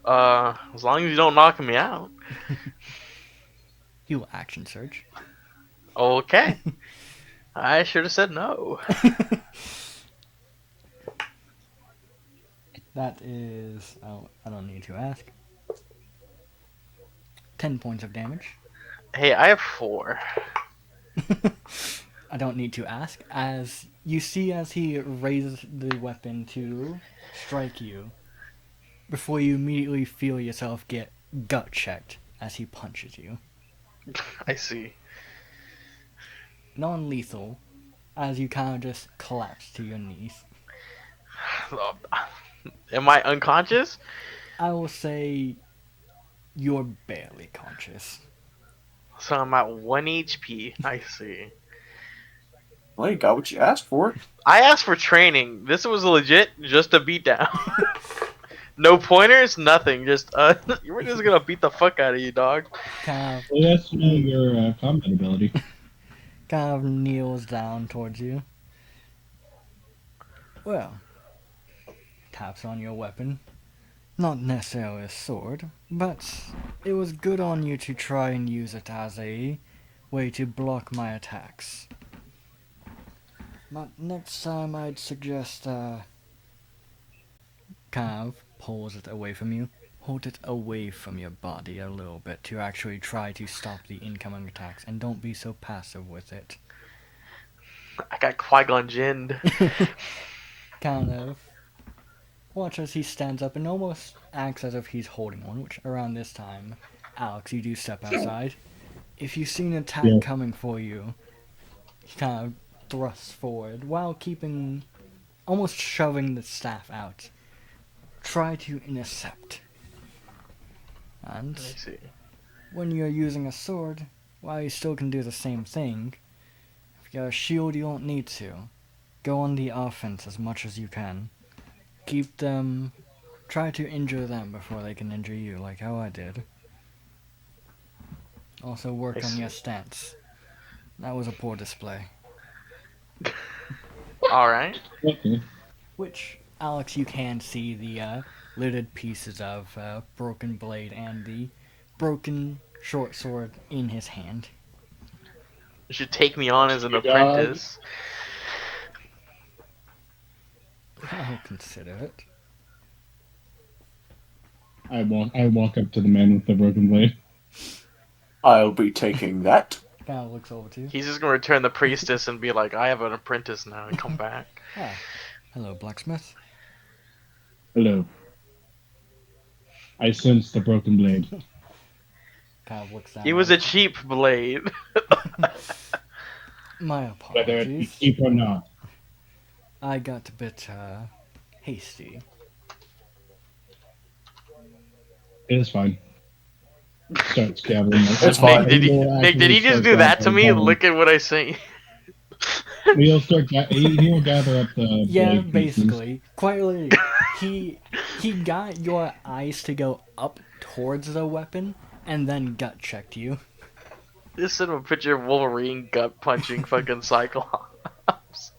As long as you don't knock me out. He will action surge. Okay. I should have said no. That is, I don't need to ask. 10 points of damage. Hey, I have 4. I don't need to ask. As you see, as he raises the weapon to strike you, before you immediately feel yourself get gut checked as he punches you. I see. Non-lethal, as you kind of just collapse to your knees. Am I unconscious? I will say you're barely conscious. So I'm at 1 HP. I see. Well, you got what you asked for. I asked for training. This was legit just a beatdown. No pointers, nothing. Just we're just gonna beat the fuck out of you, dog. Kind Well, that's your combat ability. of kneels down towards you. Well, taps on your weapon. Not necessarily a sword, but it was good on you to try and use it as a way to block my attacks. But next time I'd suggest, kind of pulls it away from you. Hold it away from your body a little bit to actually try to stop the incoming attacks, and don't be so passive with it. I got Qui-Gon Jinned. Kind of. Watch as he stands up and almost acts as if he's holding one, which around this time, Alex, you do step outside. If you see an attack Yeah. coming for you, he kind of thrusts forward while keeping, almost shoving the staff out. Try to intercept. And I see. when you're using a sword, while you still can do the same thing, if you got a shield, you don't need to. Go on the offense as much as you can. Keep them. Try to injure them before they can injure you, like how I did. Also work I on see. your stance. That was a poor display. Alright. Okay. Which, Alex, you can see the littered pieces of broken blade and the broken short sword in his hand. You should take me on as an Good dog. apprentice. I'll consider it. I walk up to the man with the broken blade. I'll be taking that. Kind of looks over to you. He's just gonna return the priestess and be like, I have an apprentice now, and come back. Ah, hello, blacksmith. Hello. I sense the broken blade. Kind of looks down. He was a cheap blade. My Whether it be apologies. cheap or not. I got a bit hasty. It is fine. Starts gathering. It's fine. Nick, did he just do that to me? Look at what I say. He'll start. He'll gather up the. Yeah, blade pieces. basically. Quite literally. He got your eyes to go up towards the weapon and then gut checked you. Just send him a picture of Wolverine gut punching fucking Cyclops.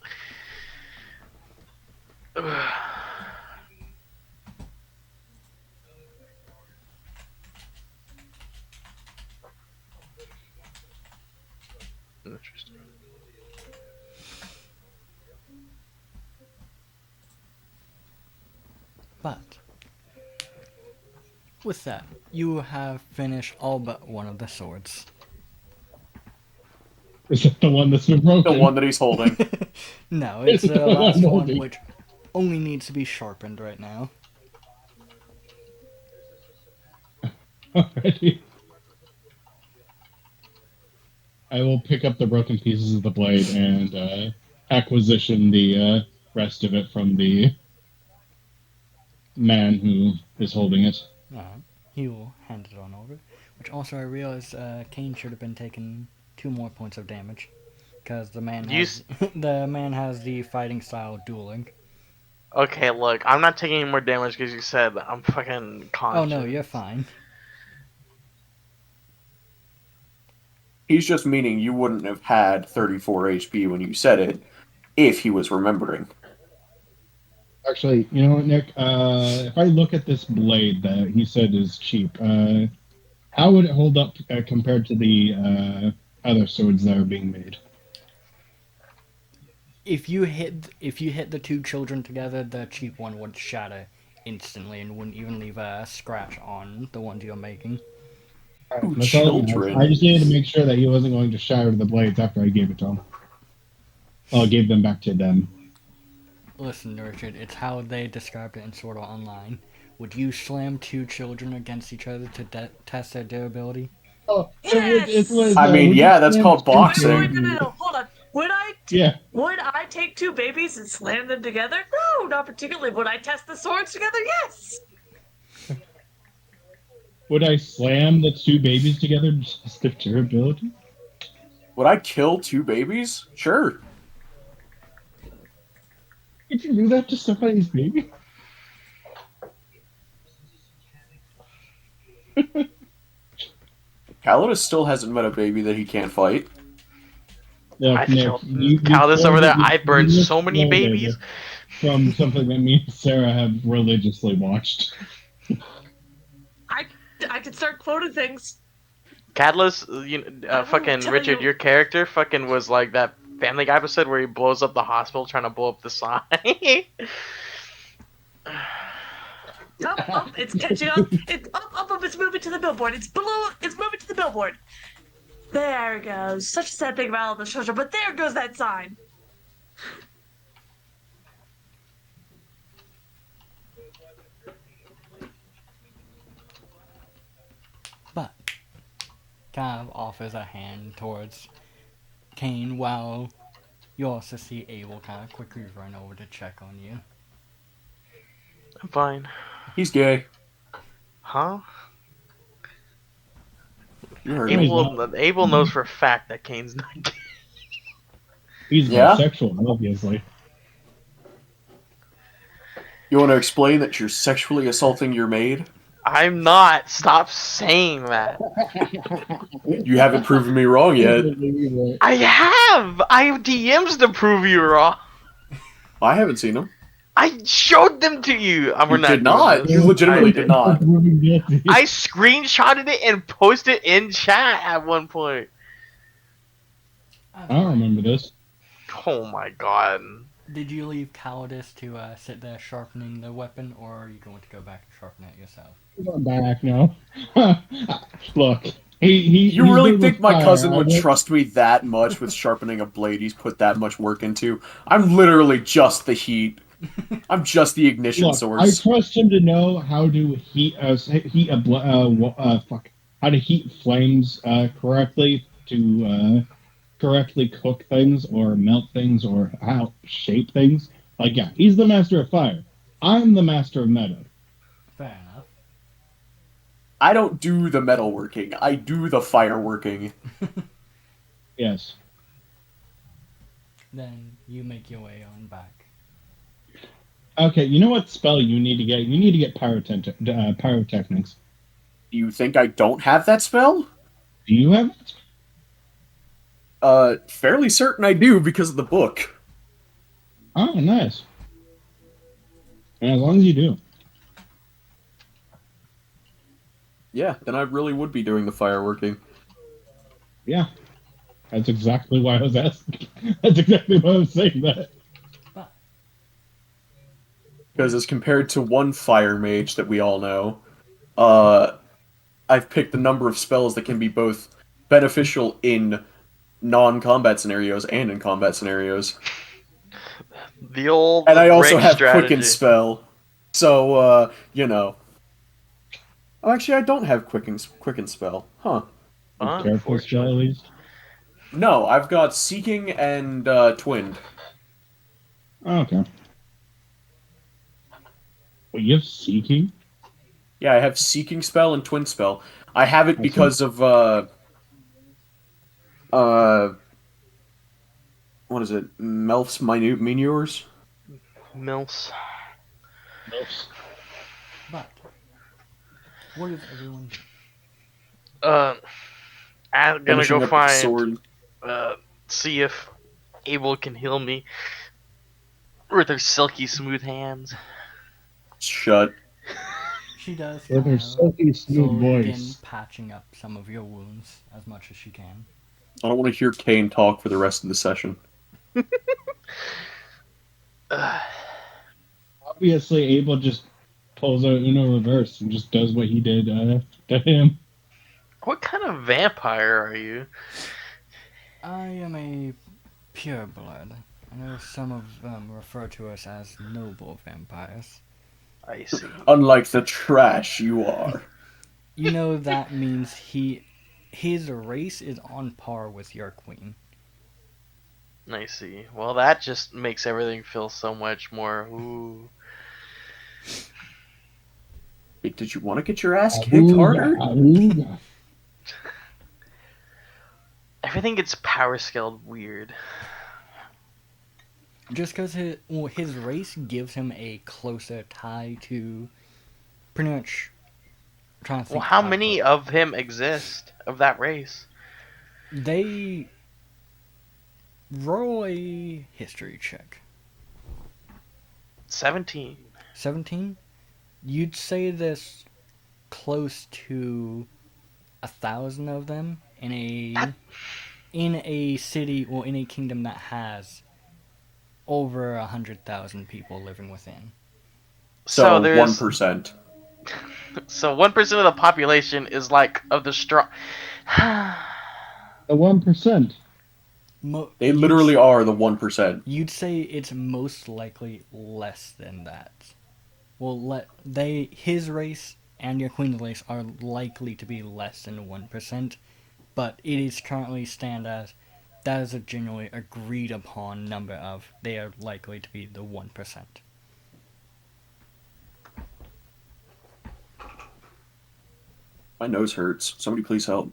Interesting. But with that, you have finished all but one of the swords. Is it the one that's been broken? The one that he's holding. No, it's It's the the one last I'm one, holding. which only needs to be sharpened right now. Alrighty. I will pick up the broken pieces of the blade and acquisition the rest of it from the man who is holding it. He will hand it on over. Which also I realized Kane should have been taking 2 more points of damage. Because the man has the man has the fighting style dueling. Okay, look, I'm not taking any more damage because you said I'm fucking conscious. Oh no, you're fine. He's just meaning you wouldn't have had 34 HP when you said it if he was remembering. Actually, you know what, Nick? If I look at this blade that he said is cheap, how would it hold up compared to the other swords that are being made? If you hit the 2 children together, the cheap one would shatter instantly and wouldn't even leave a scratch on the ones you're making. Ooh, That's all it children. was. I just needed to make sure that he wasn't going to shatter the blades after I gave it to him. Well, I gave them back to them. Listen, Richard, it's how they described it in Sword Art Online. Would you slam 2 children against each other to test their durability? Oh, Yes! I mean, yeah, that's called boxing. No, hold on. Would I take 2 babies and slam them together? No, not particularly. Would I test the swords together? Yes. Would I slam the 2 babies together to test their durability? Would I kill 2 babies? Sure. Did you do that to somebody's baby? Calidus still hasn't met a baby that he can't fight. No, I Nick, killed you Calidus over there. I burned you so many quoted babies. From something that me and Sarah have religiously watched. I could start quoting things. Catalyst, fucking tell Richard, you. your character fucking was like that Family Guy episode where he blows up the hospital trying to blow up the sign. Up, it's catching up. It's up, it's moving to the billboard. It's moving to the billboard. There it goes. Such a sad thing about all the children, but there goes that sign. But kind of offers a hand towards Kane while you also see Abel kind of quickly run over to check on you. I'm fine. He's gay. Huh? You heard me. Abel knows for a fact that Kane's not gay. He's Yeah? bisexual, obviously. You want to explain that you're sexually assaulting your maid? I'm not. Stop saying that. You haven't proven me wrong yet. I have. I have DMs to prove you wrong. I haven't seen them. I showed them to you. You did not. doing this. You legitimately did not. I screenshotted it and posted it in chat at one point. I don't remember this. Oh my god. Did you leave Calidus to sit there sharpening the weapon, or are you going to go back and sharpen it yourself? Going back, no. Look, You he's really good think with my fire. cousin I would won't- trust me that much with sharpening a blade he's put that much work into? I'm literally just the heat. I'm just the ignition Look, I source. trust him to know how to heat how to heat flames correctly to correctly cook things or melt things or how shape things. Like, yeah, he's the master of fire. I'm the master of metal. Fair enough. I don't do the metalworking. I do the fireworking. Yes. Then you make your way on back. Okay, you know what spell you need to get? You need to get pyrotechnics. Do you think I don't have that spell? Do you have it? Fairly certain I do because of the book. Oh, nice. And as long as you do. Yeah, then I really would be doing the fireworking. Yeah. That's exactly why I was asking. That's exactly why I was saying that. But Because as compared to one fire mage that we all know, I've picked a number of spells that can be both beneficial in non-combat scenarios and in combat scenarios. The old And I also break have strategy. Quicken Spell. So, you know. Oh, actually, I don't have Quicken Spell. Huh. Careful spell at least. No, I've got Seeking and Twinned. Oh, okay. Wait, you have Seeking? Yeah, I have Seeking Spell and Twin Spell. I have it I because of, what is it? Melf's Meteors? Mills. but what is everyone? I'm gonna Finishing go up the find, sword. see if Abel can heal me with her silky smooth hands. Shut. She does With her kind of silky smooth slowly begin voice. patching up some of your wounds as much as she can. I don't want to hear Kane talk for the rest of the session. Obviously, Abel just pulls out Uno reverse and just does what he did to him. What kind of vampire are you? I am a pureblood. I know some of them refer to us as noble vampires. I see. Unlike the trash you are. You know that means his race is on par with your queen. I see. Well, that just makes everything feel so much more. Ooh. Wait, did you want to get your ass kicked Ooga, harder? ooga. Everything gets power scaled weird. Just because his race gives him a closer tie to pretty much trying to Well, think. how many of him exist of that race? They roll a history check. 17. 17? You'd say there's close to 1,000 of them in a city or in a kingdom that has over 100,000 people living within. So there's 1%. so 1% of the population is like of the strong. The 1%. They literally are the 1%. You'd say it's most likely less than that. Well, his race and your queen's race are likely to be less than 1%, but it is currently stand as that is a generally agreed upon number of they are likely to be the 1%. My nose hurts. Somebody please help.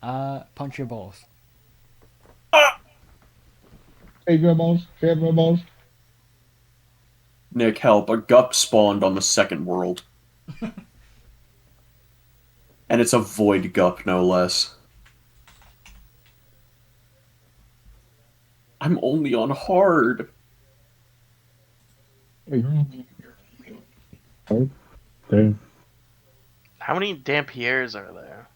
Punch your balls. Shave your balls. Shave your balls. Nick, help. A gup spawned on the second world. And it's a void gup, no less. I'm only on hard. Okay. How many Dampierres are there?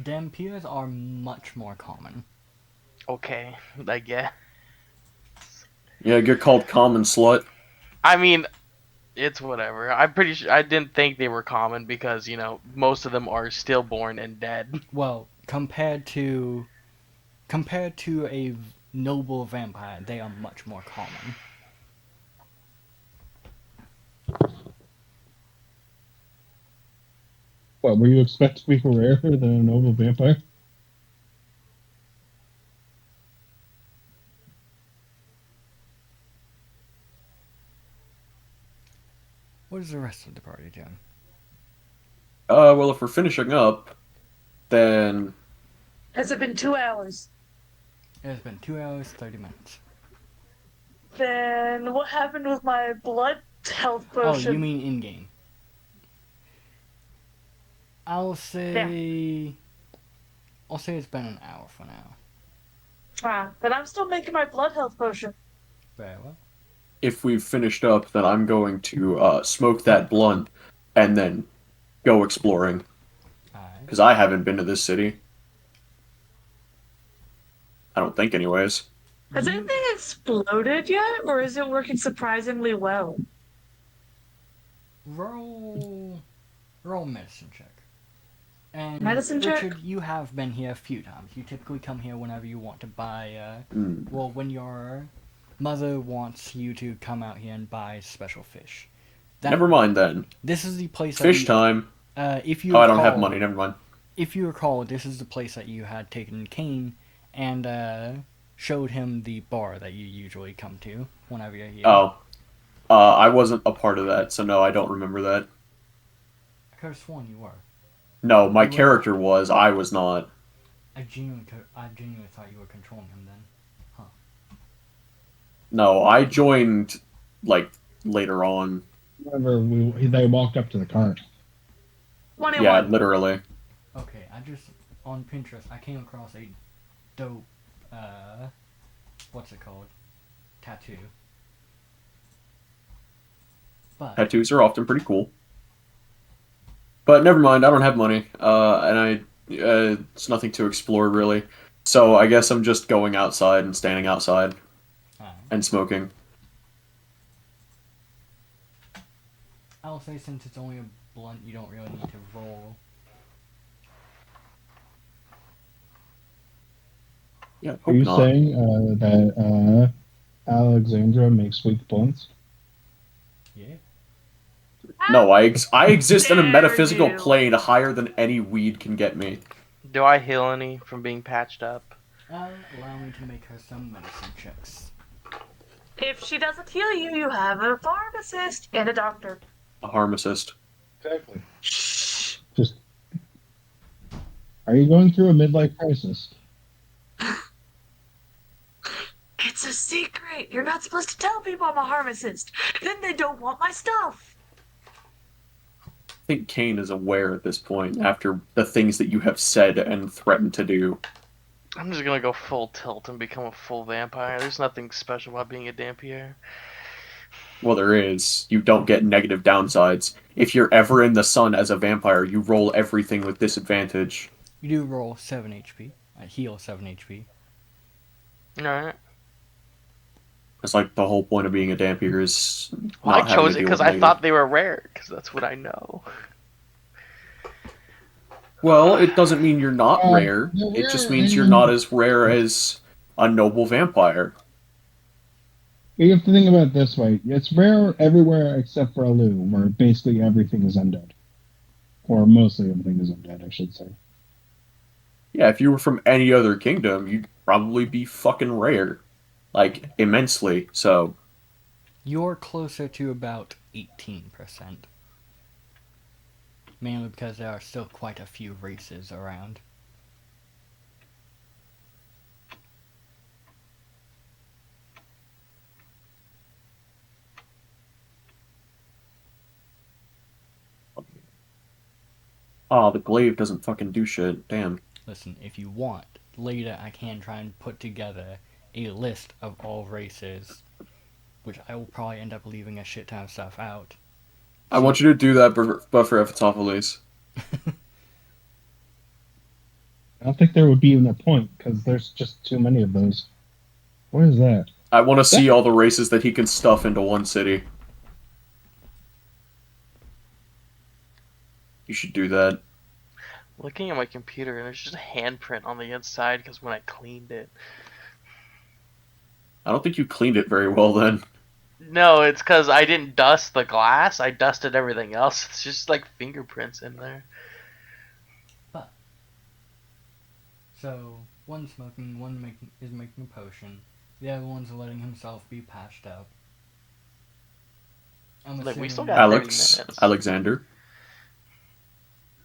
Dampiers are much more common. Okay, I guess. Yeah, get called common slut. I mean, it's whatever. I'm pretty sure I didn't think they were common because, you know, most of them are stillborn and dead. Well, compared to a noble vampire, they are much more common. What, were you expecting to be rarer than a noble vampire? What is the rest of the party doing? Well, if we're finishing up, then... Has it been 2 hours? It has been 2 hours, 30 minutes. Then what happened with my blood health Oh, potion? you mean in-game? I'll say I'll say it's been an hour for now. But I'm still making my blood health potion. Very well. If we've finished up, then I'm going to smoke that blunt and then go exploring. Alright. Because I haven't been to this city. I don't think, anyways. Has anything exploded yet, or is it working surprisingly well? Roll medicine check. And Medicine check? Richard, you have been here a few times. You typically come here whenever you want to buy, well, when your mother wants you to come out here and buy special fish. Never mind then. This is the place Fish time. If you Oh, I don't recall, have money, never mind. If you recall, this is the place that you had taken Kane and showed him the bar that you usually come to whenever you're here. Oh. I wasn't a part of that, so no, I don't remember that. I could have sworn you were. No, my character was, I was not. I genuinely thought you were controlling him then. Huh. No, I joined, like, later on. Whenever they walked up to the cart. 21. Yeah, literally. Okay, on Pinterest, I came across a dope, what's it called? Tattoo. But Tattoos are often pretty cool. But never mind, I don't have money. And it's nothing to explore, really. So I guess I'm just going outside and standing outside and smoking. I'll say since it's only a blunt, you don't really need to roll. Yeah, Are hope you not. saying that Alexandra makes weak blunts? Yeah. No, I exist in a Dare metaphysical you. plane higher than any weed can get me. Do I heal any from being patched up? Allow me to make her some medicine checks. If she doesn't heal you, you have a pharmacist and a doctor. A pharmacist. Exactly. Shh. Just. Are you going through a midlife crisis? It's a secret. You're not supposed to tell people I'm a pharmacist. Then they don't want my stuff. I think Kane is aware at this point, after the things that you have said and threatened to do. I'm just gonna go full tilt and become a full vampire. There's nothing special about being a Dampier. Well, there is. You don't get negative downsides. If you're ever in the sun as a vampire, you roll everything with disadvantage. You do roll 7 HP. Heal 7 HP. Alright. It's like the whole point of being a Dampier is Well, I not having chose to it deal because with I negative. thought they were rare, because that's what I know. Well, it doesn't mean you're not rare. they're It just rare means you're and- not as rare as a noble vampire. You have to think about it this way. It's rare everywhere except for Alu, where basically everything is undead. Or mostly everything is undead, I should say. Yeah, if you were from any other kingdom, you'd probably be fucking rare. Like, immensely, so... You're closer to about 18%. Mainly because there are still quite a few races around. Oh, the glaive doesn't fucking do shit. Damn. Listen, if you want, later I can try and put together a list of all races, which I will probably end up leaving a shit ton of stuff out. I want you to do that, but for Ephitophiles. I don't think there would be even a point, because there's just too many of those. What is that? I want to see all the races that he can stuff into one city. You should do that. Looking at my computer, and there's just a handprint on the inside because when I cleaned it. I don't think you cleaned it very well then. No, it's because I didn't dust the glass. I dusted everything else. It's just like fingerprints in there. So, one's smoking, one is making a potion, the other one's letting himself be patched up. I'm Like, we still assuming- got- 30 Alex. minutes. Alexander.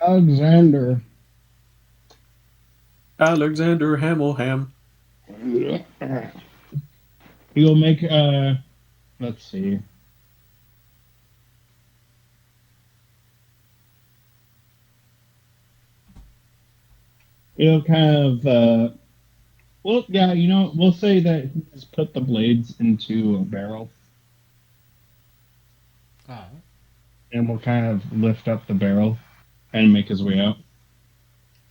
Alexander. Alexander Hamilham. He'll make, let's see. it'll kind of, well, yeah, we'll say that he's put the blades into a barrel, Alright. and we'll kind of lift up the barrel and make his way out.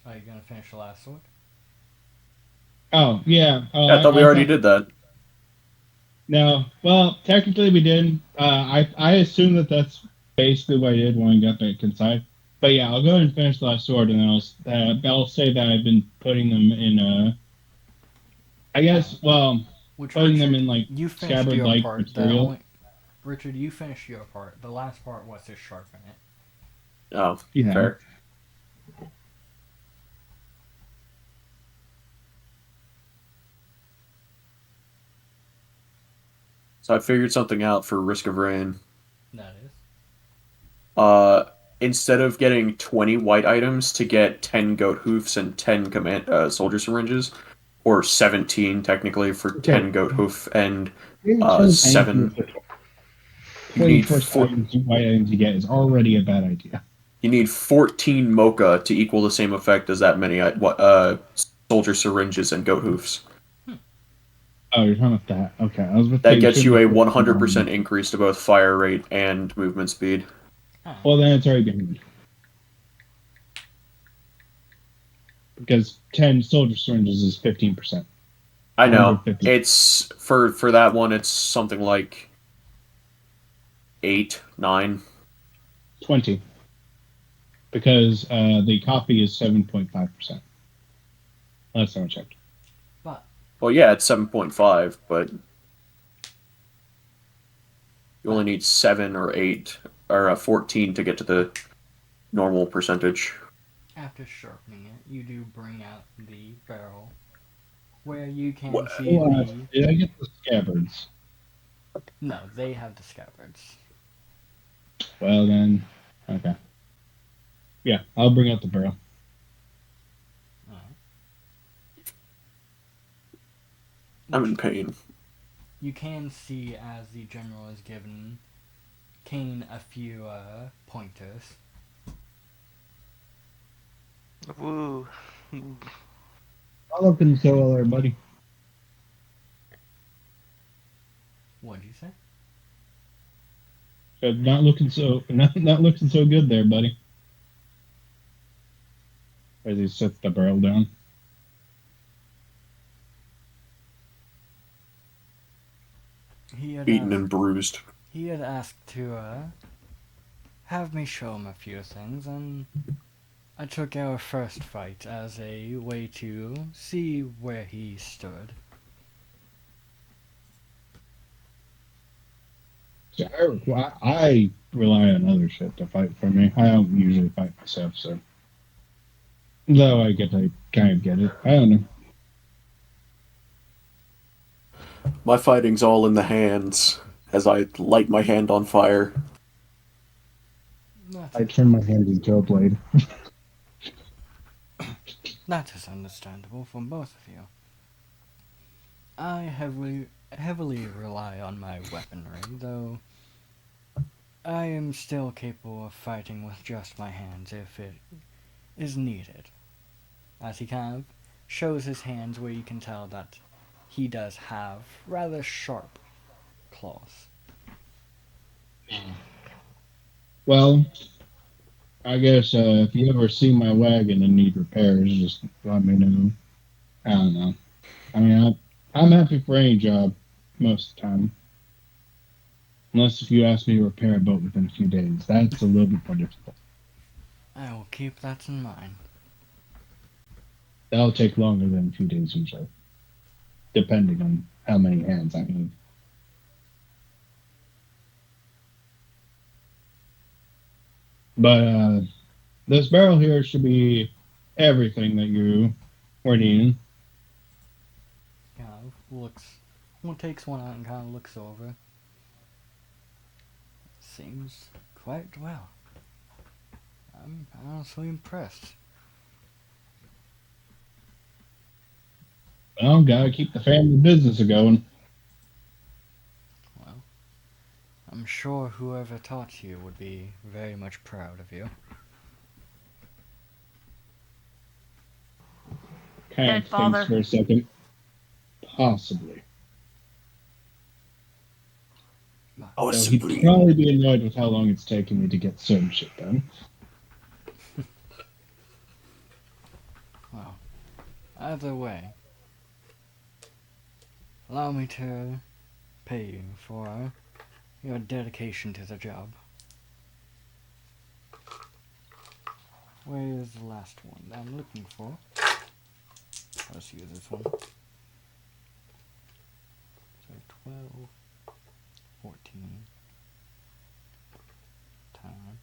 Are you gonna finish the last sword? Oh, yeah. Oh, Yeah, I thought we already did that. No, well, technically we did. I assume that that's basically what I did when I got back inside. But yeah, I'll go ahead and finish the last sword, and then I'll say that I've been putting them in. I guess, well, Which putting them Richard, in like you finished your scabbard-like part. material. Richard, you finished your part. The last part was to sharpen it. Oh, Yeah. fair. So I figured something out for Risk of Rain. That is. Instead of getting 20 white items to get 10 goat hoofs and 10 soldier syringes, or 17 technically for 10 goat hoof and 7. You need First four, white items you get is already a bad idea. you need 14 mocha to equal the same effect as that many soldier syringes and goat hoofs. Oh, you're talking about that. Okay, I was about to That say, gets you a shouldn't- 100% increase to both fire rate and movement speed. Well, then it's already behind. Because 10 soldier syringes is 15%. I know. 150. It's for that one it's something like 8, 9. 20. Because the copy is 7.5%. Last time I checked. But Well, yeah, it's 7.5, but you only need 7 or 8 or 14 to get to the normal percentage. after sharpening it, you do bring out the barrel where you can What? see the. Did I get the scabbards? No, they have the scabbards. Well, then. Okay. Yeah, I'll bring out the barrel. I'm in pain. You can see as the general is giving Kane a few pointers. Woo. I'm looking so well there, buddy. What'd you say? Not looking so good there, buddy. As he sets the barrel down. He had Beaten asked, and bruised. he had asked to have me show him a few things, and I took our first fight as a way to see where he stood. So I rely on other shit to fight for me. I don't usually fight myself, so. Though I get to kind of get it. I don't know. My fighting's all in the hands as I light my hand on fire. I turn my hand into a blade. That is understandable from both of you. I heavily rely on my weaponry, though I am still capable of fighting with just my hands if it is needed. As he kind of shows his hands where you can tell that he does have rather sharp claws. Well, I guess if you ever see my wagon and need repairs, just let me know. I don't know. I mean, I'm happy for any job most of the time. Unless if you ask me to repair a boat within a few days. That's a little bit more difficult. I will keep that in mind. That'll take longer than a few days usually. Depending on how many hands I need. But this barrel here should be everything that you were needing. Kind of looks, well, takes one out and kind of looks over. Seems quite well. I'm honestly impressed. Well, gotta keep the family business going. Well, I'm sure whoever taught you would be very much proud of you. Kind Dead of father. thinks for a second. Possibly. Oh, So he'd Supreme. probably be annoyed with how long it's taken me to get certain shit done. Well, either way, allow me to pay you for your dedication to the job. Where is the last one that I'm looking for? Let's use this one. So 12, 14, time.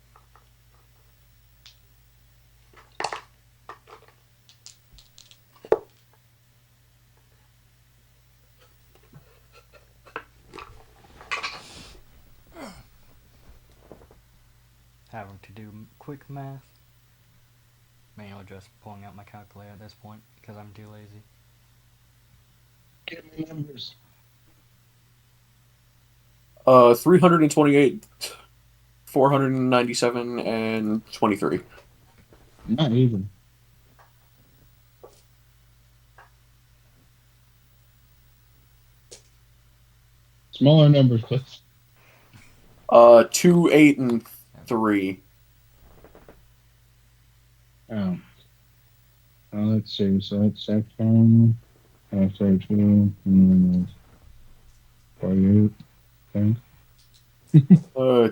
Having to do quick math. Mainly just pulling out my calculator at this point because I'm too lazy. Give me numbers. 328, 497, and 23. Not even. Smaller numbers, please. 2, 8, and 3. Oh. Let's see. So that's Saxon. 32. 48. Okay.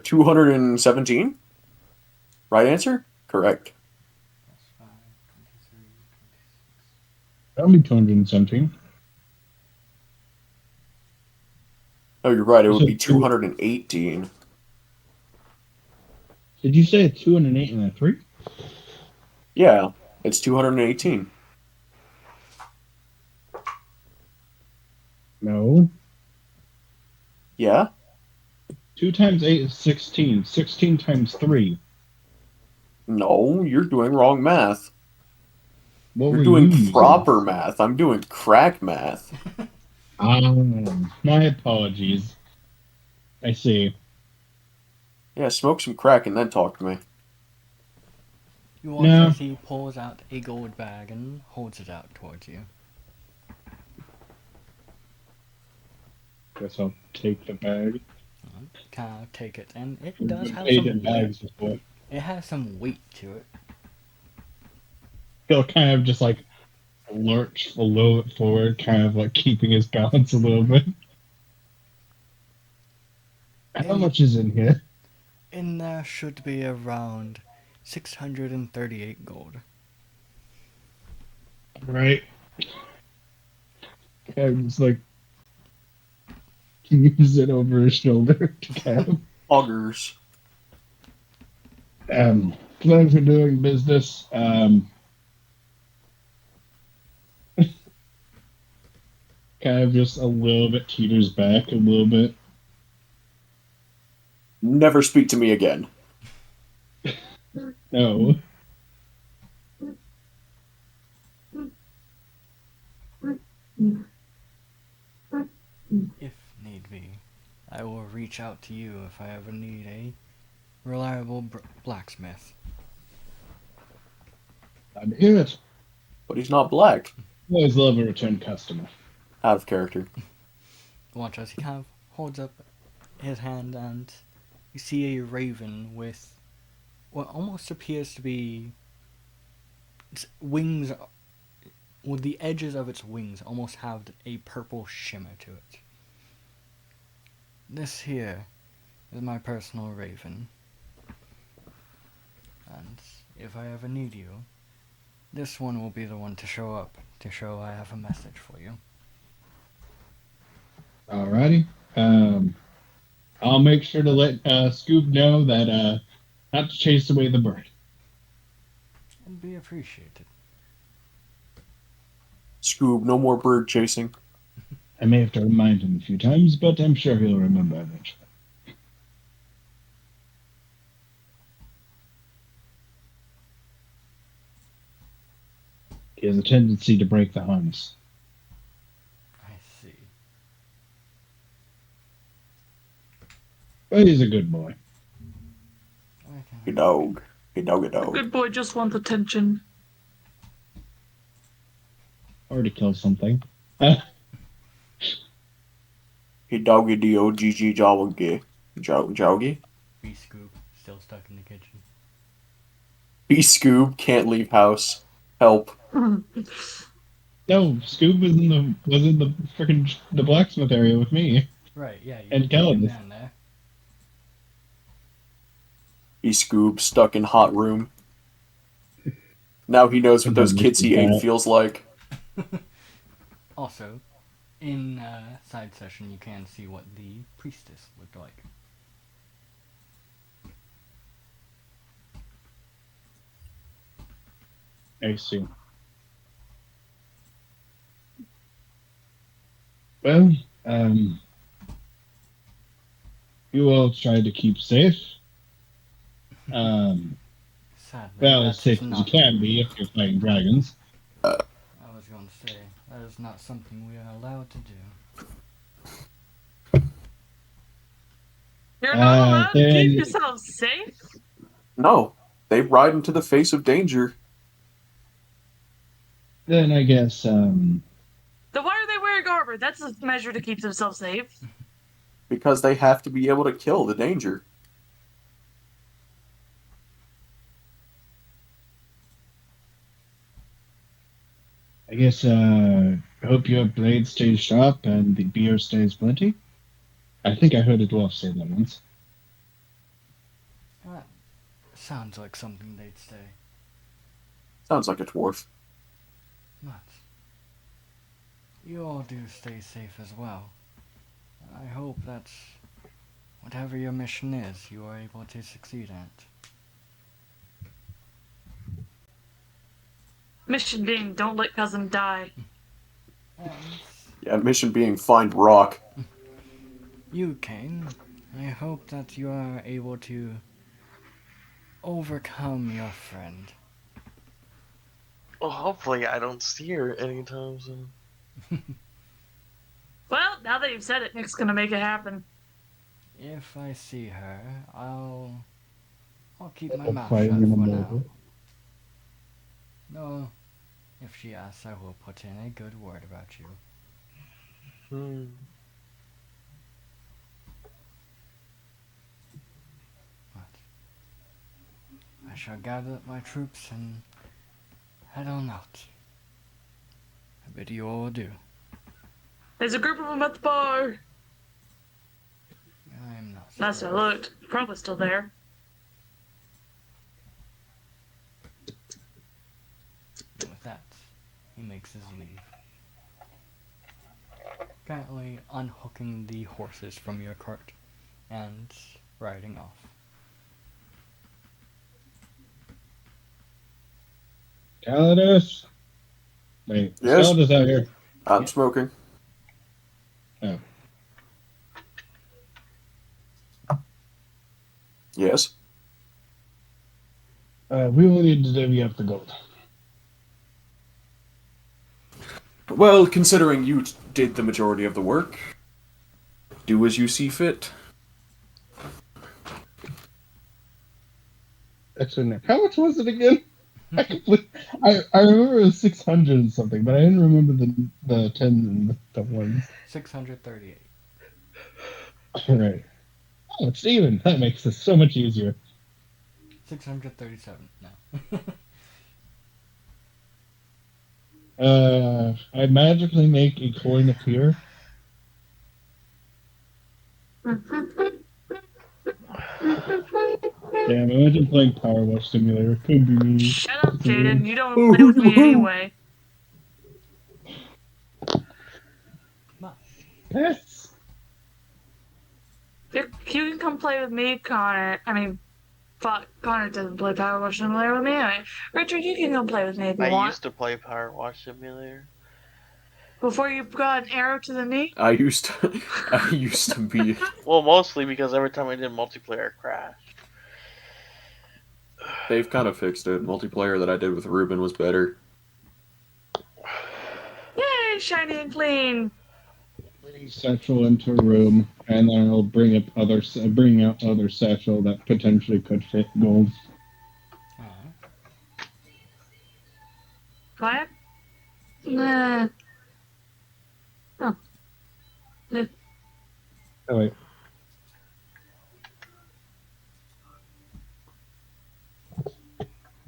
217? Right answer? Correct. Plus 5, 23, 26. That'll be 217. Oh, you're right. It You would said be 218. Did you say a 2 and an 8 and a 3? Yeah, it's 218. No. Yeah? 2 times 8 is 16. 16 times 3. No, you're doing wrong math. What You're were doing you using? proper math. I'm doing crack math. My apologies. I see. Yeah, smoke some crack and then talk to me. You watch No. as he pulls out a gold bag and holds it out towards you. Guess I'll take the bag. Kind of take it, and it does have Paid some in weight. bags before. It has some weight to it. He'll kind of just like lurch a little bit forward, kind of like keeping his balance a little bit. How much is in here? In there should be around 638 gold. Right. Kevin's like keeps it over his shoulder to Kev. Augers. Plans for doing business. Kind of just a little bit teeters back a little bit. Never speak to me again. No. If need be, I will reach out to you if I ever need a reliable blacksmith. I'd hear it. But he's not black. Always love a return customer. Out of character. Watch as he kind of holds up his hand and you see a raven with what almost appears to be its wings. Well, the edges of its wings almost have a purple shimmer to it. This here is my personal raven. And if I ever need you, this one will be the one to show up, to show I have a message for you. Alrighty. I'll make sure to let Scoob know that not to chase away the bird. And be appreciated. Scoob, no more bird chasing. I may have to remind him a few times, but I'm sure he'll remember eventually. He has a tendency to break the harness. I see. But he's a good boy. Good dog. Good dog, good The dog. good boy just wants attention. or to kill something. He doggy D-O-G-G jawgy. Joggy? B Scoop still stuck in the kitchen. B Scoob can't leave house. Help. No, Scoob was in the freaking the blacksmith area with me. Right, yeah, you And can take him Calebus. down there. B Scoob stuck in hot room. Now he knows what those kids he ate feels like. Also, in side session, you can see what the priestess looked like. I see. Well, you all try to keep safe. Sadly, Well, that as safe is as you not. can be if you're fighting dragons. I was going to say that is not something we are allowed to do. You're not allowed to then- keep yourself safe? No, they ride into the face of danger. Then I guess, Then why are they wearing armor? That's a measure to keep themselves safe. Because they have to be able to kill the danger. I hope your blade stays sharp and the beer stays plenty. I think I heard a dwarf say that once. That sounds like something they'd say. Sounds like a dwarf. But you all do stay safe as well. I hope that whatever your mission is, you are able to succeed at. Mission being, don't let cousin die. And Yeah, mission being find rock. you, Kane, I hope that you are able to overcome your friend. Well, hopefully I don't see her anytime soon. Well, now that you've said it, Nick's gonna make it happen. If I see her, I'll keep my I'll mouth fight shut in a for now. moment. No, if she asks, I will put in a good word about you. But I shall gather up my troops and head on out. I bid you all adieu. There's a group of them at the bar. I am not. Last I looked, probably still there. With that, he makes his leave. Currently unhooking the horses from your cart and riding off. Calidus? Wait, Yes? Calidus out here. I'm smoking. Oh. Yes? We will need to divvy up the gold. Well, considering you did the majority of the work, do as you see fit. Actually, no. How much was it again? I remember it was 600 and something, but I didn't remember the 10 and the ones. 638. Alright. Oh, it's even. That makes this so much easier. 637 now. I magically make a coin appear. Damn, imagine playing Power Wash Simulator. Could be me. Shut up, Jaden. You don't play with me anyway. Yes. You can come play with me, Connor. I mean, fuck, Connor doesn't play Power Wash Simulator with me anyway. Richard, you can come play with me if you I want. used to play Power Wash Simulator. Before you got an arrow to the knee? I used to be. Well, mostly because every time I did multiplayer, it crashed. They've kind of fixed it. Multiplayer that I did with Ruben was better. Yay, shiny and clean. Bring satchel into a room, and then I'll bring out other satchel that potentially could fit gold. Alright. Quiet? Nah. Oh. Oh wait.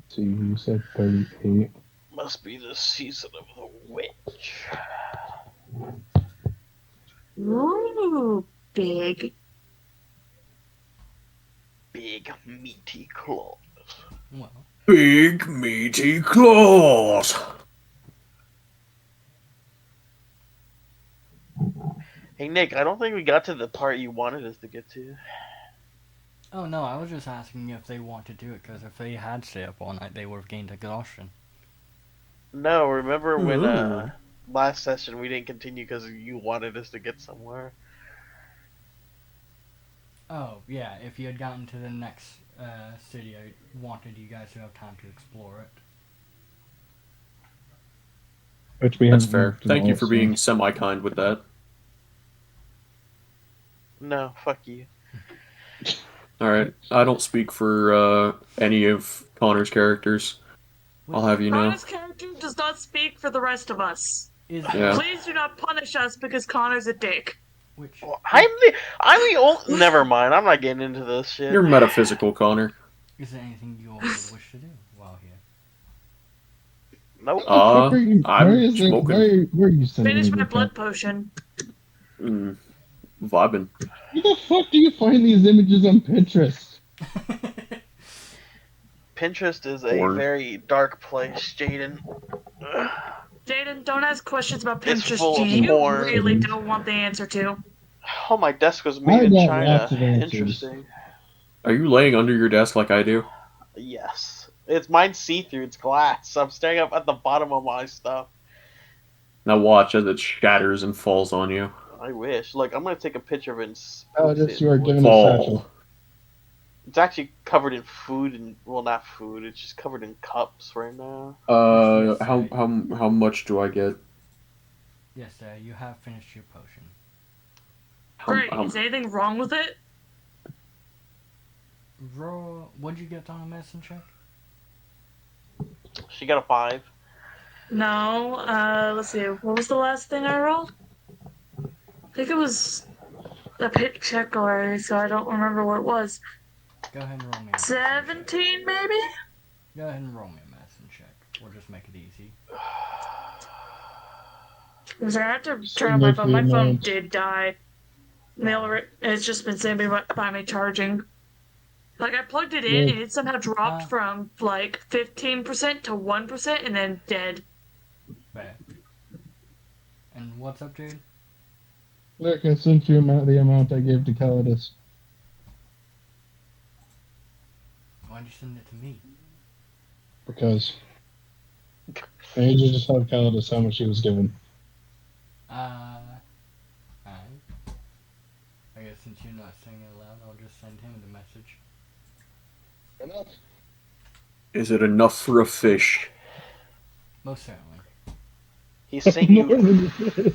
So you said 38. Must be the season of the witch. Ooh, big. Big meaty claws. Well, Big meaty claws. Hey Nick, I don't think we got to the part you wanted us to get to. oh no, I was just asking if they want to do it, because if they had stayed up all night, they would have gained exhaustion. No, remember when Ooh. last session we didn't continue because you wanted us to get somewhere? Oh, yeah, if you had gotten to the next city, I wanted you guys to have time to explore it. Which we That's haven't fair. marked in Thank you all for so- being semi-kind with that. No, fuck you. Alright, I don't speak for any of Connor's characters. I'll have you know. Connor's character does not speak for the rest of us. Is Yeah. Please do not punish us because Connor's a dick. which Well, I'm the old. Never mind. I'm not getting into this shit. You're metaphysical, Connor. is there anything you all would wish to do while here? Nope. What the fuck are you- I'm where is it- smoking. Where are you sending Finish me my this blood at? potion. Vibing. Where the fuck do you find these images on Pinterest? Pinterest is a Porn. very dark place, Jaden. Jaden, don't ask questions about It's Pinterest full of you porn. really don't want the answer to. Oh, my desk was made I in got China. lots of answers. Interesting. Are you laying under your desk like I do? Yes. Mine's see-through. It's glass. I'm staring up at the bottom of my stuff. Now watch as it shatters and falls on you. I wish. Look, I'm gonna take a picture of it and Oh, post just it. you are given a satchel. Fall. It's actually covered in food and well, not food. It's just covered in cups right now. How much do I get? Yes, you have finished your potion. Great. Is anything wrong with it? What'd you get on a medicine check? She got a 5. No. Let's see. What was the last thing I rolled? I think it was a pit check already, so I don't remember what it was. Go ahead and roll me. 17, maybe? Go ahead and roll me a medicine check. We'll just make it easy. Because I had to turn on my phone. My phone Significant. did die. It's just been sitting by me charging. Like, I plugged it in, Yeah. and it somehow dropped from, like, 15% to 1%, and then dead. Bad. And what's up, Jade? Look, I sent you the amount I gave to Calidus. Why'd you send it to me? Because I need to just tell Calidus how much he was given. Alright. I guess since you're not saying it loud, I'll just send him the message. Enough. Is it enough for a fish? Most certainly. He sent More you. than this.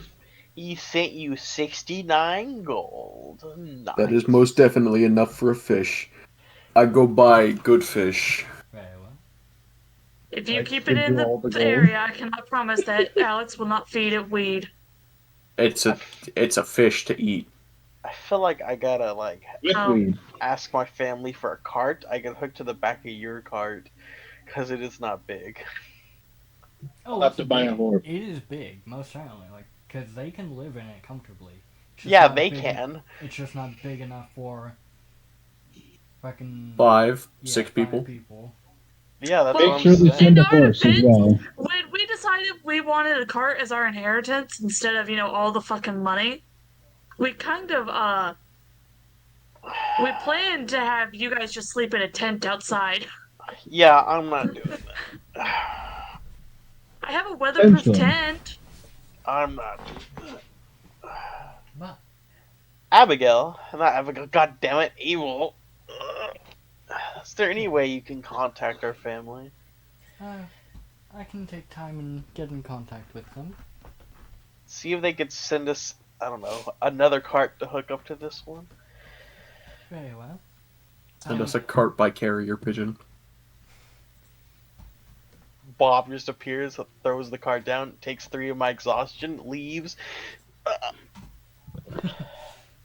He sent you 69 gold. Nice. That is most definitely enough for a fish. I go buy good fish. Very well. If you I keep give it in you the all the gold. area, I cannot promise that Alex will not feed it weed. It's a fish to eat. I feel like I gotta With Oh. weed. ask my family for a cart. I can hook to the back of your cart because it is not big. Oh, I'll have it's to buy a big. horse. It is big, most certainly. Like, because they can live in it comfortably. It's just Yeah, not they big- can. It's just not big enough for fucking 5, yeah, 6 5 people. people. Yeah, that's Well, what Make sure I'm they saying. send a In our horse as defense- well. When we decided we wanted a cart as our inheritance instead of, all the fucking money, we kind of, we planned to have you guys just sleep in a tent outside. Yeah, I'm not doing that. I have a weatherproof Potentially. tent. I'm not doing that. But Abigail, not Abigail, god damn it, evil. Is there any way you can contact our family? I can take time and get in contact with them. See if they could send us, I don't know, another cart to hook up to this one? Very well. Send us a cart by carrier pigeon. Bob just appears, throws the card down, takes 3 of my exhaustion, leaves.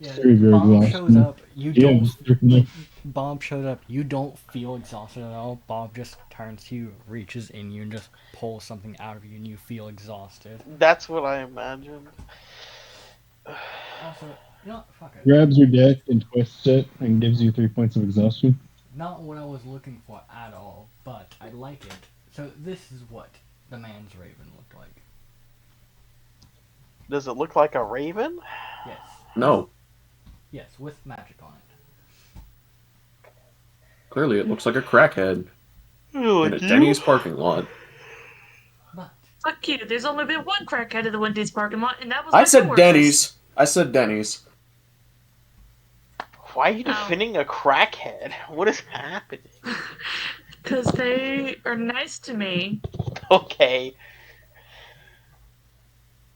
Yeah, Very, very Bob exhausting. shows up. You Yeah, don't. certainly. Bob shows up. You don't feel exhausted at all. Bob just turns to you, reaches in you, and just pulls something out of you, and you feel exhausted. That's what I imagined. Also, you know, fuck it. Grabs your dick and twists it and gives you 3 points of exhaustion. Not what I was looking for at all, but I like it. So this is what the man's raven looked like. Does it look like a raven? Yes. No. Yes, with magic on it. Clearly, it looks like a crackhead Oh, in a Denny's parking lot. But Fuck you. There's only been one crackhead in the Wendy's parking lot, and that was I my said coworkers. Denny's. I said Denny's. Why are you defending a crackhead? What is happening? Because they are nice to me. Okay.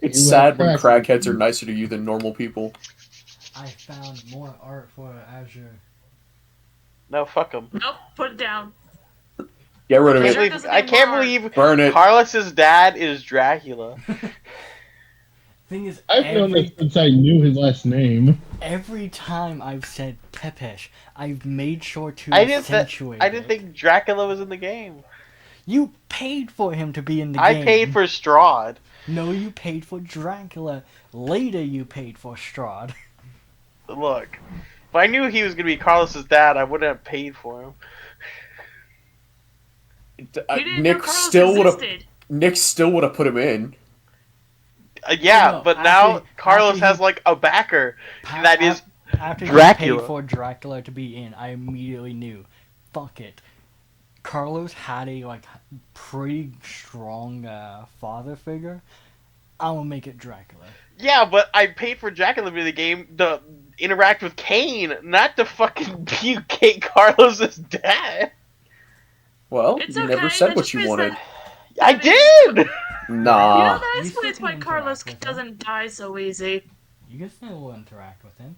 It's You sad like when crack. crackheads are nicer to you than normal people. I found more art for Azure. No, fuck him. Nope, put it down. Get rid of I it. can't believe, doesn't I need can't more. believe Burn it. Carlos's dad is Dracula. Thing is, I've known this since I knew his last name. every time I've said Pepesh, I've made sure to I didn't accentuate it. think Dracula was in the game. You paid for him to be in the I game. paid for Strahd. No, you paid for Dracula. Later, you paid for Strahd. Look, if I knew he was gonna be Carlos's dad, I wouldn't have paid for him. You didn't know Nick Carlos still would have. existed. Nick still would have put him in. Yeah, No, but now after Carlos he- has like a backer Pa- that is After Dracula. you paid for Dracula to be in, I immediately knew, fuck it. Carlos had a pretty strong father figure. I'm gonna make it Dracula. yeah, but I paid for Dracula to be in the game to interact with Kane, not to fucking be Carlos's dad. Well, It's you okay. never said that what just you means wanted. that- I that means- did. You know, Nah. that You explains still why can Carlos interact with him. doesn't die so easy. You can still interact with him.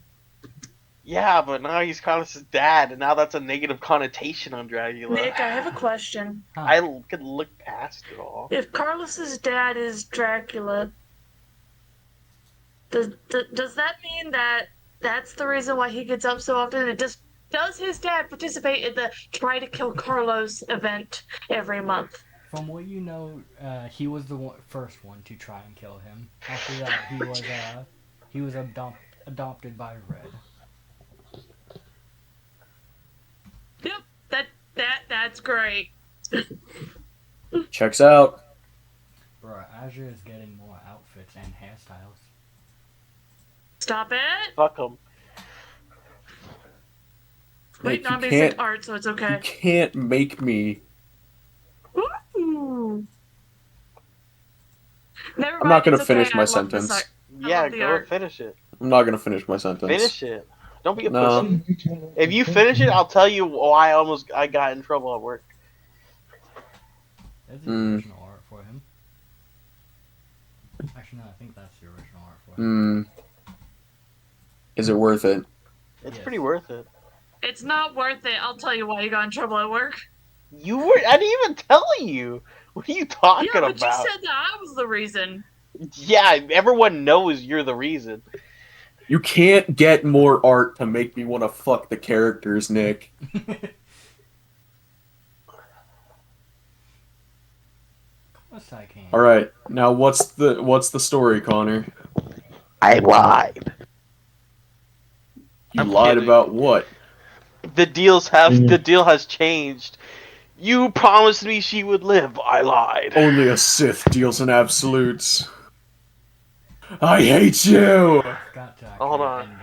Yeah, but now he's Carlos's dad, and now that's a negative connotation on Dracula. Nick, I have a question. Huh. I could look past it all. If Carlos's dad is Dracula, does that mean that that's the reason why he gets up so often? And does his dad participate in the try to kill Carlos event every month? From what you know, he was the first one to try and kill him. After that, he was adopted by Red. Yep, that's great. Checks out. Bro, Azure is getting more outfits and hairstyles. Stop it. Fuck him. Wait, Nick, not you basic can't- art, so it's You okay. can't make me. Ooh. Never I'm not mind, gonna it's okay, finish my I love the sentence. si- I Yeah, love the go art. finish it. I'm not gonna finish my sentence. Finish it. Don't be a No. pussy. If you finish it, I'll tell you why I got in trouble at work. That's the original art for him. Actually, no, I think that's the original art for him. Is it worth it? It's Yes. pretty worth it. It's not worth it. I'll tell you why you got in trouble at work. I didn't even tell you. What are you talking Yeah, but about? you said that I was the reason. Yeah, everyone knows you're the reason. You can't get more art to make me want to fuck the characters, Nick. Of course I can. All right, now what's the story, Connor? I lied. You I'm lied kidding. about what? The deal has changed. You promised me she would live. I lied. Only a Sith deals in absolutes. I hate you. I forgot to Hold actually on. end